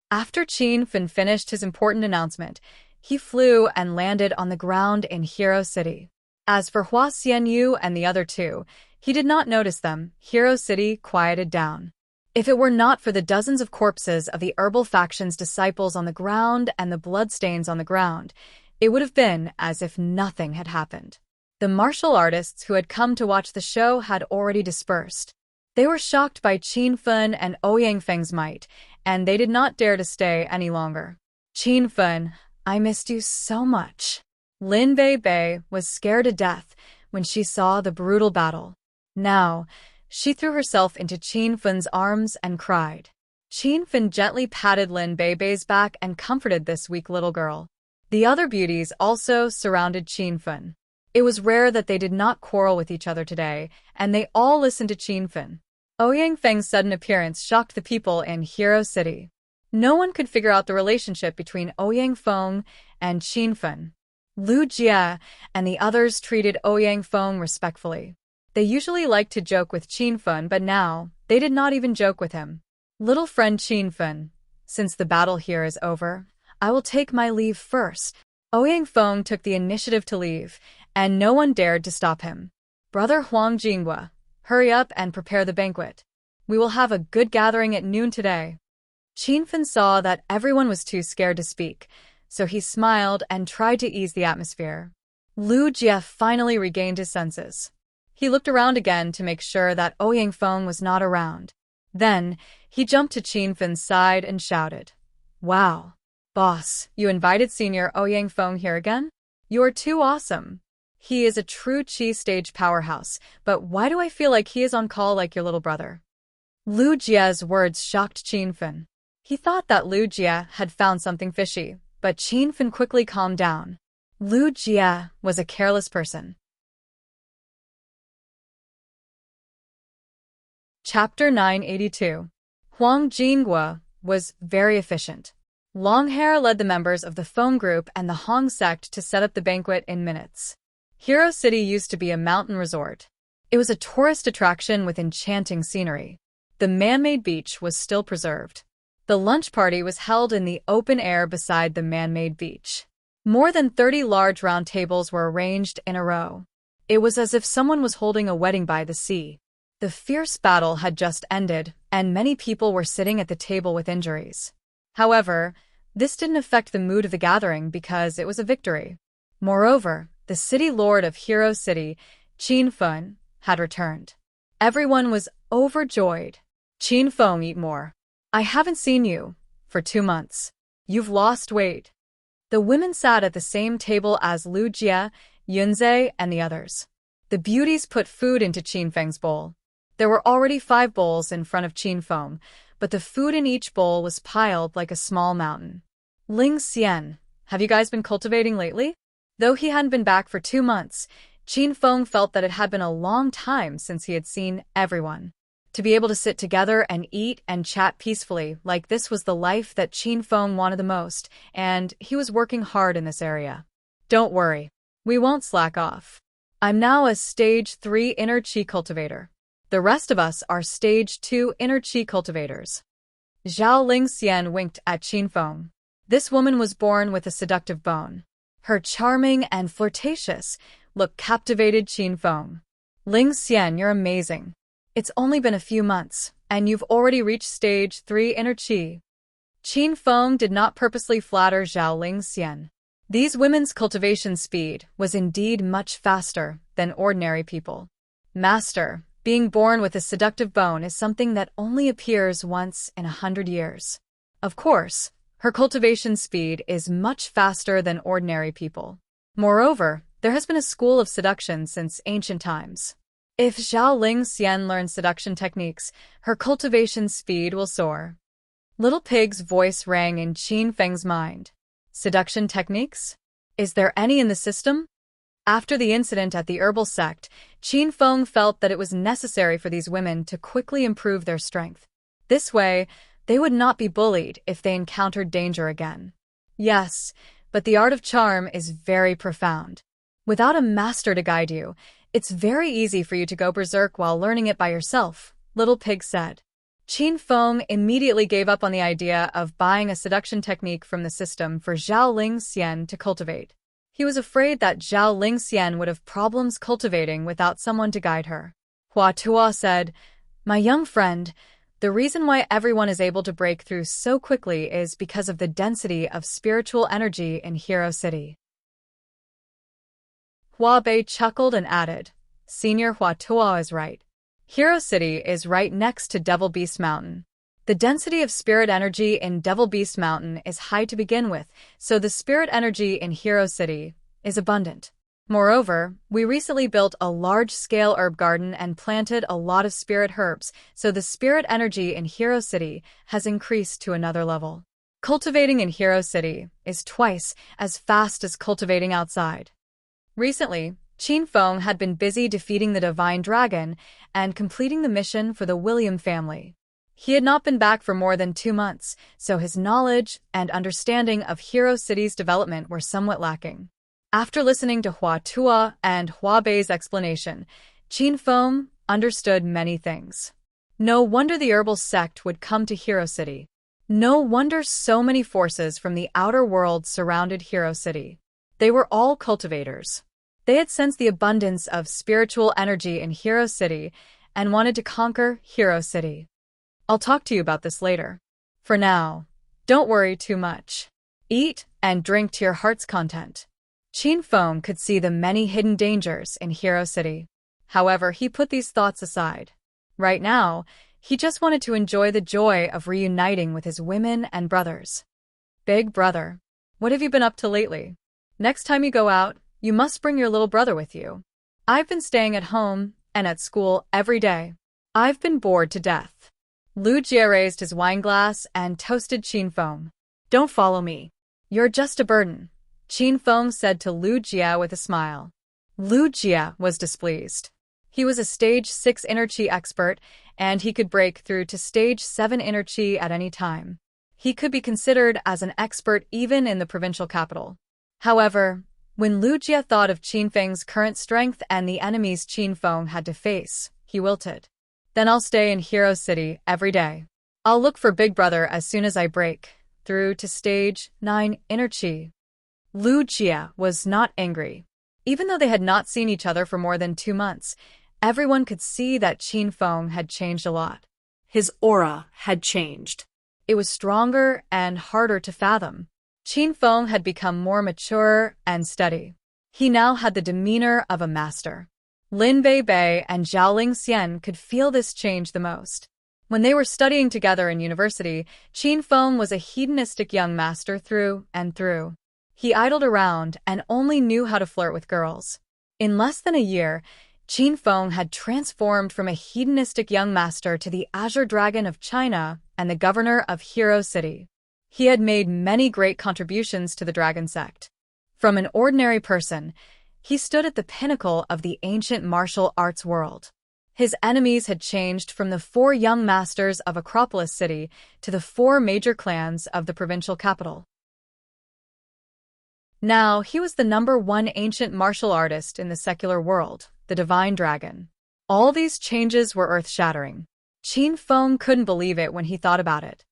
S1: After Qinfen finished his important announcement, he flew and landed on the ground in Hero City. As for Hua Xianyu and the other 2, he did not notice them. Hero City quieted down. If it were not for the dozens of corpses of the herbal faction's disciples on the ground and the bloodstains on the ground, it would have been as if nothing had happened. The martial artists who had come to watch the show had already dispersed. They were shocked by Qinfen and Ouyang Feng's might, and they did not dare to stay any longer. "Qinfen, I missed you so much." Lin Bei was scared to death when she saw the brutal battle. Now, she threw herself into Qinfen's arms and cried. Qinfen gently patted Lin Bei's back and comforted this weak little girl. The other beauties also surrounded Qinfen. It was rare that they did not quarrel with each other today, and they all listened to Qinfen. Ouyang Feng's sudden appearance shocked the people in Hero City. No one could figure out the relationship between Ouyang Feng and Qin Fen. Lu Jie and the others treated Ouyang Feng respectfully. They usually liked to joke with Qin Fen, but now, they did not even joke with him. Little friend Qin Fen, since the battle here is over, I will take my leave first. Ouyang Feng took the initiative to leave, and no one dared to stop him. Brother Huang Jinghua, hurry up and prepare the banquet. We will have a good gathering at noon today. Qin Fen saw that everyone was too scared to speak, so he smiled and tried to ease the atmosphere. Lu Jie finally regained his senses. He looked around again to make sure that Ouyang Feng was not around. Then, he jumped to Qin Fen's side and shouted, "Wow! Boss, you invited Senior Ouyang Feng here again? You are too awesome. He is a true Qi stage powerhouse, but why do I feel like he is on call like your little brother?" Lu Jie's words shocked Qin Fen. He thought that Lu Jie had found something fishy, but Qin Fen quickly calmed down. Lu Jie was a careless person. Chapter 982. Huang Jinghua was very efficient. Longhair led the members of the Feng group and the Hong sect to set up the banquet in minutes. Hero City used to be a mountain resort. It was a tourist attraction with enchanting scenery. The man-made beach was still preserved. The lunch party was held in the open air beside the man-made beach. More than 30 large round tables were arranged in a row. It was as if someone was holding a wedding by the sea. The fierce battle had just ended, and many people were sitting at the table with injuries. However, this didn't affect the mood of the gathering because it was a victory. Moreover, the city lord of Hero City, Qin Fen, had returned. Everyone was overjoyed. Qin Fen, eat more. I haven't seen you for 2 months. You've lost weight. The women sat at the same table as Lu Jie, Yunzhe, and the others. The beauties put food into Qin Feng's bowl. There were already 5 bowls in front of Qin Feng, but the food in each bowl was piled like a small mountain. Ling Xian, have you guys been cultivating lately? Though he hadn't been back for 2 months, Qin Feng felt that it had been a long time since he had seen everyone. To be able to sit together and eat and chat peacefully like this was the life that Qin Feng wanted the most, and he was working hard in this area. Don't worry, we won't slack off. I'm now a Stage 3 Inner Qi cultivator. The rest of us are Stage 2 Inner Qi cultivators. Zhao Lingxian winked at Qin Feng. This woman was born with a seductive bone. Her charming and flirtatious look captivated Qin Feng. Lingxian, you're amazing. It's only been a few months, and you've already reached Stage 3 Inner Qi. Qin Feng did not purposely flatter Zhao Lingxian. These women's cultivation speed was indeed much faster than ordinary people. Master, being born with a seductive bone is something that only appears once in 100 years. Of course, her cultivation speed is much faster than ordinary people. Moreover, there has been a school of seduction since ancient times. If Zhao Lingxian learns seduction techniques, her cultivation speed will soar. Little Pig's voice rang in Qin Feng's mind. Seduction techniques? Is there any in the system? After the incident at the herbal sect, Qin Feng felt that it was necessary for these women to quickly improve their strength. This way, they would not be bullied if they encountered danger again. Yes, but the art of charm is very profound. Without a master to guide you, it's very easy for you to go berserk while learning it by yourself, Little Pig said. Qin Feng immediately gave up on the idea of buying a seduction technique from the system for Zhao Lingxian to cultivate. He was afraid that Zhao Lingxian would have problems cultivating without someone to guide her. Hua Tuo said, "My young friend, the reason why everyone is able to break through so quickly is because of the density of spiritual energy in Hero City." Hua Bei chuckled and added, "Senior Hua Tuo is right. Hero City is right next to Devil Beast Mountain. The density of spirit energy in Devil Beast Mountain is high to begin with, so the spirit energy in Hero City is abundant. Moreover, we recently built a large-scale herb garden and planted a lot of spirit herbs, so the spirit energy in Hero City has increased to another level. Cultivating in Hero City is twice as fast as cultivating outside." Recently, Qin Feng had been busy defeating the divine dragon and completing the mission for the William family. He had not been back for more than 2 months, so his knowledge and understanding of Hero City's development were somewhat lacking. After listening to Hua Tuo and Hua Bei's explanation, Qin Feng understood many things. No wonder the herbal sect would come to Hero City. No wonder so many forces from the outer world surrounded Hero City. They were all cultivators. They had sensed the abundance of spiritual energy in Hero City and wanted to conquer Hero City. I'll talk to you about this later. For now, don't worry too much. Eat and drink to your heart's content. Qin Feng could see the many hidden dangers in Hero City. However, he put these thoughts aside. Right now, he just wanted to enjoy the joy of reuniting with his women and brothers. Big brother, what have you been up to lately? Next time you go out, you must bring your little brother with you. I've been staying at home and at school every day. I've been bored to death. Lu Jie raised his wine glass and toasted Qin Feng. Don't follow me. You're just a burden, Qin Feng said to Lu Jie with a smile. Lu Jie was displeased. He was a stage 6 inner chi expert, and he could break through to stage 7 inner chi at any time. He could be considered as an expert even in the provincial capital. However, when Lu Jie thought of Qin Feng's current strength and the enemies Qin Feng had to face, he wilted. Then I'll stay in Hero City every day. I'll look for Big Brother as soon as I break through to stage 9 inner chi. Lu Jie was not angry. Even though they had not seen each other for more than 2 months, everyone could see that Qin Feng had changed a lot.
S2: His aura had changed.
S1: It was stronger and harder to fathom. Qin Feng had become more mature and steady. He now had the demeanor of a master. Lin Bei and Zhaoling Xian could feel this change the most. When they were studying together in university, Qin Feng was a hedonistic young master through and through. He idled around and only knew how to flirt with girls. In less than a year, Qin Feng had transformed from a hedonistic young master to the Azure Dragon of China and the governor of Hero City. He had made many great contributions to the dragon sect. From an ordinary person, he stood at the pinnacle of the ancient martial arts world. His enemies had changed from the 4 young masters of Acropolis City to the 4 major clans of the provincial capital. Now, he was the #1 ancient martial artist in the secular world, the Divine Dragon. All these changes were earth-shattering. Qin Feng couldn't believe it when he thought about it.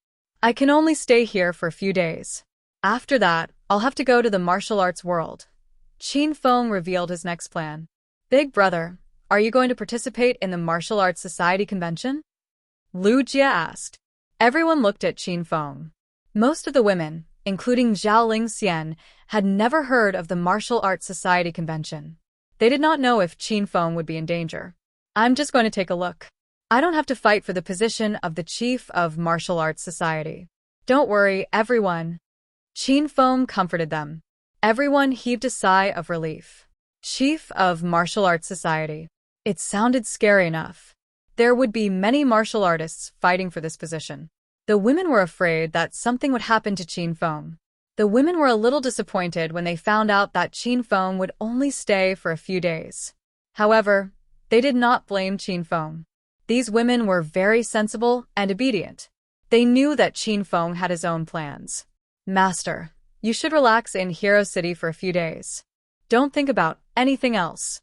S1: I can only stay here for a few days. After that, I'll have to go to the martial arts world. Qin Feng revealed his next plan. Big brother, are you going to participate in the Martial Arts Society convention? Lu Jie asked. Everyone looked at Qin Feng. Most of the women, including Zhaoling Xian, had never heard of the Martial Arts Society convention. They did not know if Qin Feng would be in danger. I'm just going to take a look. I don't have to fight for the position of the chief of Martial Arts Society. Don't worry, everyone. Qin Feng comforted them. Everyone heaved a sigh of relief. Chief of Martial Arts Society. It sounded scary enough. There would be many martial artists fighting for this position. The women were afraid that something would happen to Qin Feng. The women were a little disappointed when they found out that Qin Feng would only stay for a few days. However, they did not blame Qin Feng. These women were very sensible and obedient. They knew that Qin Feng had his own plans. Master, you should relax in Hero City for a few days. Don't think about anything else.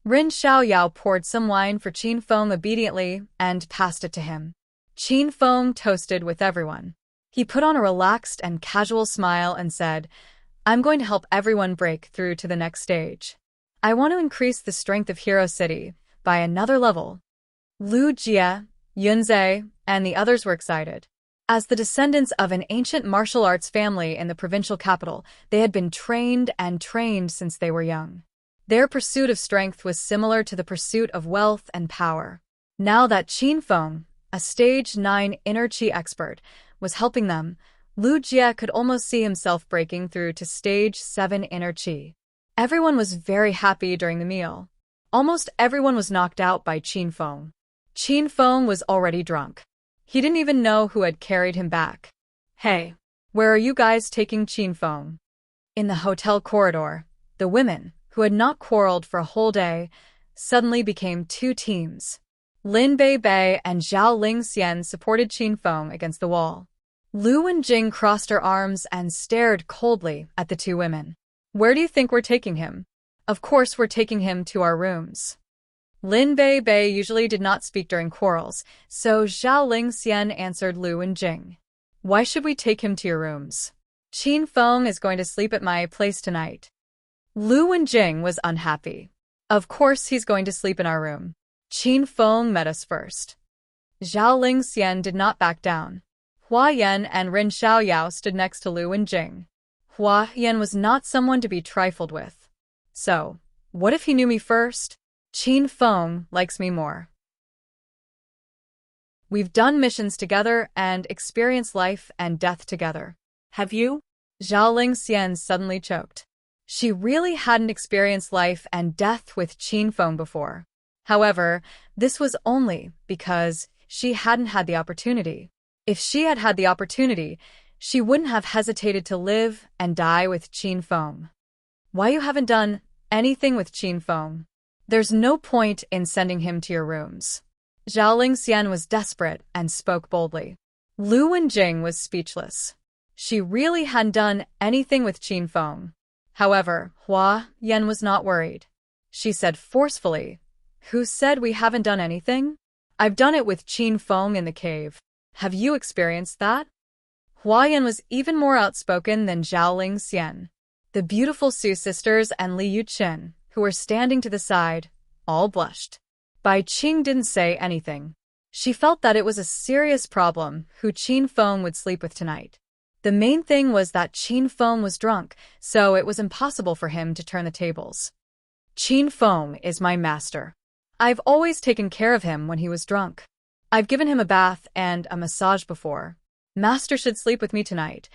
S1: Rin Xiaoyao poured some wine for Qin Feng obediently and passed it to him. Qin Feng toasted with everyone. He put on a relaxed and casual smile and said, I'm going to help everyone break through to the next stage. I want to increase the strength of Hero City by another level. Lu Jie, Yunze, and the others were excited. As the descendants of an ancient martial arts family in the provincial capital, they had been trained since they were young. Their pursuit of strength was similar to the pursuit of wealth and power. Now that Qin Feng, a stage 9 inner chi expert, was helping them, Lu Jie could almost see himself breaking through to stage 7 inner chi. Everyone was very happy during the meal. Almost everyone was knocked out by Qin Feng. Qin Feng was already drunk. He didn't even know who had carried him back. Hey, where are you guys taking Qin Feng? In the hotel corridor, the women, who had not quarreled for a whole day, suddenly became two teams. Lin Bei and Zhao Lingxian supported Qin Feng against the wall. Lu Wenjing crossed her arms and stared coldly at the two women. "Where do you think we're taking him?" "Of course we're taking him to our rooms." Lin Bei usually did not speak during quarrels, so Zhao Lingxian answered Lu Wenjing. "Why should we take him to your rooms? Qin Feng is going to sleep at my place tonight." Lu Wenjing was unhappy. "Of course he's going to sleep in our room. Qin Feng met us first." Zhao Lingxian did not back down. Hua Yan and Rin Xiaoyao stood next to Lu Wenjing. Hua Yan was not someone to be trifled with. "So, what if he knew me first? Qin Feng likes me more. We've done missions together and experienced life and death together."
S2: Have you?
S1: Zhao Lingxian suddenly choked. She really hadn't experienced life and death with Qin Feng before. However, this was only because she hadn't had the opportunity. If she had had the opportunity, she wouldn't have hesitated to live and die with Qin Feng. "Why you haven't done anything with Qin Feng? There's no point in sending him to your rooms." Zhao Lingxian was desperate and spoke boldly. Lu Wenjing was speechless. She really hadn't done anything with Qin Feng. However, Hua Yan was not worried. She said forcefully, "Who said we haven't done anything? I've done it with Qin Feng in the cave. Have you experienced that?" Hua Yan was even more outspoken than Zhao Lingxian. The beautiful Su sisters and Li Yuqin, who were standing to the side, all blushed. Bai Qing didn't say anything. She felt that it was a serious problem who Qin Feng would sleep with tonight. The main thing was that Qin Feng was drunk, so it was impossible for him to turn the tables. "Qin Feng is my master. I've always taken care of him when he was drunk. I've given him a bath and a massage before. Master should sleep with me tonight,"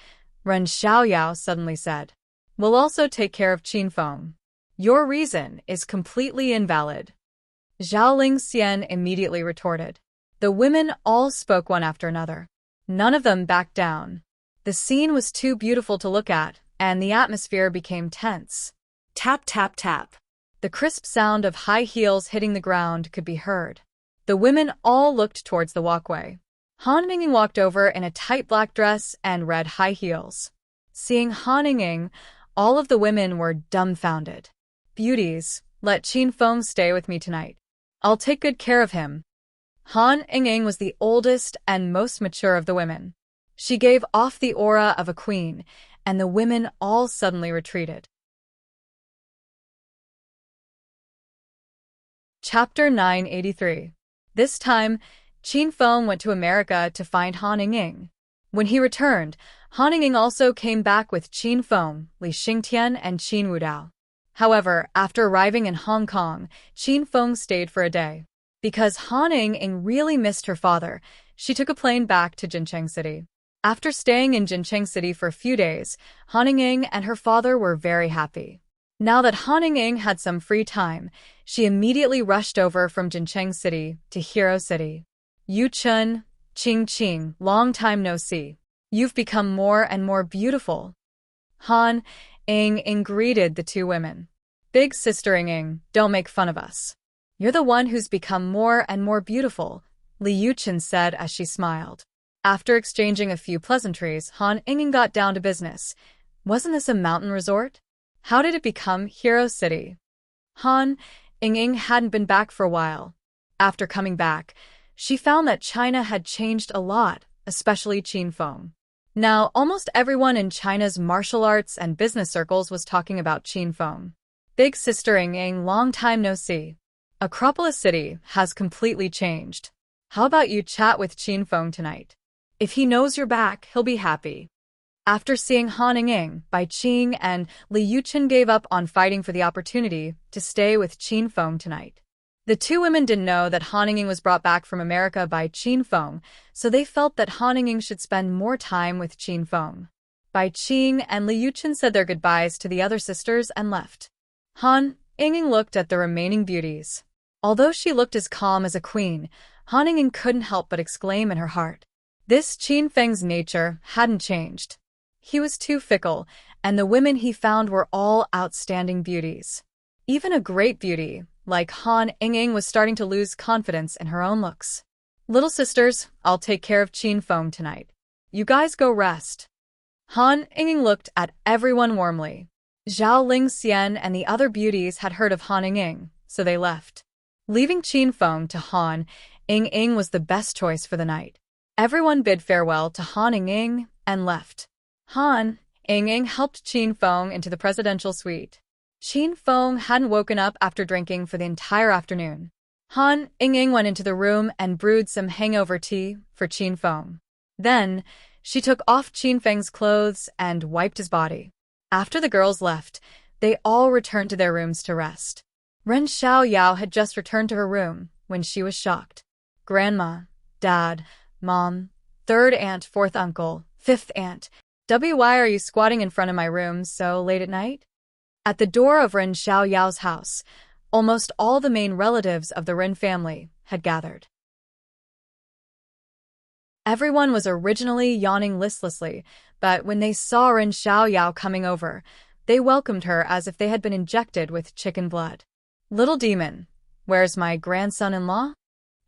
S1: Ren Xiaoyao suddenly said. "We'll also take care of Qin Feng. Your reason is completely invalid." Zhao Lingxian immediately retorted. The women all spoke one after another. None of them backed down. The scene was too beautiful to look at, and the atmosphere became tense.
S2: Tap, tap, tap.
S1: The crisp sound of high heels hitting the ground could be heard. The women all looked towards the walkway. Han Ningning walked over in a tight black dress and red high heels. Seeing Han Ningning, all of the women were dumbfounded. "Beauties, let Qin Feng stay with me tonight. I'll take good care of him." Han Ningning was the oldest and most mature of the women. She gave off the aura of a queen, and the women all suddenly retreated. Chapter 983. This time, Qin Feng went to America to find Han Ningning. When he returned, Han Ningning also came back with Qin Feng, Li Xingtian, and Qin Wudao. However, after arriving in Hong Kong, Qin Feng stayed for a day. Because Han Ningning really missed her father, she took a plane back to Jincheng City. After staying in Jincheng City for a few days, Han Ningning and her father were very happy. Now that Han Ningning had some free time, she immediately rushed over from Jincheng City to Hero City. "Yu Chun, Qing Qing, long time no see. You've become more and more beautiful." Han Ningning greeted the two women. "Big sister Ningning, don't make fun of us. You're the one who's become more and more beautiful," Li Yuqin said as she smiled. After exchanging a few pleasantries, Han Ningning got down to business. "Wasn't this a mountain resort? How did it become Hero City?" Han Ningning hadn't been back for a while. After coming back, she found that China had changed a lot, especially Qin Feng. Now, almost everyone in China's martial arts and business circles was talking about Qin Feng. "Big sister Ningning, long time no see. Acropolis City has completely changed. How about you chat with Qin Feng tonight? If he knows you're back, he'll be happy." After seeing Han Ningning, Bai Qing and Li Yuqin gave up on fighting for the opportunity to stay with Qin Feng tonight. The two women didn't know that Han Ningning was brought back from America by Qin Feng, so they felt that Han Ningning should spend more time with Qin Feng. Bai Qing and Li Yuqin said their goodbyes to the other sisters and left. Han Ningning looked at the remaining beauties. Although she looked as calm as a queen, Han Ningning couldn't help but exclaim in her heart. This Qin Feng's nature hadn't changed. He was too fickle, and the women he found were all outstanding beauties. Even a great beauty, like Han Ying was starting to lose confidence in her own looks. Little sisters, I'll take care of Qin Feng tonight. You guys go rest. Han Ying looked at everyone warmly. Zhao Lingxian and the other beauties had heard of Han Ying, so they left. Leaving Qin Feng to Han Ying was the best choice for the night. Everyone bid farewell to Han Ying and left. Han Ying helped Qin Feng into the presidential suite. Qin Feng hadn't woken up after drinking for the entire afternoon. Han Ying went into the room and brewed some hangover tea for Qin Feng. Then, she took off Qin Feng's clothes and wiped his body. After the girls left, they all returned to their rooms to rest. Ren Xiaoyao had just returned to her room when she was shocked. Grandma, Dad, Mom, third aunt, fourth uncle, fifth aunt. Why are you squatting in front of my room so late at night? At the door of Ren Xiaoyao's house, almost all the main relatives of the Ren family had gathered. Everyone was originally yawning listlessly, but when they saw Ren Xiaoyao coming over, they welcomed her as if they had been injected with chicken blood. Little demon, where's my grandson-in-law?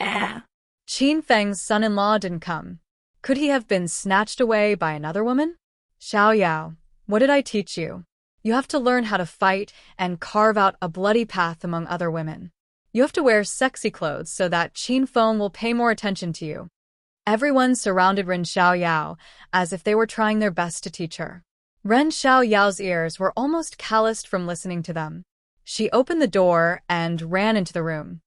S1: Qin Feng's son-in-law didn't come. Could he have been snatched away by another woman? Xiaoyao, what did I teach you? You have to learn how to fight and carve out a bloody path among other women. You have to wear sexy clothes so that Qin Feng will pay more attention to you. Everyone surrounded Ren Xiaoyao as if they were trying their best to teach her. Ren Xiaoyao's ears were almost calloused from listening to them. She opened the door and ran into the room.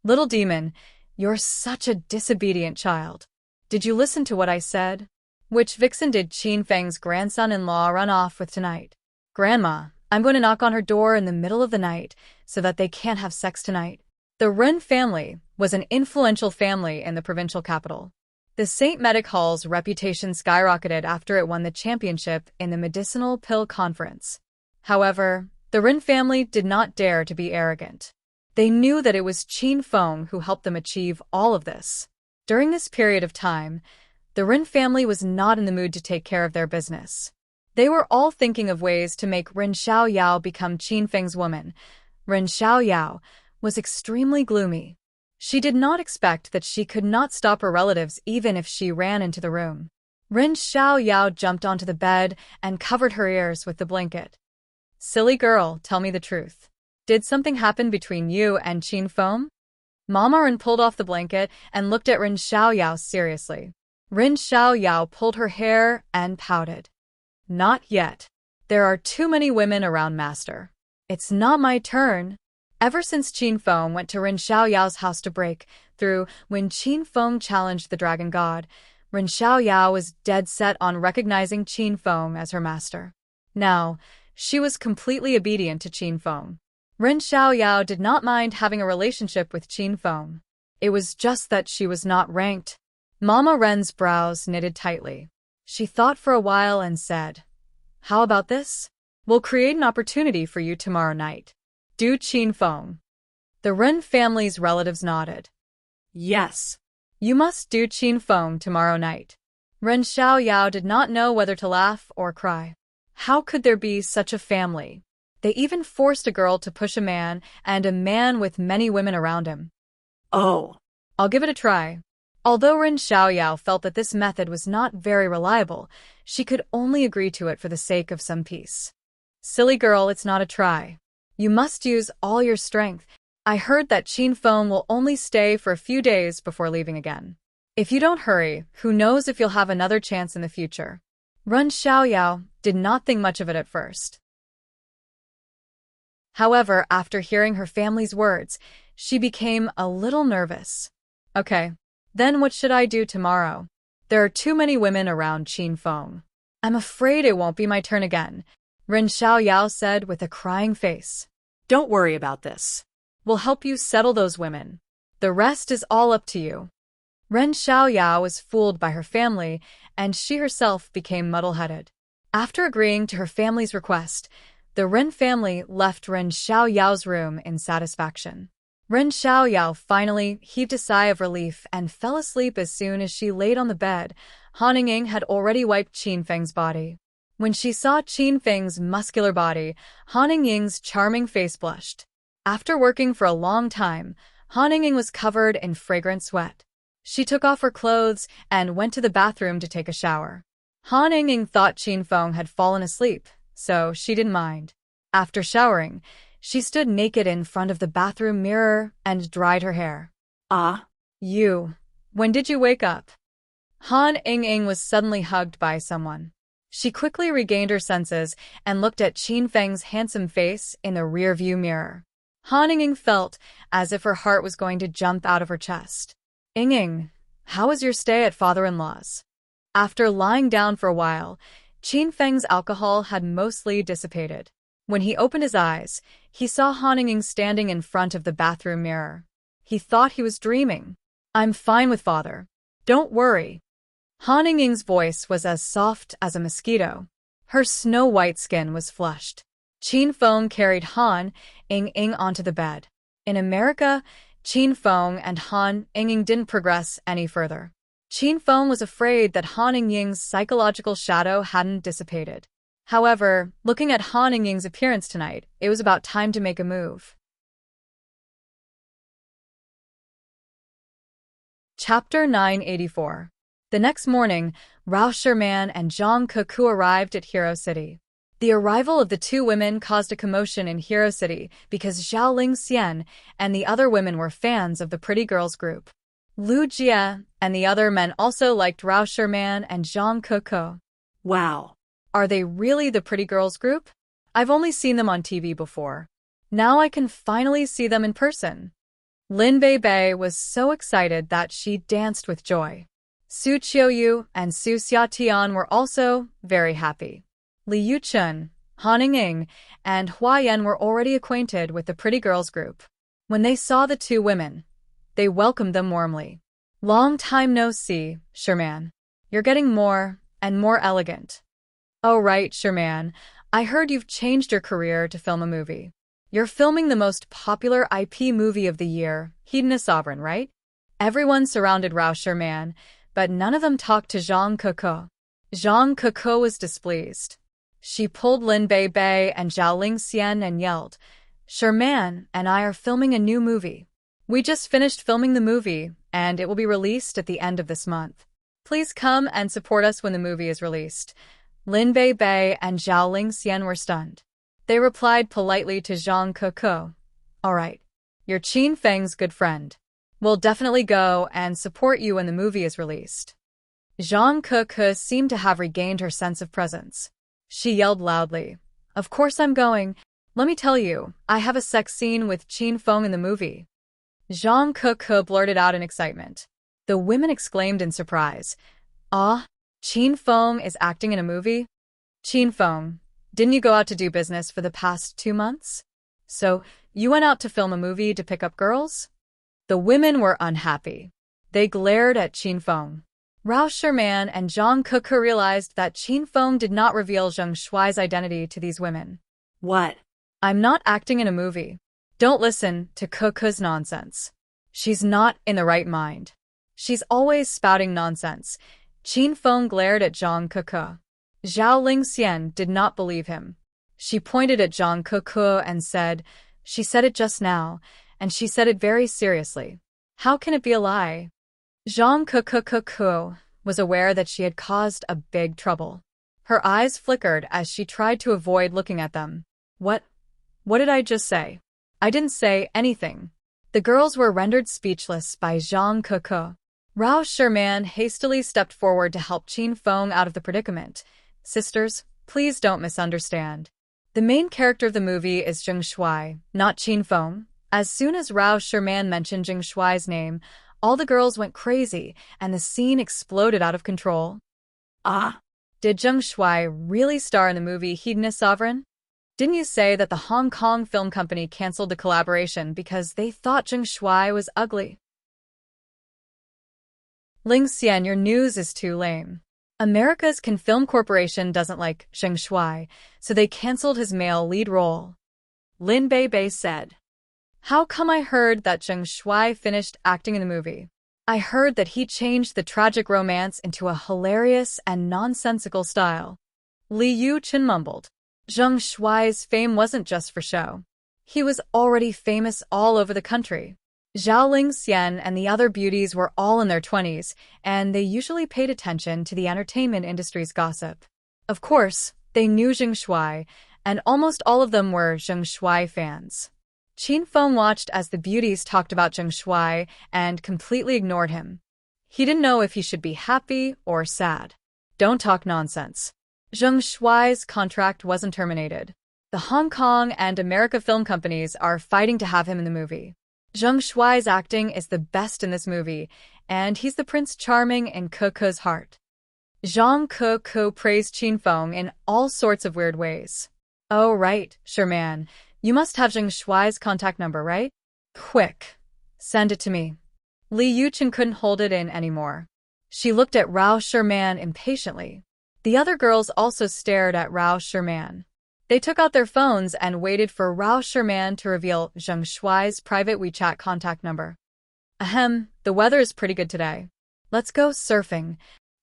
S1: Little demon, you're such a disobedient child. Did you listen to what I said? Which vixen did Qin Feng's grandson-in-law run off with tonight? Grandma, I'm going to knock on her door in the middle of the night so that they can't have sex tonight. The Ren family was an influential family in the provincial capital. The St. Medic Hall's reputation skyrocketed after it won the championship in the medicinal pill conference. However, the Ren family did not dare to be arrogant. They knew that it was Qin Feng who helped them achieve all of this. During this period of time, the Ren family was not in the mood to take care of their business. They were all thinking of ways to make Ren Xiaoyao become Qin Feng's woman. Ren Xiaoyao was extremely gloomy. She did not expect that she could not stop her relatives even if she ran into the room. Ren Xiaoyao jumped onto the bed and covered her ears with the blanket. Silly girl, tell me the truth. Did something happen between you and Qin Feng? Mama Ren pulled off the blanket and looked at Ren Xiaoyao seriously. Ren Xiaoyao pulled her hair and pouted. Not yet. There are too many women around, master. It's not my turn. Ever since Qin Feng went to Ren Xiaoyao's house to break through when Qin Feng challenged the dragon god, Ren Xiaoyao was dead set on recognizing Qin Feng as her master. Now, she was completely obedient to Qin Feng. Ren Xiaoyao did not mind having a relationship with Qin Feng. It was just that she was not ranked. Mama Ren's brows knitted tightly. She thought for a while and said, "How about this? We'll create an opportunity for you tomorrow night. Do Qin Feng." The Ren family's relatives nodded. Yes. You must do Qin Feng tomorrow night. Ren Xiaoyao did not know whether to laugh or cry. How could there be such a family? They even forced a girl to push a man and a man with many women around him. Oh. I'll give it a try. Although Ren Xiaoyao felt that this method was not very reliable, she could only agree to it for the sake of some peace. Silly girl, it's not a try. You must use all your strength. I heard that Qin Feng will only stay for a few days before leaving again. If you don't hurry, who knows if you'll have another chance in the future. Ren Xiaoyao did not think much of it at first. However, after hearing her family's words, she became a little nervous. Okay, then what should I do tomorrow? There are too many women around Qin Feng. I'm afraid it won't be my turn again, Ren Xiaoyao said with a crying face. Don't worry about this. We'll help you settle those women. The rest is all up to you. Ren Xiaoyao was fooled by her family, and she herself became muddle-headed. After agreeing to her family's request, the Ren family left Ren Xiaoyao's room in satisfaction. Ren Xiaoyao finally heaved a sigh of relief and fell asleep as soon as she laid on the bed. Han Ying had already wiped Qin Feng's body. When she saw Qin Feng's muscular body, Han Ying's charming face blushed. After working for a long time, Han Ying was covered in fragrant sweat. She took off her clothes and went to the bathroom to take a shower. Han Ying thought Qin Feng had fallen asleep, so she didn't mind. After showering, she stood naked in front of the bathroom mirror and dried her hair.
S2: Ah,
S1: When did you wake up? Han Ying was suddenly hugged by someone. She quickly regained her senses and looked at Qin Feng's handsome face in the rearview mirror. Han Ying felt as if her heart was going to jump out of her chest. Ying, how was your stay at father-in-law's? After lying down for a while, Qin Feng's alcohol had mostly dissipated. When he opened his eyes, he saw Han Ying standing in front of the bathroom mirror. He thought he was dreaming. I'm fine with father. Don't worry. Han Ying's voice was as soft as a mosquito. Her snow-white skin was flushed. Qin Feng carried Han Ying onto the bed. In America, Qin Feng and Han Ying didn't progress any further. Qin Feng was afraid that Han Ying's psychological shadow hadn't dissipated. However, looking at Han Ying's appearance tonight, it was about time to make a move. Chapter 984. The next morning, Rao Sherman and Zhang Keku arrived at Hero City. The arrival of the two women caused a commotion in Hero City because Zhao Lingxian and the other women were fans of the pretty girls group. Lu Jie and the other men also liked Rao Sherman and Zhang Keku.
S2: wow.
S1: Are they really the pretty girls group? I've only seen them on TV before. Now I can finally see them in person. Lin Bei was so excited that she danced with joy. Su Qiuyu and Su Xiatian were also very happy. Li Yuchun, Han Ying, and Hua Yan were already acquainted with the pretty girls group. When they saw the two women, they welcomed them warmly. Long time no see, Sherman. You're getting more and more elegant. Oh right, Sherman. I heard you've changed your career to film a movie. You're filming the most popular IP movie of the year, Hedonist Sovereign, right? Everyone surrounded Rao Sherman, but none of them talked to Zhang Keku. Zhang Keku was displeased. She pulled Lin Bei and Zhao Lingxian and yelled, Sherman and I are filming a new movie. We just finished filming the movie, and it will be released at the end of this month. Please come and support us when the movie is released. Lin Bei and Zhao Lingxian were stunned. They replied politely to Zhang Keku. All right, you're Qin Feng's good friend. We'll definitely go and support you when the movie is released. Zhang Keku seemed to have regained her sense of presence. She yelled loudly, Of course I'm going. Let me tell you, I have a sex scene with Qin Feng in the movie. Zhang Keku blurted out in excitement. The women exclaimed in surprise. Ah, Qin Feng is acting in a movie? Qin Feng, didn't you go out to do business for the past 2 months? So, you went out to film a movie to pick up girls? The women were unhappy. They glared at Qin Feng. Rao Sherman and Zhang Keku realized that Qin Feng did not reveal Zheng Shuai's identity to these women.
S2: What?
S1: I'm not acting in a movie. Don't listen to Keku's nonsense. She's not in the right mind. She's always spouting nonsense. Qin Feng glared at Zhang Keku. Zhao Lingxian did not believe him. She pointed at Zhang Keku and said, She said it just now, and she said it very seriously. How can it be a lie? Zhang Keku was aware that she had caused a big trouble. Her eyes flickered as she tried to avoid looking at them. What did I just say? I didn't say anything. The girls were rendered speechless by Zhang Keku. Rao Sherman hastily stepped forward to help Qin Feng out of the predicament. Sisters, please don't misunderstand. The main character of the movie is Zheng Shuai, not Qin Feng. As soon as Rao Sherman mentioned Zheng Shuai's name, all the girls went crazy, and the scene exploded out of control.
S2: Ah,
S1: Did Zheng Shuai really star in the movie Hedonist Sovereign? Didn't you say that the Hong Kong film company canceled the collaboration because they thought Zheng Shuai was ugly? Lingxian, your news is too lame. America's Can Film Corporation doesn't like Zheng Shuai, so they canceled his male lead role.
S2: Lin Bei said.
S1: How come I heard that Zheng Shuai finished acting in the movie? I heard that he changed the tragic romance into a hilarious and nonsensical style. Li Yuchun mumbled. Zheng Shuai's fame wasn't just for show. He was already famous all over the country. Zhao Lingxian and the other beauties were all in their 20s, and they usually paid attention to the entertainment industry's gossip. Of course, they knew Zheng Shuai, and almost all of them were Zheng Shuai fans. Qin Feng watched as the beauties talked about Zheng Shuai and completely ignored him. He didn't know if he should be happy or sad. Don't talk nonsense. Zheng Shuai's contract wasn't terminated. The Hong Kong and America film companies are fighting to have him in the movie. Zheng Shuai's acting is the best in this movie, and he's the Prince Charming in Keke's heart. Zhang Keke praised Qin Feng in all sorts of weird ways. Oh right, Sherman, you must have Zheng Shuai's contact number, right? Quick, send it to me. Li Yuchen couldn't hold it in anymore. She looked at Rao Sherman impatiently. The other girls also stared at Rao Sherman. They took out their phones and waited for Rao Sherman to reveal Zheng Shuai's private WeChat contact number. Ahem, the weather is pretty good today. Let's go surfing.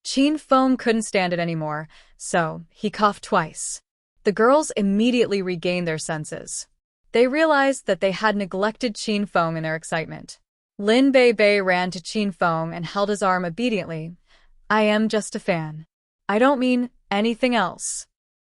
S1: Qin Feng couldn't stand it anymore, so he coughed twice. The girls immediately regained their senses. They realized that they had neglected Qin Feng in their excitement. Lin Bei ran to Qin Feng and held his arm obediently. I am just a fan. I don't mean anything else.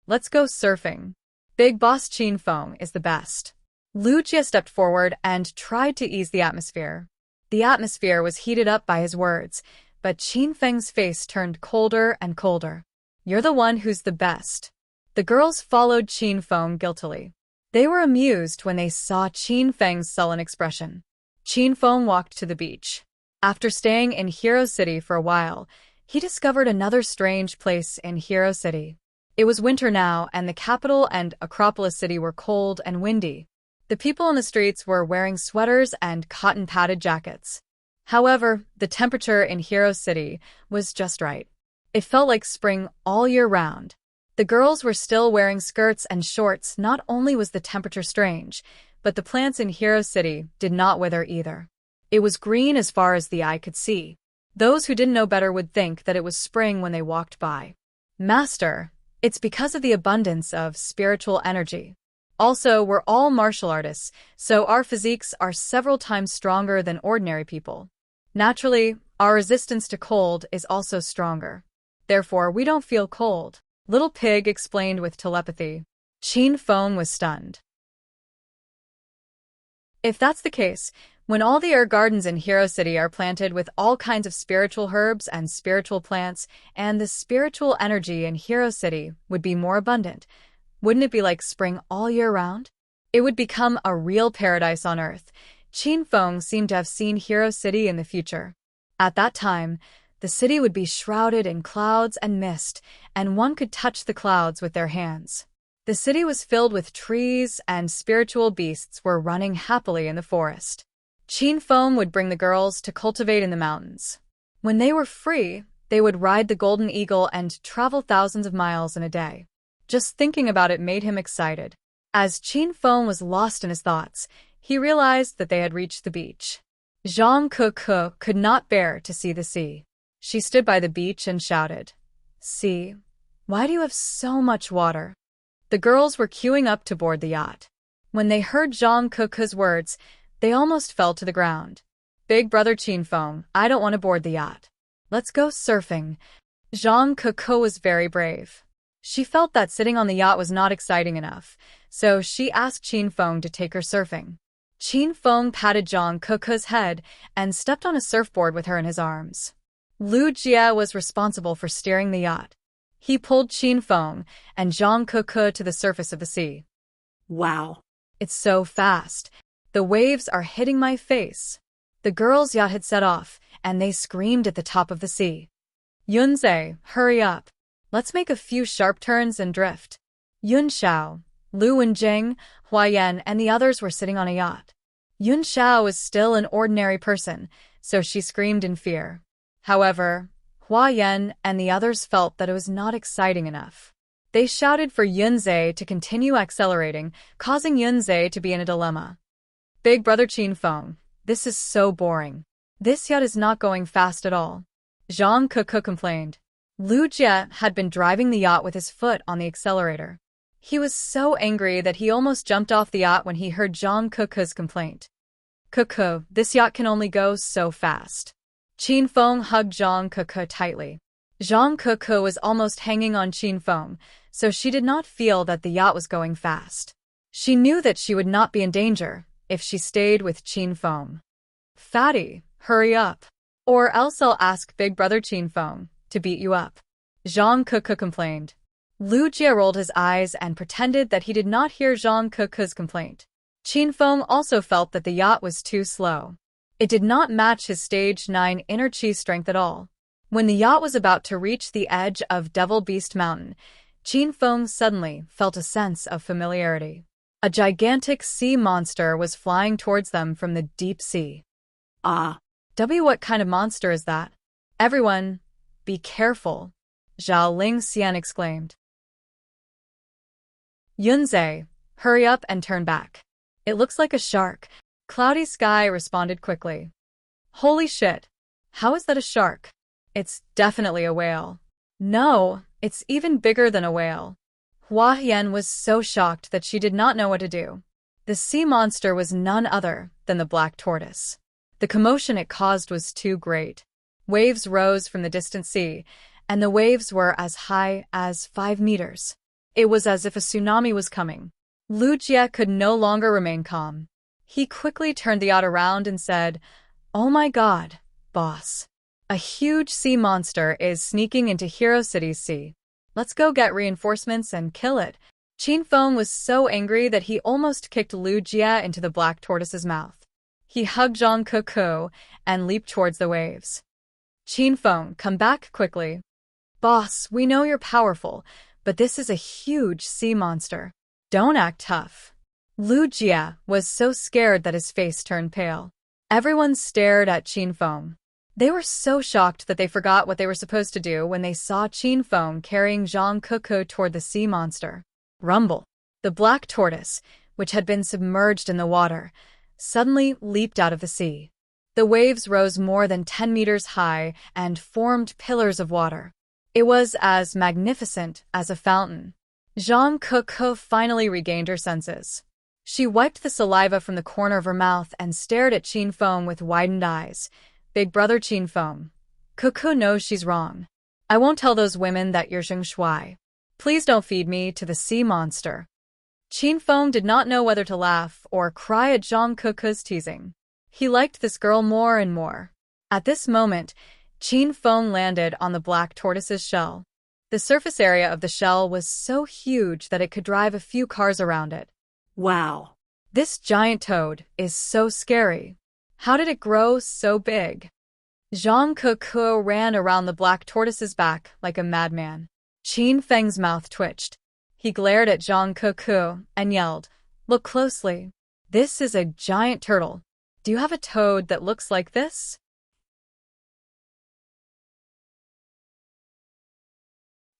S1: Let's go surfing. Big Boss Qin Feng is the best. Lu Jie stepped forward and tried to ease the atmosphere. The atmosphere was heated up by his words, but Qin Feng's face turned colder and colder. You're the one who's the best. The girls followed Qin Feng guiltily. They were amused when they saw Qin Feng's sullen expression. Qin Feng walked to the beach. After staying in Hero City for a while, he discovered another strange place in Hero City. It was winter now, and the capital and Acropolis City were cold and windy. The people on the streets were wearing sweaters and cotton-padded jackets. However, the temperature in Hero City was just right. It felt like spring all year round. The girls were still wearing skirts and shorts. Not only was the temperature strange, but the plants in Hero City did not wither either. It was green as far as the eye could see. Those who didn't know better would think that it was spring when they walked by. Master, it's because of the abundance of spiritual energy. Also, we're all martial artists, so our physiques are several times stronger than ordinary people. Naturally, our resistance to cold is also stronger. Therefore, we don't feel cold. Little Pig explained with telepathy. Qin Feng was stunned. If that's the case, when all the air gardens in Hero City are planted with all kinds of spiritual herbs and spiritual plants, and the spiritual energy in Hero City would be more abundant, wouldn't it be like spring all year round? It would become a real paradise on Earth. Qin Feng seemed to have seen Hero City in the future. At that time, the city would be shrouded in clouds and mist, and one could touch the clouds with their hands. The city was filled with trees, and spiritual beasts were running happily in the forest. Qin Feng would bring the girls to cultivate in the mountains. When they were free, they would ride the Golden Eagle and travel thousands of miles in a day. Just thinking about it made him excited. As Qin Feng was lost in his thoughts, he realized that they had reached the beach. Zhang Keke could not bear to see the sea. She stood by the beach and shouted, "Sea, why do you have so much water?" The girls were queuing up to board the yacht. When they heard Zhang Keke's words, they almost fell to the ground. Big brother Qin Feng, I don't want to board the yacht. Let's go surfing. Zhang Keke was very brave. She felt that sitting on the yacht was not exciting enough, so she asked Qin Feng to take her surfing. Qin Feng patted Zhang Keke's head and stepped on a surfboard with her in his arms. Lu Jie was responsible for steering the yacht. He pulled Qin Feng and Zhang Keke to the surface of the sea.
S2: Wow.
S1: It's so fast. The waves are hitting my face. The girls' yacht had set off, and they screamed at the top of the sea. Yunze, hurry up. Let's make a few sharp turns and drift. Yun Xiao, Lu Wenjing, Huayan, and the others were sitting on a yacht. Yun Xiao was still an ordinary person, so she screamed in fear. However, Huayan and the others felt that it was not exciting enough. They shouted for Yunze to continue accelerating, causing Yunze to be in a dilemma. Big brother Qin Feng, this is so boring. This yacht is not going fast at all. Zhang Keke complained. Lu Jie had been driving the yacht with his foot on the accelerator. He was so angry that he almost jumped off the yacht when he heard Zhang Keku's complaint. Keku, this yacht can only go so fast. Qin Feng hugged Zhang Keku tightly. Zhang Keku was almost hanging on Qin Feng, so she did not feel that the yacht was going fast. She knew that she would not be in danger if she stayed with Qin Feng. Fatty, hurry up. Or else I'll ask Big Brother Qin Feng to beat you up. Zhang Keku complained. Lu Jie rolled his eyes and pretended that he did not hear Zhang Keku's complaint. Qin Feng also felt that the yacht was too slow. It did not match his stage 9 inner chi strength at all. When the yacht was about to reach the edge of Devil Beast Mountain, Qin Feng suddenly felt a sense of familiarity. A gigantic sea monster was flying towards them from the deep sea. What kind of monster is that? Everyone, be careful, Zhao Ling Xian exclaimed. Yunze, hurry up and turn back. It looks like a shark. Cloudy Sky responded quickly. Holy shit. How is that a shark? It's definitely a whale. No, it's even bigger than a whale. Hua Hian was so shocked that she did not know what to do. The sea monster was none other than the black tortoise. The commotion it caused was too great. Waves rose from the distant sea, and the waves were as high as 5 meters. It was as if a tsunami was coming. Lu Jie could no longer remain calm. He quickly turned the yacht around and said, "Oh my god, boss. A huge sea monster is sneaking into Hero City's sea. Let's go get reinforcements and kill it." Qin Feng was so angry that he almost kicked Lu Jie into the black tortoise's mouth. He hugged Zhang Keku and leaped towards the waves. Qin Feng, come back quickly. Boss, we know you're powerful, but this is a huge sea monster. Don't act tough. Lu Jie was so scared that his face turned pale. Everyone stared at Qin Feng. They were so shocked that they forgot what they were supposed to do when they saw Qin Feng carrying Zhang Keku toward the sea monster. Rumble. The black tortoise, which had been submerged in the water, suddenly leaped out of the sea. The waves rose more than 10 meters high and formed pillars of water. It was as magnificent as a fountain. Zhang Keku finally regained her senses. She wiped the saliva from the corner of her mouth and stared at Qin Feng with widened eyes. Big brother Qin Feng. Keku knows she's wrong. I won't tell those women that you're Zheng Shuai. Please don't feed me to the sea monster. Qin Feng did not know whether to laugh or cry at Zhang Keku's teasing. He liked this girl more and more. At this moment, Qin Feng landed on the black tortoise's shell. The surface area of the shell was so huge that it could drive a few cars around it.
S2: Wow.
S1: This giant toad is so scary. How did it grow so big? Zhang Keku ran around the black tortoise's back like a madman. Qin Feng's mouth twitched. He glared at Zhang Keku and yelled, "Look closely. This is a giant turtle. Do you have a toad that looks like this?"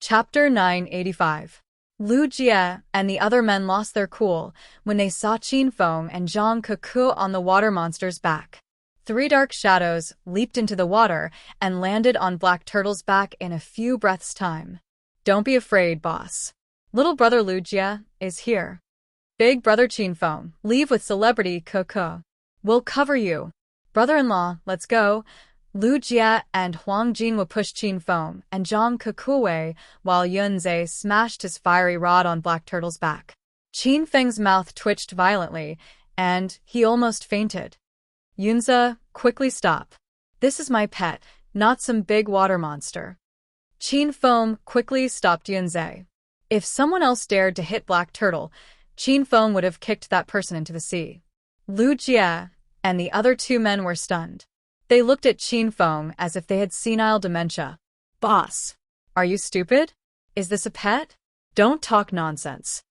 S1: Chapter 985. Lu Jie and the other men lost their cool when they saw Qin Feng and Zhang Keku on the water monster's back. 3 dark shadows leaped into the water and landed on Black Turtle's back in a few breaths' time. Don't be afraid, boss. Little brother Lu Jie is here. Big brother Qin Feng, leave with celebrity Keku. We'll cover you. Brother-in-law, let's go. Lu Jie and Huang Jinhua pushed Qin Feng and Zhang Keku away while Yunze smashed his fiery rod on Black Turtle's back. Qin Feng's mouth twitched violently, and he almost fainted. Yunze, quickly stop. This is my pet, not some big water monster. Qin Feng quickly stopped Yunze. If someone else dared to hit Black Turtle, Qin Feng would have kicked that person into the sea. Lu Jie and the other 2 men were stunned. They looked at Qin Feng as if they had senile dementia. Boss, are you stupid? Is this a pet? Don't talk nonsense.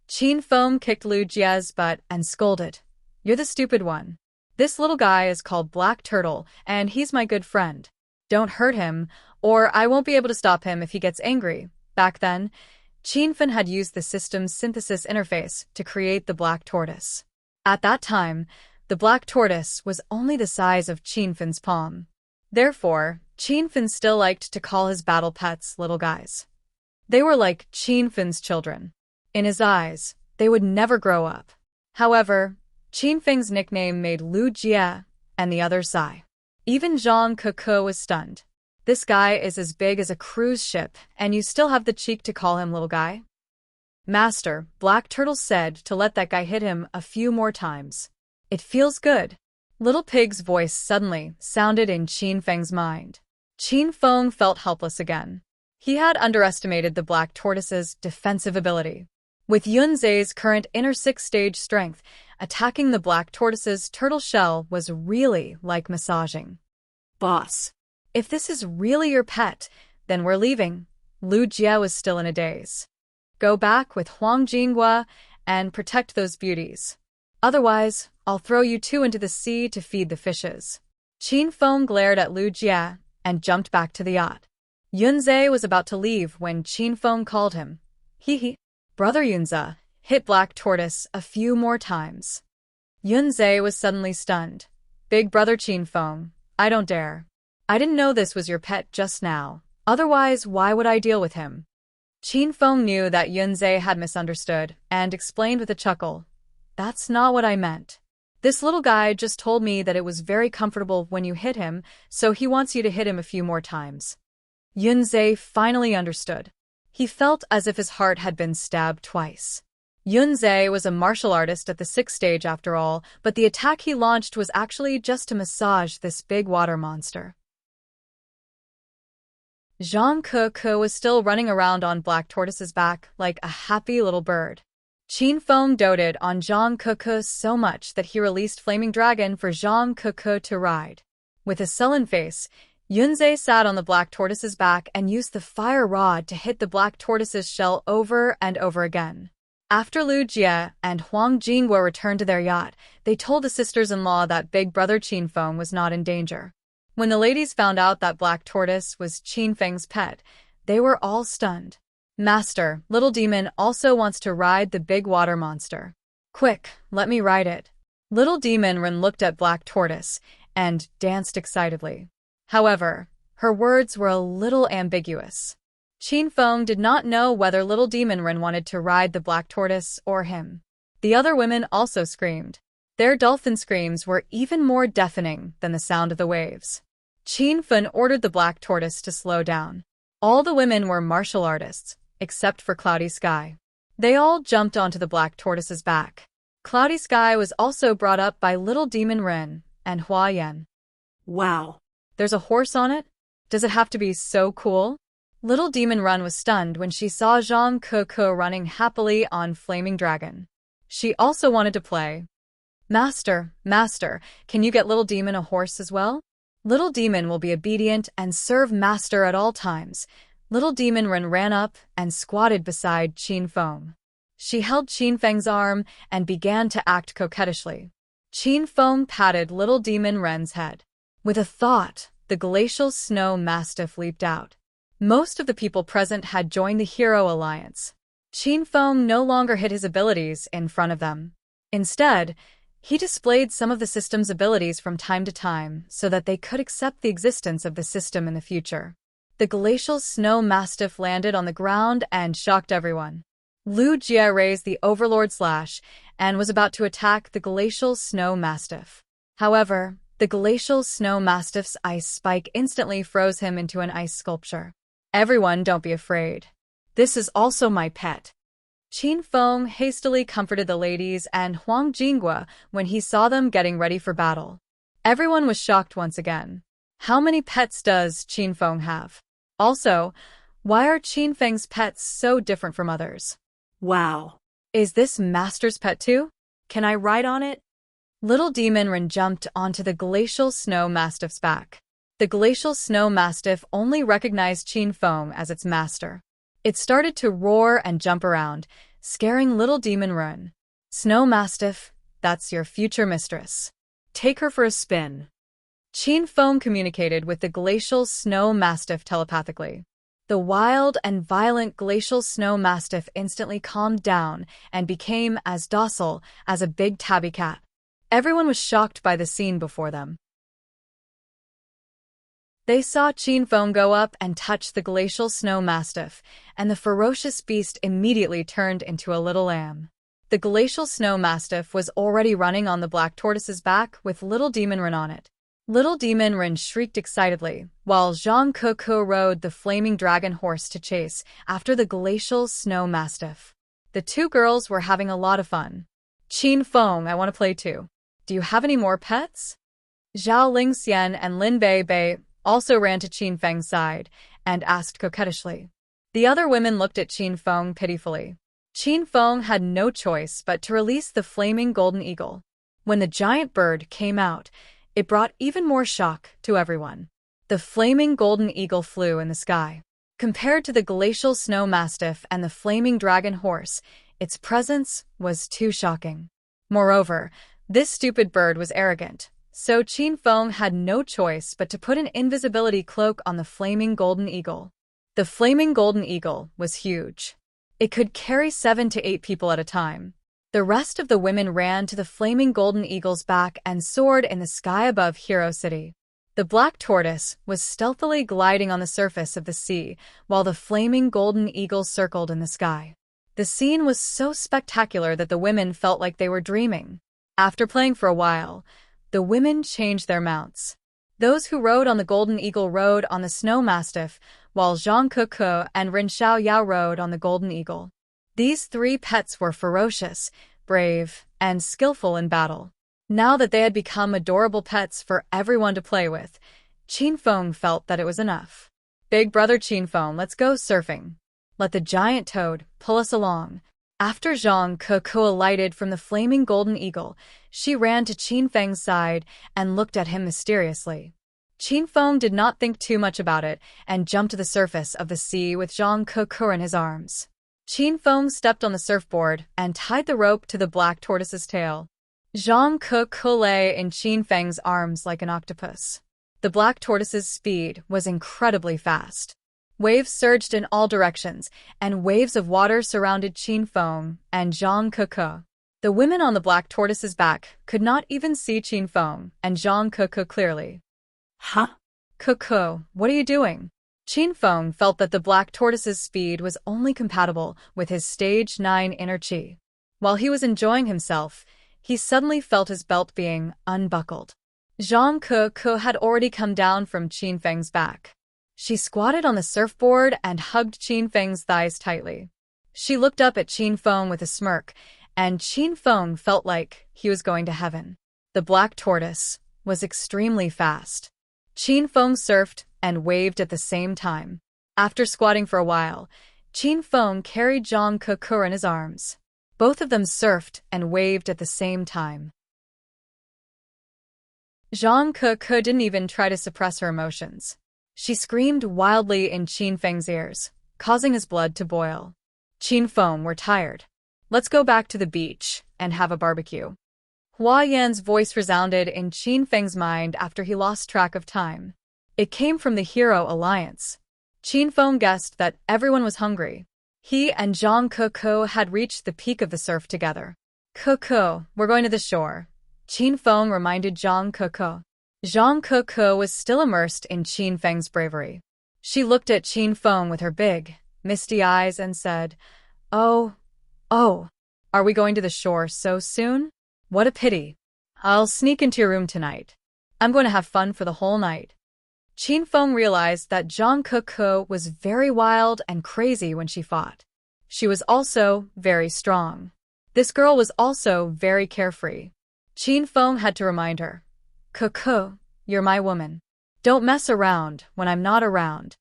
S1: Qin Feng kicked Lu Jie's butt and scolded. You're the stupid one. This little guy is called Black Turtle, and he's my good friend. Don't hurt him, or I won't be able to stop him if he gets angry. Back then, Qin Feng had used the system's synthesis interface to create the black tortoise. At that time, the black tortoise was only the size of Qin Feng's palm. Therefore, Qin Feng still liked to call his battle pets little guys. They were like Qin Feng's children. In his eyes, they would never grow up. However, Qin Feng's nickname made Lu Jie and the others sigh. Even Zhang Ke was stunned. This guy is as big as a cruise ship, and you still have the cheek to call him little guy? Master, Black Turtle said to let that guy hit him a few more times. It feels good. Little Pig's voice suddenly sounded in Qin Feng's mind. Qin Feng felt helpless again. He had underestimated the Black Tortoise's defensive ability. With Yunzhe's current inner 6-stage strength, attacking the Black Tortoise's turtle shell was really like massaging.
S2: Boss.
S1: If this is really your pet, then we're leaving. Lu Jie was still in a daze. Go back with Huang Jinghua and protect those beauties. Otherwise, I'll throw you two into the sea to feed the fishes. Qin Feng glared at Lu Jie and jumped back to the yacht. Yunzhe was about to leave when Qin Feng called him. Hee. Brother Yunze, hit Black Tortoise a few more times. Yunzhe was suddenly stunned. Big brother Qin Feng, I don't dare. I didn't know this was your pet just now. Otherwise, why would I deal with him? Qin Feng knew that Yunzhe had misunderstood and explained with a chuckle. That's not what I meant. This little guy just told me that it was very comfortable when you hit him, so he wants you to hit him a few more times. Yunzhe finally understood. He felt as if his heart had been stabbed twice. Yunzhe was a martial artist at the 6th stage after all, but the attack he launched was actually just to massage this big water monster. Zhang Ke was still running around on Black Tortoise's back like a happy little bird. Qin Feng doted on Zhang Ke so much that he released Flaming Dragon for Zhang Ke to ride. With a sullen face, Yunzhe sat on the Black Tortoise's back and used the fire rod to hit the Black Tortoise's shell over and over again. After Lu Jie and Huang Jinghua returned to their yacht, they told the sisters-in-law that big brother Qin Feng was not in danger. When the ladies found out that Black Tortoise was Qin Feng's pet, they were all stunned. Master, Little Demon also wants to ride the big water monster. Quick, let me ride it. Little Demon Ren looked at Black Tortoise and danced excitedly. However, her words were a little ambiguous. Qin Feng did not know whether Little Demon Ren wanted to ride the Black Tortoise or him. The other women also screamed. Their dolphin screams were even more deafening than the sound of the waves. Qin Feng ordered the Black Tortoise to slow down. All the women were martial artists, except for Cloudy Sky. They all jumped onto the Black Tortoise's back. Cloudy Sky was also brought up by Little Demon Ren and Hua Yan.
S2: Wow.
S1: There's a horse on it? Does it have to be so cool? Little Demon Ren was stunned when she saw Zhang Ke running happily on Flaming Dragon. She also wanted to play. Master, can you get Little Demon a horse as well? Little Demon will be obedient and serve Master at all times. Little Demon Ren ran up and squatted beside Qin Feng. She held Qin Feng's arm and began to act coquettishly. Qin Feng patted Little Demon Ren's head. With a thought, the glacial snow mastiff leaped out. Most of the people present had joined the Hero Alliance. Qin Feng no longer hid his abilities in front of them. Instead, he displayed some of the system's abilities from time to time so that they could accept the existence of the system in the future. The glacial snow mastiff landed on the ground and shocked everyone. Lu Jie raised the Overlord Slash and was about to attack the glacial snow mastiff. However, the glacial snow mastiff's ice spike instantly froze him into an ice sculpture. Everyone, don't be afraid. This is also my pet. Qin Feng hastily comforted the ladies and Huang Jinghua when he saw them getting ready for battle. Everyone was shocked once again. How many pets does Qin Feng have? Also, why are Qin Feng's pets so different from others?
S2: Wow.
S1: Is this Master's pet too? Can I ride on it? Little Demon Ren jumped onto the glacial snow mastiff's back. The glacial snow mastiff only recognized Qin Feng as its master. It started to roar and jump around, scaring Little Demon Ren. Snow mastiff, that's your future mistress. Take her for a spin. Qin Feng communicated with the glacial snow mastiff telepathically. The wild and violent glacial snow mastiff instantly calmed down and became as docile as a big tabby cat. Everyone was shocked by the scene before them. They saw Qin Feng go up and touch the glacial snow mastiff, and the ferocious beast immediately turned into a little lamb. The glacial snow mastiff was already running on the black tortoise's back with little Demon Rin on it. Little Demon Rin shrieked excitedly, while Zhang Keko rode the flaming dragon horse to chase after the glacial snow mastiff. The two girls were having a lot of fun. Qin Feng, I want to play too. Do you have any more pets? Zhao Lingxian and Lin Bei also ran to Qin Feng's side and asked coquettishly. The other women looked at Qin Feng pitifully. Qin Feng had no choice but to release the flaming golden eagle. When the giant bird came out, it brought even more shock to everyone. The flaming golden eagle flew in the sky. Compared to the glacial snow mastiff and the flaming dragon horse, its presence was too shocking. Moreover, this stupid bird was arrogant, so Qin Feng had no choice but to put an invisibility cloak on the flaming golden eagle. The flaming golden eagle was huge. It could carry 7 to 8 people at a time. The rest of the women ran to the flaming golden eagle's back and soared in the sky above Hero City. The black tortoise was stealthily gliding on the surface of the sea, while the flaming golden eagle circled in the sky. The scene was so spectacular that the women felt like they were dreaming. After playing for a while, the women changed their mounts. Those who rode on the golden eagle rode on the snow mastiff, while Zhang Keko and Rin Xiaoyao rode on the golden eagle. These 3 pets were ferocious, brave, and skillful in battle. Now that they had become adorable pets for everyone to play with, Qin Feng felt that it was enough. Big brother Qin Feng, let's go surfing. Let the giant toad pull us along. After Zhang Keko alighted from the flaming golden eagle, she ran to Qin Feng's side and looked at him mysteriously. Qin Feng did not think too much about it and jumped to the surface of the sea with Zhang Keko in his arms. Qin Feng stepped on the surfboard and tied the rope to the black tortoise's tail. Zhang Keko lay in Qin Feng's arms like an octopus. The black tortoise's speed was incredibly fast. Waves surged in all directions, and waves of water surrounded Qin Feng and Zhang Keko. The women on the black tortoise's back could not even see Qin Feng and Zhang Keko clearly.
S2: Huh?
S1: Keko, what are you doing? Qin Feng felt that the black tortoise's speed was only compatible with his stage 9 inner chi. While he was enjoying himself, he suddenly felt his belt being unbuckled. Zhang Keko had already come down from Qin Feng's back. She squatted on the surfboard and hugged Qin Feng's thighs tightly. She looked up at Qin Feng with a smirk, and Qin Feng felt like he was going to heaven. The black tortoise was extremely fast. Qin Feng surfed and waved at the same time. After squatting for a while, Qin Feng carried Zhang Keko in his arms. Both of them surfed and waved at the same time. Zhang Keko didn't even try to suppress her emotions. She screamed wildly in Qin Feng's ears, causing his blood to boil. Qin Feng, we're tired. Let's go back to the beach and have a barbecue. Hua Yan's voice resounded in Qin Feng's mind after he lost track of time. It came from the Hero Alliance. Qin Feng guessed that everyone was hungry. He and Zhang Keko had reached the peak of the surf together. Keko, we're going to the shore. Qin Feng reminded Zhang Keko. Zhang Keko was still immersed in Qin Feng's bravery. She looked at Qin Feng with her big, misty eyes and said, Oh, are we going to the shore so soon? What a pity. I'll sneak into your room tonight. I'm going to have fun for the whole night. Qin Feng realized that Zhang Keko was very wild and crazy when she fought. She was also very strong. This girl was also very carefree. Qin Feng had to remind her, Keko, you're my woman. Don't mess around when I'm not around.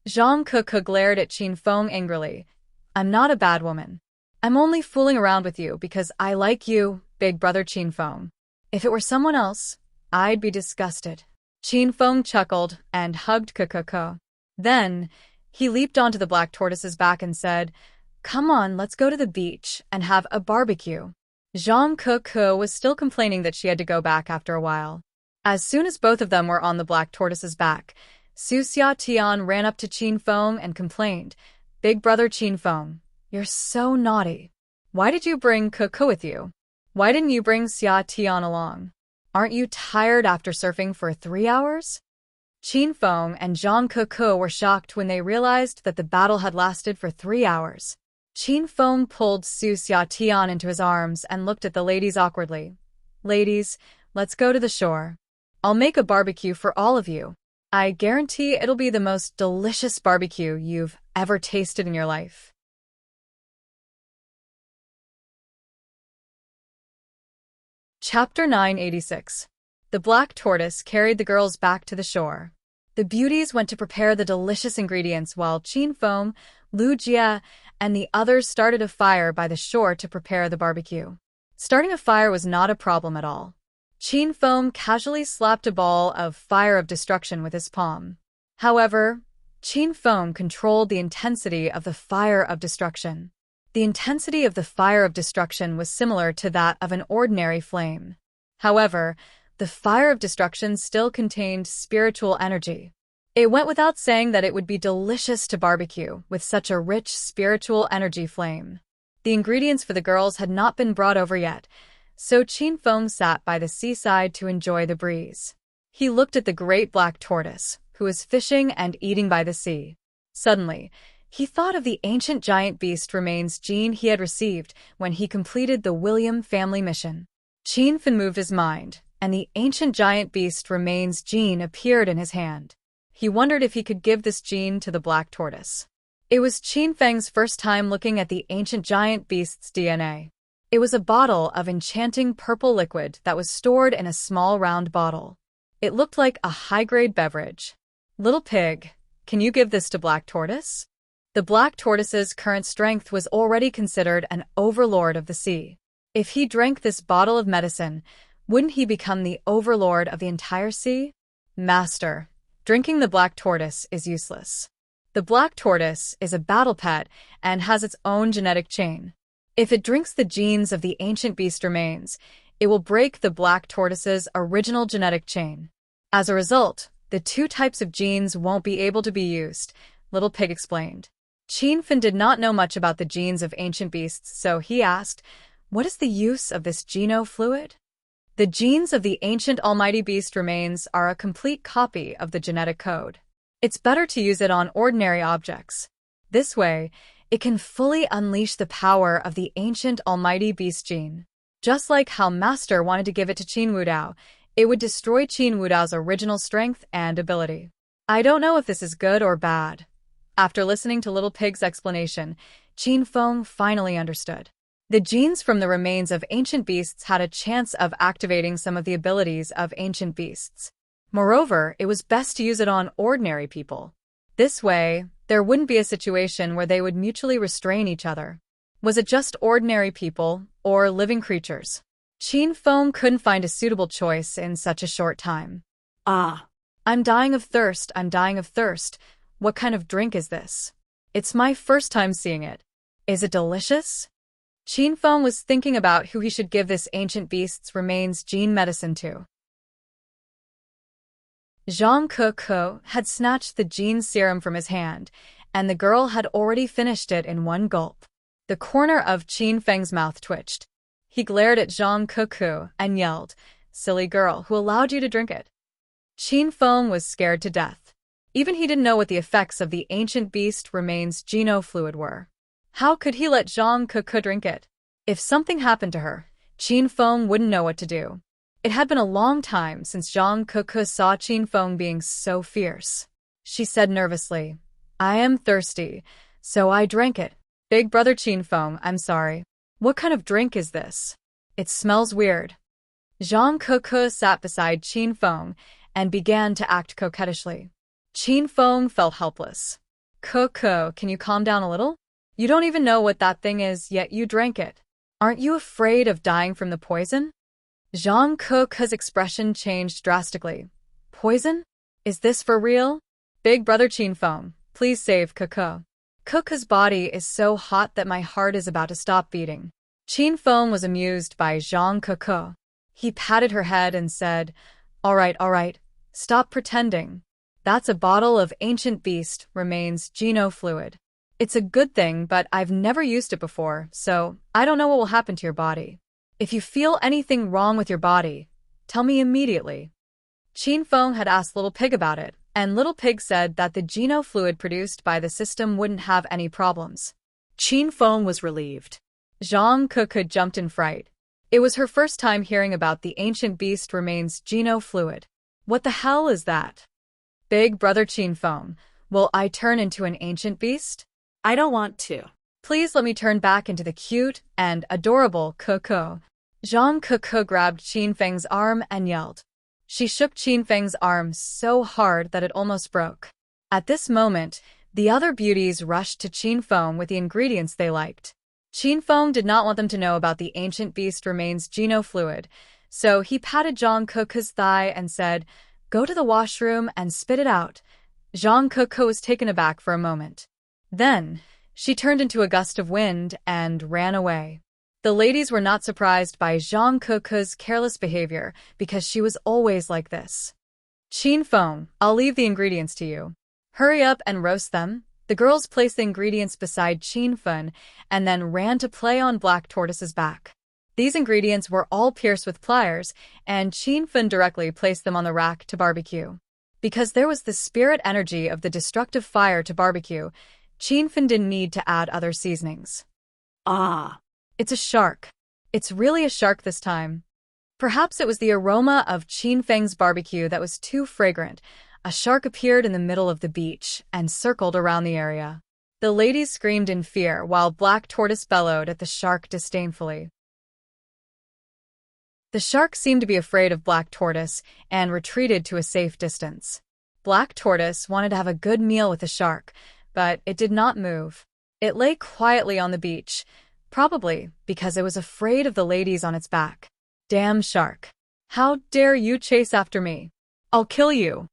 S1: Zhang Keko glared at Qin Feng angrily. I'm not a bad woman. I'm only fooling around with you because I like you, big brother Qin Feng. If it were someone else, I'd be disgusted. Qin Feng chuckled and hugged Keko. Then, he leaped onto the black tortoise's back and said, Come on, let's go to the beach and have a barbecue. Zhang Keko was still complaining that she had to go back after a while. As soon as both of them were on the black tortoise's back, Su Xia Tian ran up to Qin Feng and complained, Big brother Qin Feng, you're so naughty. Why did you bring Keko with you? Why didn't you bring Xia Tian along? Aren't you tired after surfing for 3 hours? Qin Feng and Zhang Ke were shocked when they realized that the battle had lasted for 3 hours. Qin Feng pulled Su Xiatian into his arms and looked at the ladies awkwardly. Ladies, let's go to the shore. I'll make a barbecue for all of you. I guarantee it'll be the most delicious barbecue you've ever tasted in your life. Chapter 986. The Black Tortoise carried the girls back to the shore. The beauties went to prepare the delicious ingredients while Qin Feng, Lu Jie, and the others started a fire by the shore to prepare the barbecue. Starting a fire was not a problem at all. Qin Feng casually slapped a ball of fire of destruction with his palm. However, Qin Feng controlled the intensity of the fire of destruction. The intensity of the fire of destruction was similar to that of an ordinary flame. However, the fire of destruction still contained spiritual energy. It went without saying that it would be delicious to barbecue with such a rich spiritual energy flame. The ingredients for the girls had not been brought over yet, so Qin Feng sat by the seaside to enjoy the breeze. He looked at the great black tortoise, who was fishing and eating by the sea. Suddenly, he thought of the ancient giant beast remains gene he had received when he completed the William family mission. Qin Feng moved his mind, and the ancient giant beast remains gene appeared in his hand. He wondered if he could give this gene to the black tortoise. It was Qin Feng's first time looking at the ancient giant beast's DNA. It was a bottle of enchanting purple liquid that was stored in a small round bottle. It looked like a high-grade beverage. Little pig, can you give this to Black Tortoise? The Black Tortoise's current strength was already considered an overlord of the sea. If he drank this bottle of medicine, wouldn't he become the overlord of the entire sea? Master, drinking the Black Tortoise is useless. The Black Tortoise is a battle pet and has its own genetic chain. If it drinks the genes of the ancient beast remains, it will break the Black Tortoise's original genetic chain. As a result, the two types of genes won't be able to be used, Little Pig explained. Qin Feng did not know much about the genes of ancient beasts, so he asked, "What is the use of this geno fluid?" The genes of the ancient almighty beast remains are a complete copy of the genetic code. It's better to use it on ordinary objects. This way, it can fully unleash the power of the ancient almighty beast gene. Just like how Master wanted to give it to Qin Wudao, it would destroy Qin Wudao's original strength and ability. I don't know if this is good or bad. After listening to Little Pig's explanation, Qin Feng finally understood. The genes from the remains of ancient beasts had a chance of activating some of the abilities of ancient beasts. Moreover, it was best to use it on ordinary people. This way, there wouldn't be a situation where they would mutually restrain each other. Was it just ordinary people, or living creatures? Qin Feng couldn't find a suitable choice in such a short time.
S2: Ah.
S1: I'm dying of thirst, I'm dying of thirst. What kind of drink is this? It's my first time seeing it. Is it delicious? Qin Feng was thinking about who he should give this ancient beast's remains gene medicine to. Zhang Ke had snatched the gene serum from his hand, and the girl had already finished it in one gulp. The corner of Qin Feng's mouth twitched. He glared at Zhang Ke and yelled, "Silly girl, who allowed you to drink it?" Qin Feng was scared to death. Even he didn't know what the effects of the ancient beast remains geno fluid were. How could he let Zhang Ke drink it? If something happened to her, Qin Feng wouldn't know what to do. It had been a long time since Zhang Ke saw Qin Feng being so fierce. She said nervously, "I am thirsty, so I drank it. Big brother Qin Feng, I'm sorry. What kind of drink is this? It smells weird." Zhang Ke sat beside Qin Feng and began to act coquettishly. Qin Feng felt helpless. Ke, can you calm down a little? You don't even know what that thing is, yet you drank it. Aren't you afraid of dying from the poison? Zhang Ke's expression changed drastically. Poison? Is this for real? Big brother Qin Feng, please save Ke. Ke's body is so hot that my heart is about to stop beating. Qin Feng was amused by Zhang Ke. He patted her head and said, all right, stop pretending. That's a bottle of ancient beast remains geno fluid. It's a good thing, but I've never used it before, so I don't know what will happen to your body. If you feel anything wrong with your body, tell me immediately. Qin Feng had asked Little Pig about it, and Little Pig said that the Geno fluid produced by the system wouldn't have any problems.
S2: Qin Feng was relieved.
S1: Zhang Ke jumped in fright. It was her first time hearing about the ancient beast remains Geno fluid. What the hell is that? Big brother Qin Feng, will I turn into an ancient beast?
S2: I don't want to.
S1: Please let me turn back into the cute and adorable Coco. Zhang Ke grabbed Qin Feng's arm and yelled. She shook Qin Feng's arm so hard that it almost broke. At this moment, the other beauties rushed to Qin Feng with the ingredients they liked. Qin Feng did not want them to know about the ancient beast remains Geno fluid, so he patted Zhang Ke's thigh and said, "Go to the washroom and spit it out." Zhang Ke was taken aback for a moment. Then, she turned into a gust of wind and ran away. The ladies were not surprised by Zhang Ke's careless behavior because she was always like this. Qin Feng, I'll leave the ingredients to you. Hurry up and roast them. The girls placed the ingredients beside Qin Feng and then ran to play on Black Tortoise's back. These ingredients were all pierced with pliers, and Qin Feng directly placed them on the rack to barbecue. Because there was the spirit energy of the destructive fire to barbecue, Qin Feng didn't need to add other seasonings.
S2: Ah.
S1: It's a shark. It's really a shark this time. Perhaps it was the aroma of Qin Feng's barbecue that was too fragrant. A shark appeared in the middle of the beach and circled around the area. The ladies screamed in fear while Black Tortoise bellowed at the shark disdainfully. The shark seemed to be afraid of Black Tortoise and retreated to a safe distance. Black Tortoise wanted to have a good meal with the shark, but it did not move. It lay quietly on the beach, probably because it was afraid of the ladies on its back. Damn shark. How dare you chase after me? I'll kill you.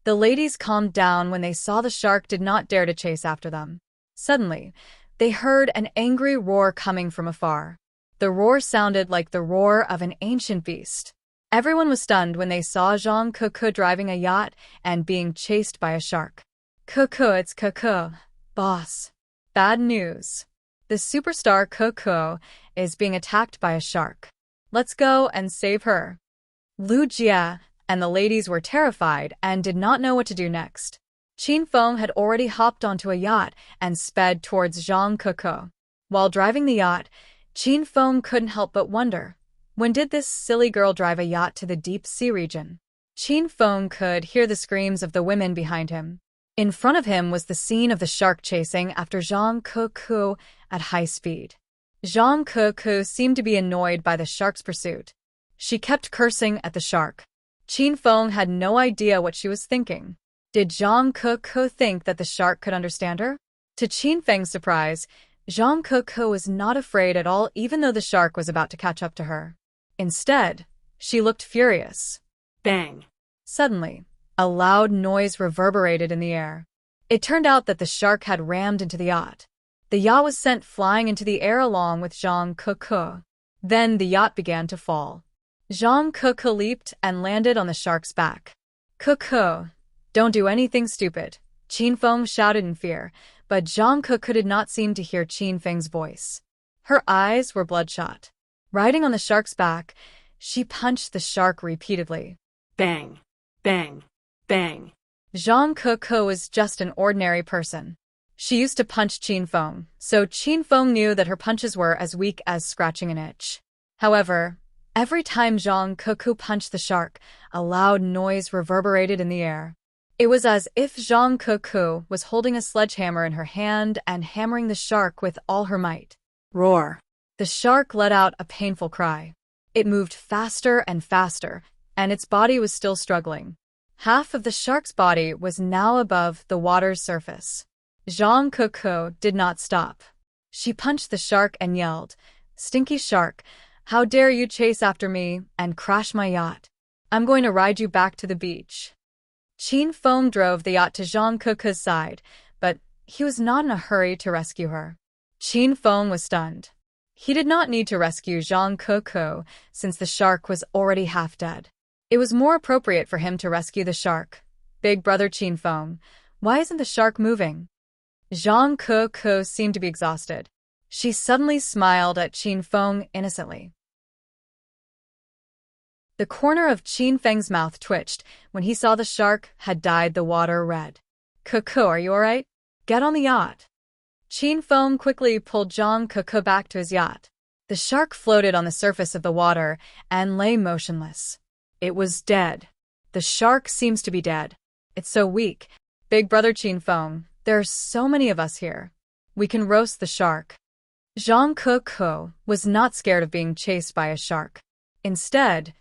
S1: The ladies calmed down when they saw the shark did not dare to chase after them. Suddenly, they heard an angry roar coming from afar. The roar sounded like the roar of an ancient beast. Everyone was stunned when they saw Zhang Ke driving a yacht and being chased by a shark. It's Ke, boss. Bad news. The superstar Ke is being attacked by a shark. Let's go and save her. Lu Jia and the ladies were terrified and did not know what to do next. Qin Feng had already hopped onto a yacht and sped towards Zhang Ke. While driving the yacht, Qin Feng couldn't help but wonder, when did this silly girl drive a yacht to the deep sea region? Qin Feng could hear the screams of the women behind him. In front of him was the scene of the shark chasing after Zhang Ke at high speed. Zhang Ke seemed to be annoyed by the shark's pursuit. She kept cursing at the shark. Qin Feng had no idea what she was thinking. Did Zhang Ke think that the shark could understand her? To Qin Feng's surprise, Zhang Ke was not afraid at all even though the shark was about to catch up to her. Instead, she looked furious.
S2: Bang.
S1: Suddenly, a loud noise reverberated in the air. It turned out that the shark had rammed into the yacht. The yacht was sent flying into the air along with Zhang Ke. Then the yacht began to fall. Zhang Ke leaped and landed on the shark's back. Ke, don't do anything stupid, Qin Feng shouted in fear, but Zhang Ke did not seem to hear Qin Feng's voice. Her eyes were bloodshot. Riding on the shark's back, she punched the shark repeatedly.
S2: Bang, bang, bang.
S1: Zhang Ke was just an ordinary person. She used to punch Qin Feng, so Qin Feng knew that her punches were as weak as scratching an itch. However, every time Zhang Ke punched the shark, a loud noise reverberated in the air. It was as if Zhang Ke was holding a sledgehammer in her hand and hammering the shark with all her might.
S2: Roar.
S1: The shark let out a painful cry. It moved faster and faster, and its body was still struggling. Half of the shark's body was now above the water's surface. Zhang Ke did not stop. She punched the shark and yelled, "Stinky shark, how dare you chase after me and crash my yacht? I'm going to ride you back to the beach." Qin Feng drove the yacht to Zhang Ke's side, but he was not in a hurry to rescue her. Qin Feng was stunned. He did not need to rescue Zhang Ke since the shark was already half dead. It was more appropriate for him to rescue the shark. Big brother Qin Feng, why isn't the shark moving? Zhang Ke seemed to be exhausted. She suddenly smiled at Qin Feng innocently. The corner of Qin Feng's mouth twitched when he saw the shark had dyed the water red. Cuckoo, are you alright? Get on the yacht. Qin Feng quickly pulled Zhang Cuckoo back to his yacht. The shark floated on the surface of the water and lay motionless. It was dead. The shark seems to be dead. It's so weak. Big brother Qin Feng, there are so many of us here. We can roast the shark. Zhang Cuckoo was not scared of being chased by a shark. Instead,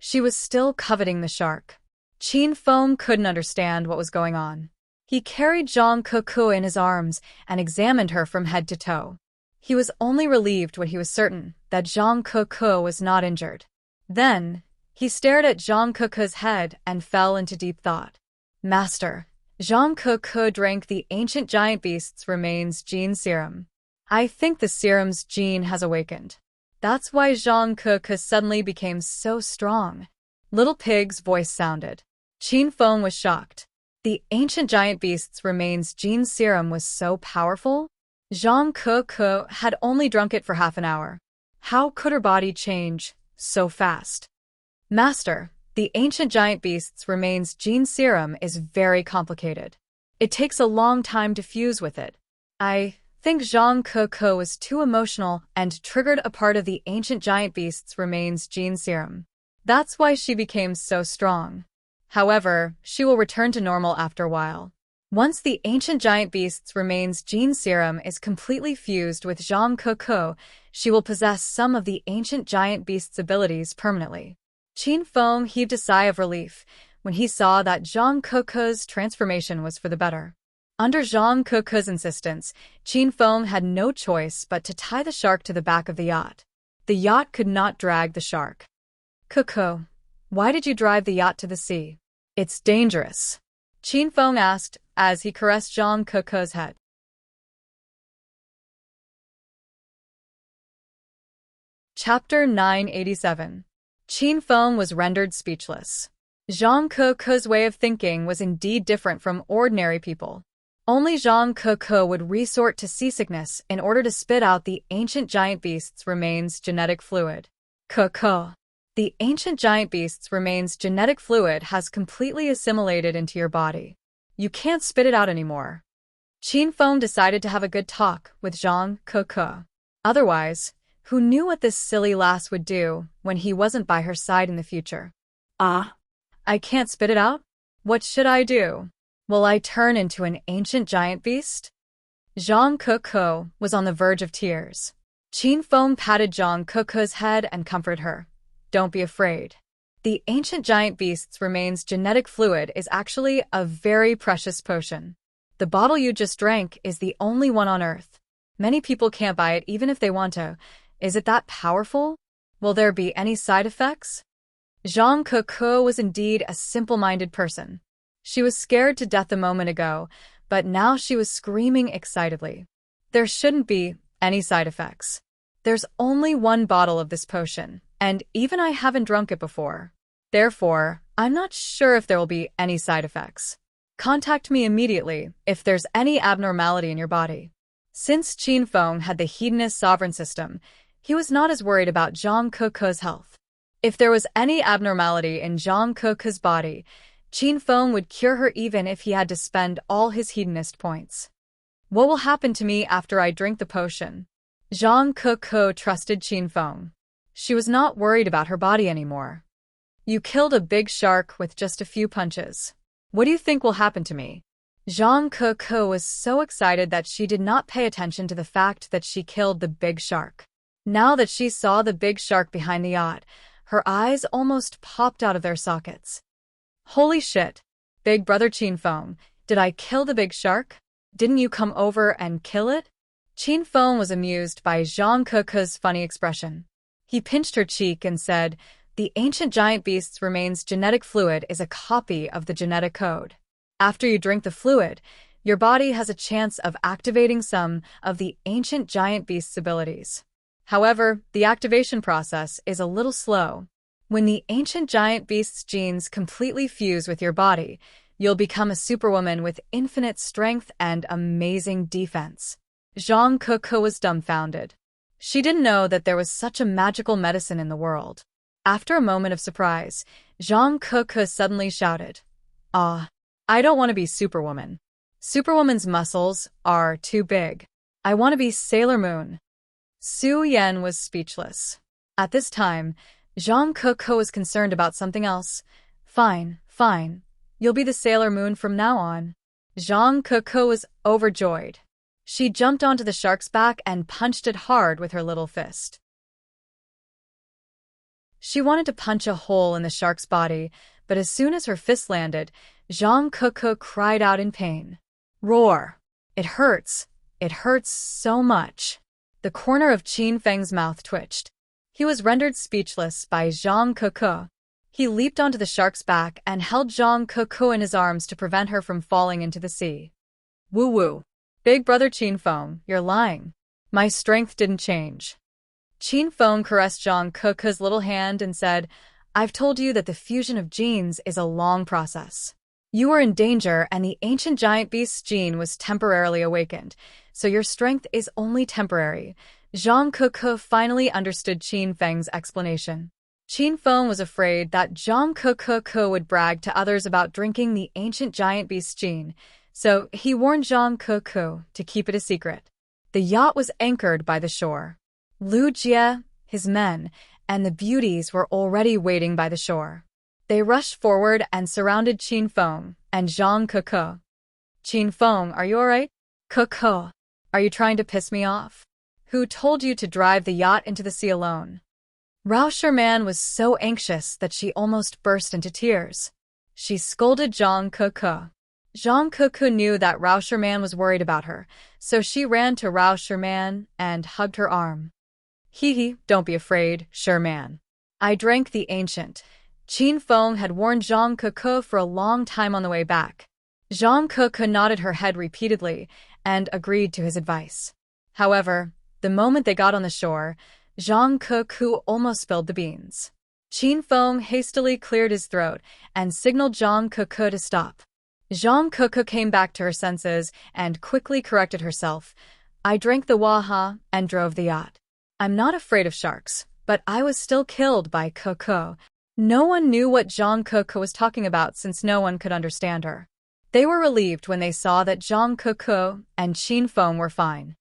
S1: she was still coveting the shark. Qin Feng couldn't understand what was going on. He carried Zhang Cuckoo in his arms and examined her from head to toe. He was only relieved when he was certain that Zhang Cuckoo was not injured. Then, he stared at Zhang Cuckoo's head and fell into deep thought. Master, Zhang Cuckoo drank the ancient giant beast's remains gene serum. I think the serum's gene has awakened. That's why Zhang Cuckoo suddenly became so strong. Little Pig's voice sounded. Qin Feng was shocked. The ancient giant beast's remains gene serum was so powerful? Zhang Cuckoo had only drunk it for half an hour. How could her body change so fast? Master, the ancient giant beast's remains gene serum is very complicated. It takes a long time to fuse with it. I think Zhang Cuckoo was too emotional and triggered a part of the ancient giant beast's remains gene serum. That's why she became so strong. However, she will return to normal after a while. Once the ancient giant beast's remains gene serum is completely fused with Zhang Cuckoo, she will possess some of the ancient giant beast's abilities permanently. Qin Feng heaved a sigh of relief when he saw that Zhang Cuckoo's transformation was for the better. Under Zhang Cuckoo's insistence, Qin Feng had no choice but to tie the shark to the back of the yacht. The yacht could not drag the shark. Cuckoo, why did you drive the yacht to the sea? It's dangerous. Qin Feng asked as he caressed Zhang Cuckoo's head. Chapter 987. Qin Feng was rendered speechless. Zhang Cuckoo's way of thinking was indeed different from ordinary people. Only Zhang Cuckoo would resort to seasickness in order to spit out the ancient giant beast's remains genetic fluid. Cuckoo. The ancient giant beast's remains genetic fluid has completely assimilated into your body. You can't spit it out anymore. Qin Feng decided to have a good talk with Zhang Cuckoo. Otherwise, who knew what this silly lass would do when he wasn't by her side in the future? I can't spit it out? What should I do? Will I turn into an ancient giant beast? Zhang Cuckoo was on the verge of tears. Qin Feng patted Zhang Cuckoo's head and comforted her. Don't be afraid. The ancient giant beast's remains genetic fluid is actually a very precious potion. The bottle you just drank is the only one on Earth. Many people can't buy it even if they want to. Is it that powerful? Will there be any side effects? Zhang Cuckoo was indeed a simple-minded person. She was scared to death a moment ago, but now she was screaming excitedly. There shouldn't be any side effects. There's only one bottle of this potion, and even I haven't drunk it before. Therefore, I'm not sure if there will be any side effects. Contact me immediately if there's any abnormality in your body. Since Qin Feng had the Hedonist sovereign system, he was not as worried about Zhang Cuckoo's health. If there was any abnormality in Zhang Cuckoo's body, Qin Feng would cure her even if he had to spend all his hedonist points. What will happen to me after I drink the potion? Zhang Cuckoo trusted Qin Feng. She was not worried about her body anymore. You killed a big shark with just a few punches. What do you think will happen to me? Zhang Cuckoo was so excited that she did not pay attention to the fact that she killed the big shark. Now that she saw the big shark behind the yacht, her eyes almost popped out of their sockets. Holy shit! Big brother Qin Feng, did I kill the big shark? Didn't you come over and kill it? Qin Feng was amused by Zhang Cuckoo's funny expression. He pinched her cheek and said, "The ancient giant beast's remains genetic fluid is a copy of the genetic code. After you drink the fluid, your body has a chance of activating some of the ancient giant beast's abilities. However, the activation process is a little slow. When the ancient giant beast's genes completely fuse with your body, you'll become a superwoman with infinite strength and amazing defense." Zhang Cuckoo was dumbfounded. She didn't know that there was such a magical medicine in the world. After a moment of surprise, Zhang Ke suddenly shouted, "Ah, I don't want to be Superwoman. Superwoman's muscles are too big. I want to be Sailor Moon." Su Yan was speechless. At this time, Zhang Ke was concerned about something else. Fine, fine. You'll be the Sailor Moon from now on." Zhang Ke was overjoyed. She jumped onto the shark's back and punched it hard with her little fist. She wanted to punch a hole in the shark's body, but as soon as her fist landed, Zhang Ke cried out in pain. Roar! It hurts. It hurts so much. The corner of Qin Feng's mouth twitched. He was rendered speechless by Zhang Ke. He leaped onto the shark's back and held Zhang Ke in his arms to prevent her from falling into the sea. Woo-woo. Big brother Qin Feng, you're lying. My strength didn't change. Qin Feng caressed Zhang Ke's little hand and said, I've told you that the fusion of genes is a long process. You were in danger and the ancient giant beast's gene was temporarily awakened, so your strength is only temporary. Zhang Ke finally understood Qin Feng's explanation. Qin Feng was afraid that Zhang Ke would brag to others about drinking the ancient giant beast's gene, so he warned Zhang Ke to keep it a secret. The yacht was anchored by the shore. Lu Jie, his men, and the beauties were already waiting by the shore. They rushed forward and surrounded Qin Feng and Zhang Ke. Qin Feng, are you alright? Ke, are you trying to piss me off? Who told you to drive the yacht into the sea alone? Rao Sherman was so anxious that she almost burst into tears. She scolded Zhang Ke. Zhang Ke knew that Rao Sherman was worried about her, so she ran to Rao Sherman and hugged her arm. Hee, don't be afraid, Sherman. I drank the ancient. Qin Feng had warned Zhang Ke for a long time on the way back. Zhang Ke nodded her head repeatedly and agreed to his advice. However, the moment they got on the shore, Zhang Ke almost spilled the beans. Qin Feng hastily cleared his throat and signaled Zhang Ke to stop. Zhang Ke came back to her senses and quickly corrected herself. I drank the waha and drove the yacht. I'm not afraid of sharks, but I was still killed by Ke. No one knew what Zhang Ke was talking about since no one could understand her. They were relieved when they saw that Zhang Ke and Qin Feng were fine.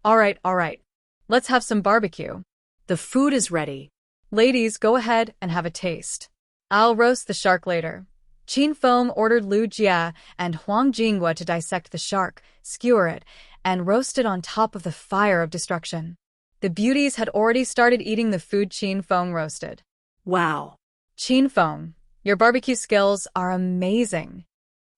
S1: All right. Let's have some barbecue.
S2: The food is ready.
S1: Ladies, go ahead and have a taste. I'll roast the shark later. Qin Feng ordered Lu Jie and Huang Jinghua to dissect the shark, skewer it, and roast it on top of the fire of destruction. The beauties had already started eating the food Qin Feng roasted.
S2: Wow.
S1: Qin Feng, your barbecue skills are amazing.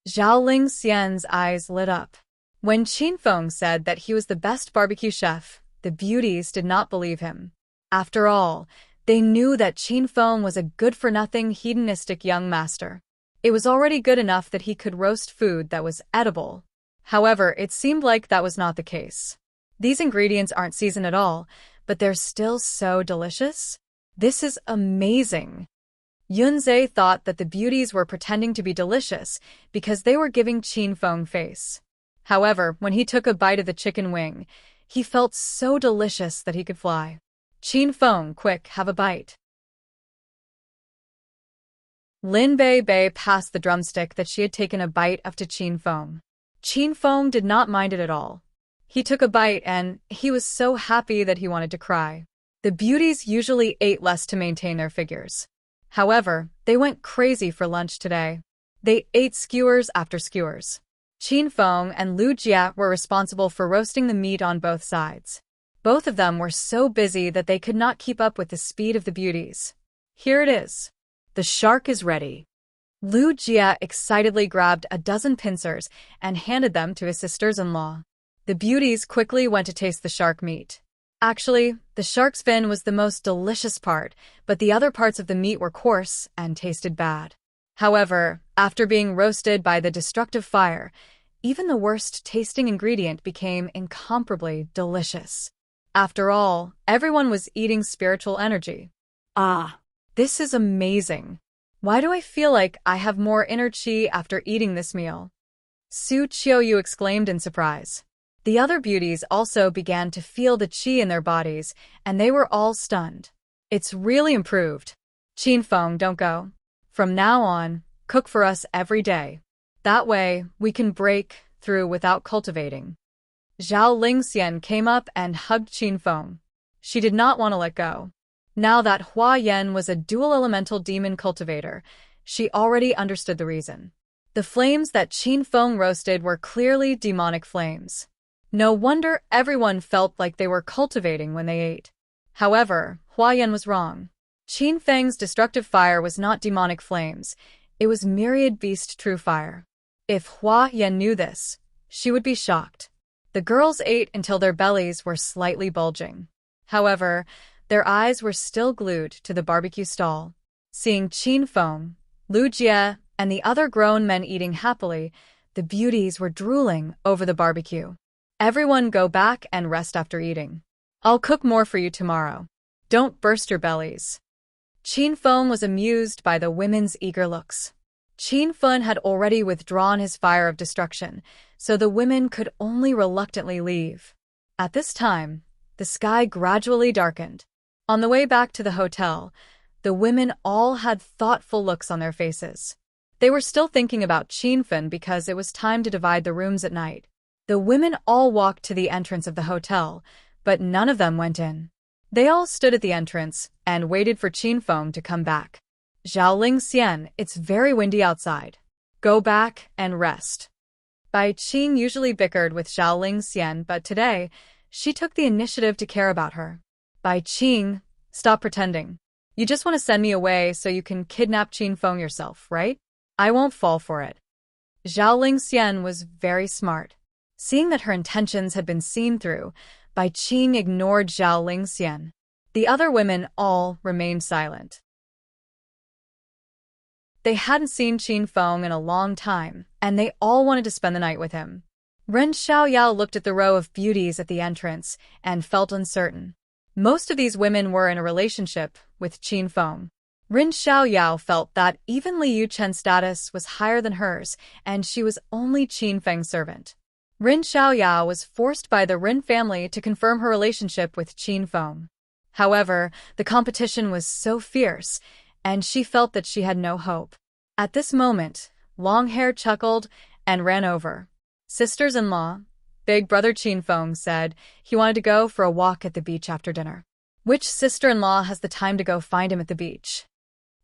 S1: Zhao Ling Xian's eyes lit up. When Qin Feng said that he was the best barbecue chef, the beauties did not believe him. After all, they knew that Qin Feng was a good-for-nothing hedonistic young master. It was already good enough that he could roast food that was edible. However, it seemed like that was not the case. These ingredients aren't seasoned at all, but they're still so delicious. This is amazing. Yunzhe thought that the beauties were pretending to be delicious because they were giving Qin Feng face. However, when he took a bite of the chicken wing, he felt so delicious that he could fly. Qin Feng, quick, have a bite. Lin Bei passed the drumstick that she had taken a bite of to Qin Feng. Qin Feng did not mind it at all. He took a bite and he was so happy that he wanted to cry. The beauties usually ate less to maintain their figures. However, they went crazy for lunch today. They ate skewers after skewers. Qin Feng and Lu Jie were responsible for roasting the meat on both sides. Both of them were so busy that they could not keep up with the speed of the beauties. Here it is.
S2: The shark is ready.
S1: Lu Jie excitedly grabbed a dozen pincers and handed them to his sisters-in-law. The beauties quickly went to taste the shark meat. Actually, the shark's fin was the most delicious part, but the other parts of the meat were coarse and tasted bad. However, after being roasted by the destructive fire, even the worst-tasting ingredient became incomparably delicious. After all, everyone was eating spiritual energy.
S2: Ah,
S1: this is amazing. Why do I feel like I have more inner chi after eating this meal? Su Qiuyu exclaimed in surprise. The other beauties also began to feel the chi in their bodies, and they were all stunned. It's really improved. Qin Feng, don't go. From now on, cook for us every day. That way, we can break through without cultivating. Zhao Lingxian came up and hugged Qin Feng. She did not want to let go. Now that Hua Yan was a dual elemental demon cultivator, she already understood the reason. The flames that Qin Feng roasted were clearly demonic flames. No wonder everyone felt like they were cultivating when they ate. However, Hua Yan was wrong. Qin Feng's destructive fire was not demonic flames, it was myriad beast true fire. If Hua Yan knew this, she would be shocked. The girls ate until their bellies were slightly bulging. However, their eyes were still glued to the barbecue stall. Seeing Qin Feng, Lu Jie, and the other grown men eating happily, the beauties were drooling over the barbecue. Everyone go back and rest after eating. I'll cook more for you tomorrow. Don't burst your bellies. Qin Feng was amused by the women's eager looks. Qin Feng had already withdrawn his fire of destruction, so the women could only reluctantly leave. At this time, the sky gradually darkened. On the way back to the hotel, the women all had thoughtful looks on their faces. They were still thinking about Qin Feng because it was time to divide the rooms at night. The women all walked to the entrance of the hotel, but none of them went in. They all stood at the entrance and waited for Qin Feng to come back. Zhao Lingxian, it's very windy outside. Go back and rest. Bai Qing usually bickered with Zhao Lingxian, but today, she took the initiative to care about her. Bai Qing, stop pretending. You just want to send me away so you can kidnap Qin Feng yourself, right? I won't fall for it. Zhao Lingxian was very smart. Seeing that her intentions had been seen through, Bai Qing ignored Zhao Lingxian. The other women all remained silent. They hadn't seen Qin Feng in a long time, and they all wanted to spend the night with him. Ren Xiaoyao looked at the row of beauties at the entrance and felt uncertain. Most of these women were in a relationship with Qin Feng. Ren Xiaoyao felt that even Li Yuchen's status was higher than hers, and she was only Qin Feng's servant. Ren Xiaoyao was forced by the Ren family to confirm her relationship with Qin Feng. However, the competition was so fierce, and she felt that she had no hope. At this moment, Longhair chuckled and ran over. Sisters-in-law, big brother Qin Feng said he wanted to go for a walk at the beach after dinner. Which sister-in-law has the time to go find him at the beach?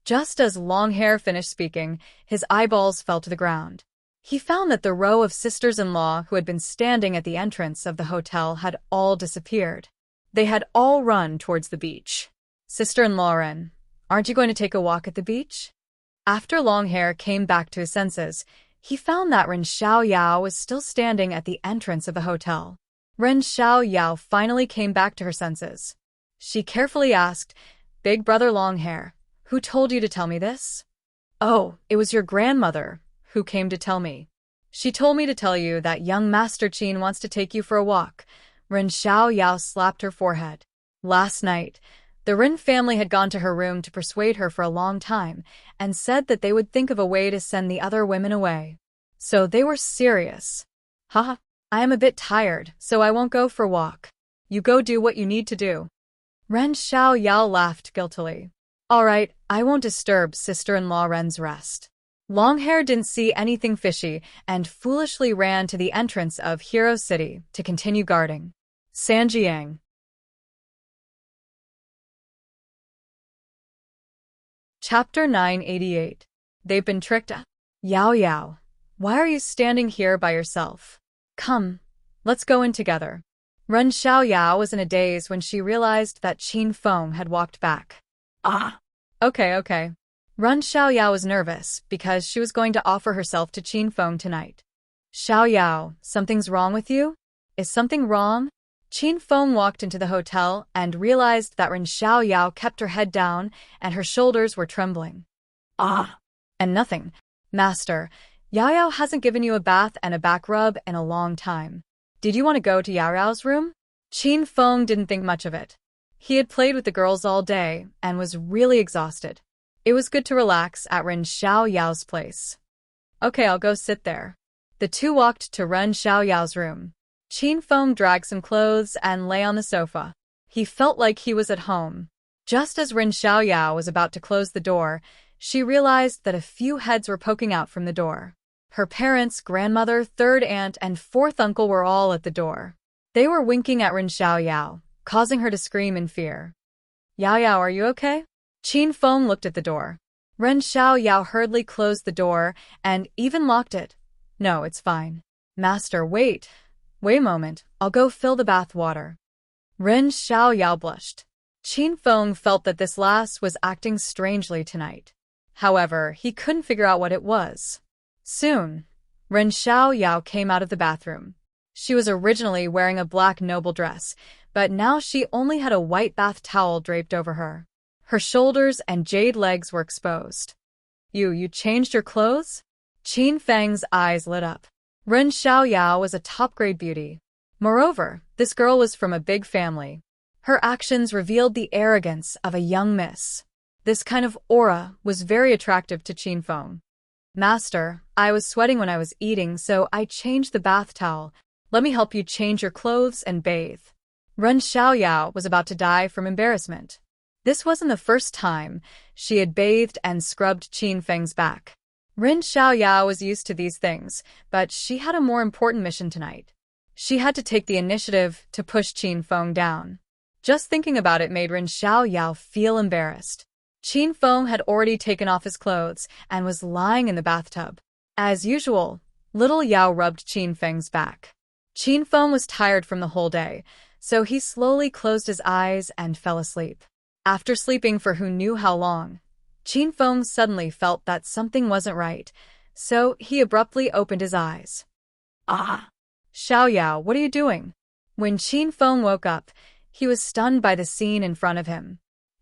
S1: Just as Longhair finished speaking, his eyeballs fell to the ground. He found that the row of sisters-in-law who had been standing at the entrance of the hotel had all disappeared. They had all run towards the beach. Sister-in-law Ren, aren't you going to take a walk at the beach? After Longhair came back to his senses, he found that Ren Xiaoyao was still standing at the entrance of the hotel. Ren Xiaoyao finally came back to her senses. She carefully asked, Big brother Longhair, who told you to tell me this? Oh, it was your grandmother who came to tell me. She told me to tell you that young Master Qin wants to take you for a walk. Ren Xiaoyao slapped her forehead. Last night, the Ren family had gone to her room to persuade her for a long time and said that they would think of a way to send the other women away. So they were serious. Haha, I am a bit tired, so I won't go for a walk. You go do what you need to do. Ren Xiaoyao laughed guiltily. All right, I won't disturb sister-in-law Ren's rest. Longhair didn't see anything fishy and foolishly ran to the entrance of Hero City to continue guarding. Sanjiang. Chapter 988. They've been tricked. Yao Yao, why are you standing here by yourself? Come, let's go in together. Ren Xiaoyao was in a daze when she realized that Qin Feng had walked back. Okay. Ren Xiaoyao was nervous because she was going to offer herself to Qin Feng tonight. Xiaoyao, something's wrong with you? Is something wrong? Qin Feng walked into the hotel and realized that Ren Xiaoyao kept her head down and her shoulders were trembling. And nothing. Master, Yao Yao hasn't given you a bath and a back rub in a long time. Did you want to go to Yao Yao's room? Qin Feng didn't think much of it. He had played with the girls all day and was really exhausted. It was good to relax at Ren Xiaoyao's place. Okay, I'll go sit there. The two walked to Ren Xiaoyao's room. Qin Feng dragged some clothes and lay on the sofa. He felt like he was at home. Just as Ren Xiaoyao was about to close the door, she realized that a few heads were poking out from the door. Her parents, grandmother, third aunt, and fourth uncle were all at the door. They were winking at Ren Xiaoyao, causing her to scream in fear. Yao Yao, are you okay? Qin Feng looked at the door. Ren Xiaoyao hurriedly closed the door and even locked it. No, it's fine. Master, wait. Wait a moment, I'll go fill the bath water. Ren Xiaoyao blushed. Qin Feng felt that this lass was acting strangely tonight. However, he couldn't figure out what it was. Soon, Ren Xiaoyao came out of the bathroom. She was originally wearing a black noble dress, but now she only had a white bath towel draped over her. Her shoulders and jade legs were exposed. You changed your clothes? Qin Feng's eyes lit up. Ren Xiaoyao was a top-grade beauty. Moreover, this girl was from a big family. Her actions revealed the arrogance of a young miss. This kind of aura was very attractive to Qin Feng. Master, I was sweating when I was eating, so I changed the bath towel. Let me help you change your clothes and bathe. Ren Xiaoyao was about to die from embarrassment. This wasn't the first time she had bathed and scrubbed Qin Feng's back. Ren Xiaoyao was used to these things, but she had a more important mission tonight. She had to take the initiative to push Qin Feng down. Just thinking about it made Ren Xiaoyao feel embarrassed. Qin Feng had already taken off his clothes and was lying in the bathtub. As usual, little Yao rubbed Qin Feng's back. Qin Feng was tired from the whole day, so he slowly closed his eyes and fell asleep. After sleeping for who knew how long, Qin Feng suddenly felt that something wasn't right, so he abruptly opened his eyes.
S2: Ah!
S1: Xiaoyao, what are you doing? When Qin Feng woke up, he was stunned by the scene in front of him.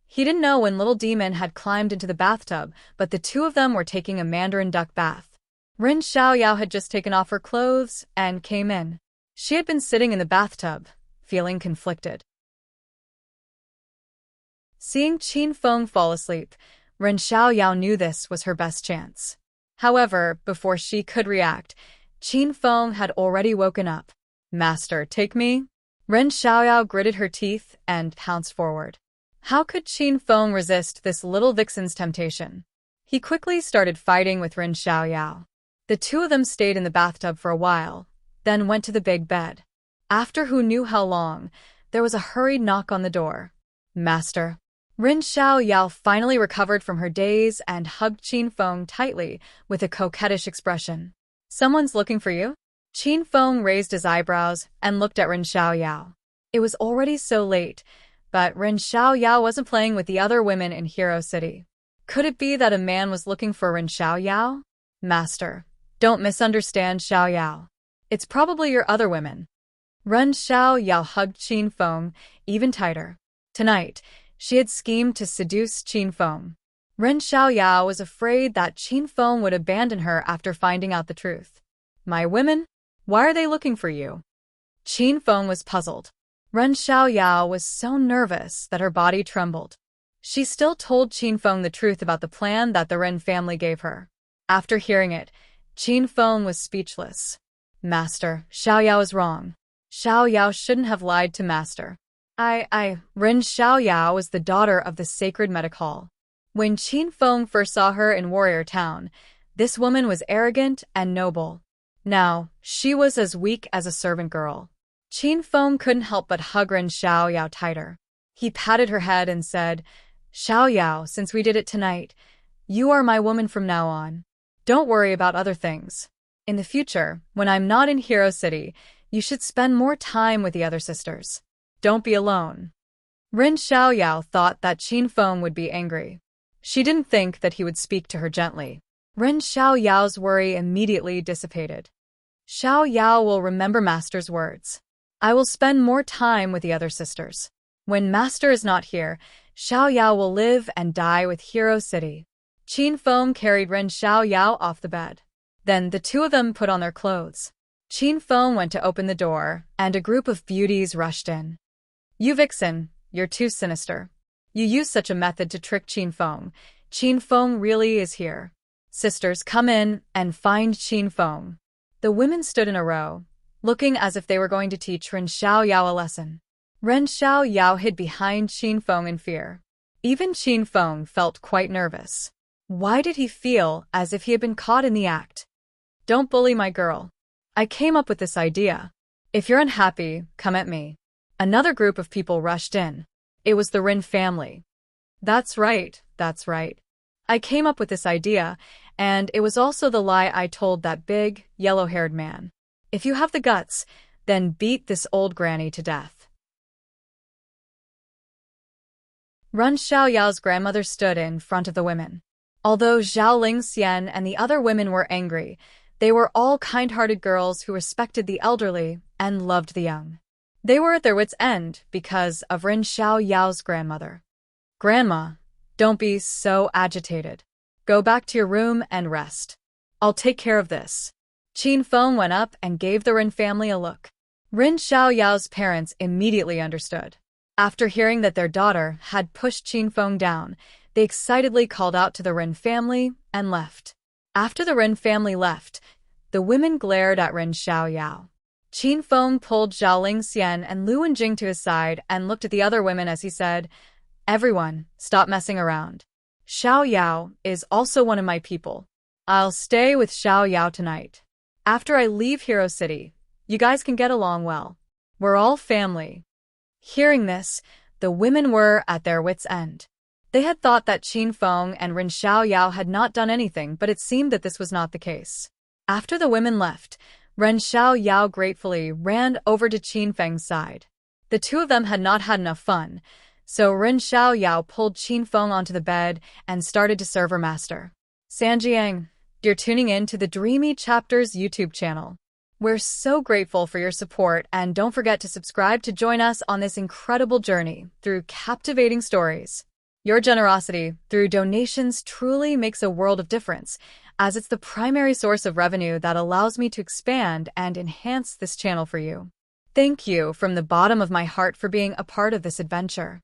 S1: He didn't know when Little Demon had climbed into the bathtub, but the two of them were taking a mandarin duck bath. Ren Xiaoyao had just taken off her clothes and came in. She had been sitting in the bathtub, feeling conflicted. Seeing Qin Feng fall asleep, Ren Xiaoyao knew this was her best chance. However, before she could react, Qin Feng had already woken up. Master, take me? Ren Xiaoyao gritted her teeth and pounced forward. How could Qin Feng resist this little vixen's temptation? He quickly started fighting with Ren Xiaoyao. The two of them stayed in the bathtub for a while, then went to the big bed. After who knew how long, there was a hurried knock on the door. Master. Ren Xiaoyao finally recovered from her daze and hugged Qin Feng tightly with a coquettish expression. Someone's looking for you? Qin Feng raised his eyebrows and looked at Ren Xiaoyao. It was already so late, but Ren Xiaoyao wasn't playing with the other women in Hero City. Could it be that a man was looking for Ren Xiaoyao? Master, don't misunderstand Xiaoyao. It's probably your other women. Ren Xiaoyao hugged Qin Feng even tighter. Tonight, she had schemed to seduce Qin Feng. Ren Xiaoyao was afraid that Qin Feng would abandon her after finding out the truth. My women? Why are they looking for you? Qin Feng was puzzled. Ren Xiaoyao was so nervous that her body trembled. She still told Qin Feng the truth about the plan that the Ren family gave her. After hearing it, Qin Feng was speechless. Master, Xiaoyao is wrong. Xiaoyao shouldn't have lied to Master. Ren Xiaoyao was the daughter of the sacred medic hall. When Qin Feng first saw her in Warrior Town, this woman was arrogant and noble. Now, she was as weak as a servant girl. Qin Feng couldn't help but hug Ren Xiaoyao tighter. He patted her head and said, Xiaoyao, since we did it tonight, you are my woman from now on. Don't worry about other things. In the future, when I'm not in Hero City, you should spend more time with the other sisters. Don't be alone. Ren Xiaoyao thought that Qin Feng would be angry. She didn't think that he would speak to her gently. Ren Xiaoyao's worry immediately dissipated. Xiaoyao will remember Master's words. I will spend more time with the other sisters. When Master is not here, Xiaoyao will live and die with Hero City. Qin Feng carried Ren Xiaoyao off the bed. Then the two of them put on their clothes. Qin Feng went to open the door, and a group of beauties rushed in. You vixen, you're too sinister. You use such a method to trick Qin Feng. Qin Feng really is here. Sisters, come in and find Qin Feng. The women stood in a row, looking as if they were going to teach Ren Xiaoyao a lesson. Ren Xiaoyao hid behind Qin Feng in fear. Even Qin Feng felt quite nervous. Why did he feel as if he had been caught in the act? Don't bully my girl. I came up with this idea. If you're unhappy, come at me. Another group of people rushed in. It was the Rin family. That's right, that's right. I came up with this idea, and it was also the lie I told that big, yellow-haired man. If you have the guts, then beat this old granny to death. Ren Xiaoyao's grandmother stood in front of the women. Although Zhao Lingxian and the other women were angry, they were all kind-hearted girls who respected the elderly and loved the young. They were at their wits' end because of Ren Xiaoyao's grandmother. Grandma, don't be so agitated. Go back to your room and rest. I'll take care of this. Qin Feng went up and gave the Ren family a look. Ren Xiaoyao's parents immediately understood. After hearing that their daughter had pushed Qin Feng down, they excitedly called out to the Ren family and left. After the Ren family left, the women glared at Ren Xiaoyao. Qin Feng pulled Zhao Lingxian and Lu Wenjing to his side and looked at the other women as he said, "Everyone, stop messing around. Xiaoyao is also one of my people. I'll stay with Xiaoyao tonight. After I leave Hero City, you guys can get along well. We're all family." Hearing this, the women were at their wits' end. They had thought that Qin Feng and Ren Xiaoyao had not done anything, but it seemed that this was not the case. After the women left, Ren Xiaoyao gratefully ran over to Qin Feng's side. The two of them had not had enough fun, so Ren Xiaoyao pulled Qin Feng onto the bed and started to serve her master. Sanjiang, you're tuning in to the Dreamy Chapters YouTube channel. We're so grateful for your support, and don't forget to subscribe to join us on this incredible journey through captivating stories. Your generosity through donations truly makes a world of difference, as it's the primary source of revenue that allows me to expand and enhance this channel for you. Thank you from the bottom of my heart for being a part of this adventure.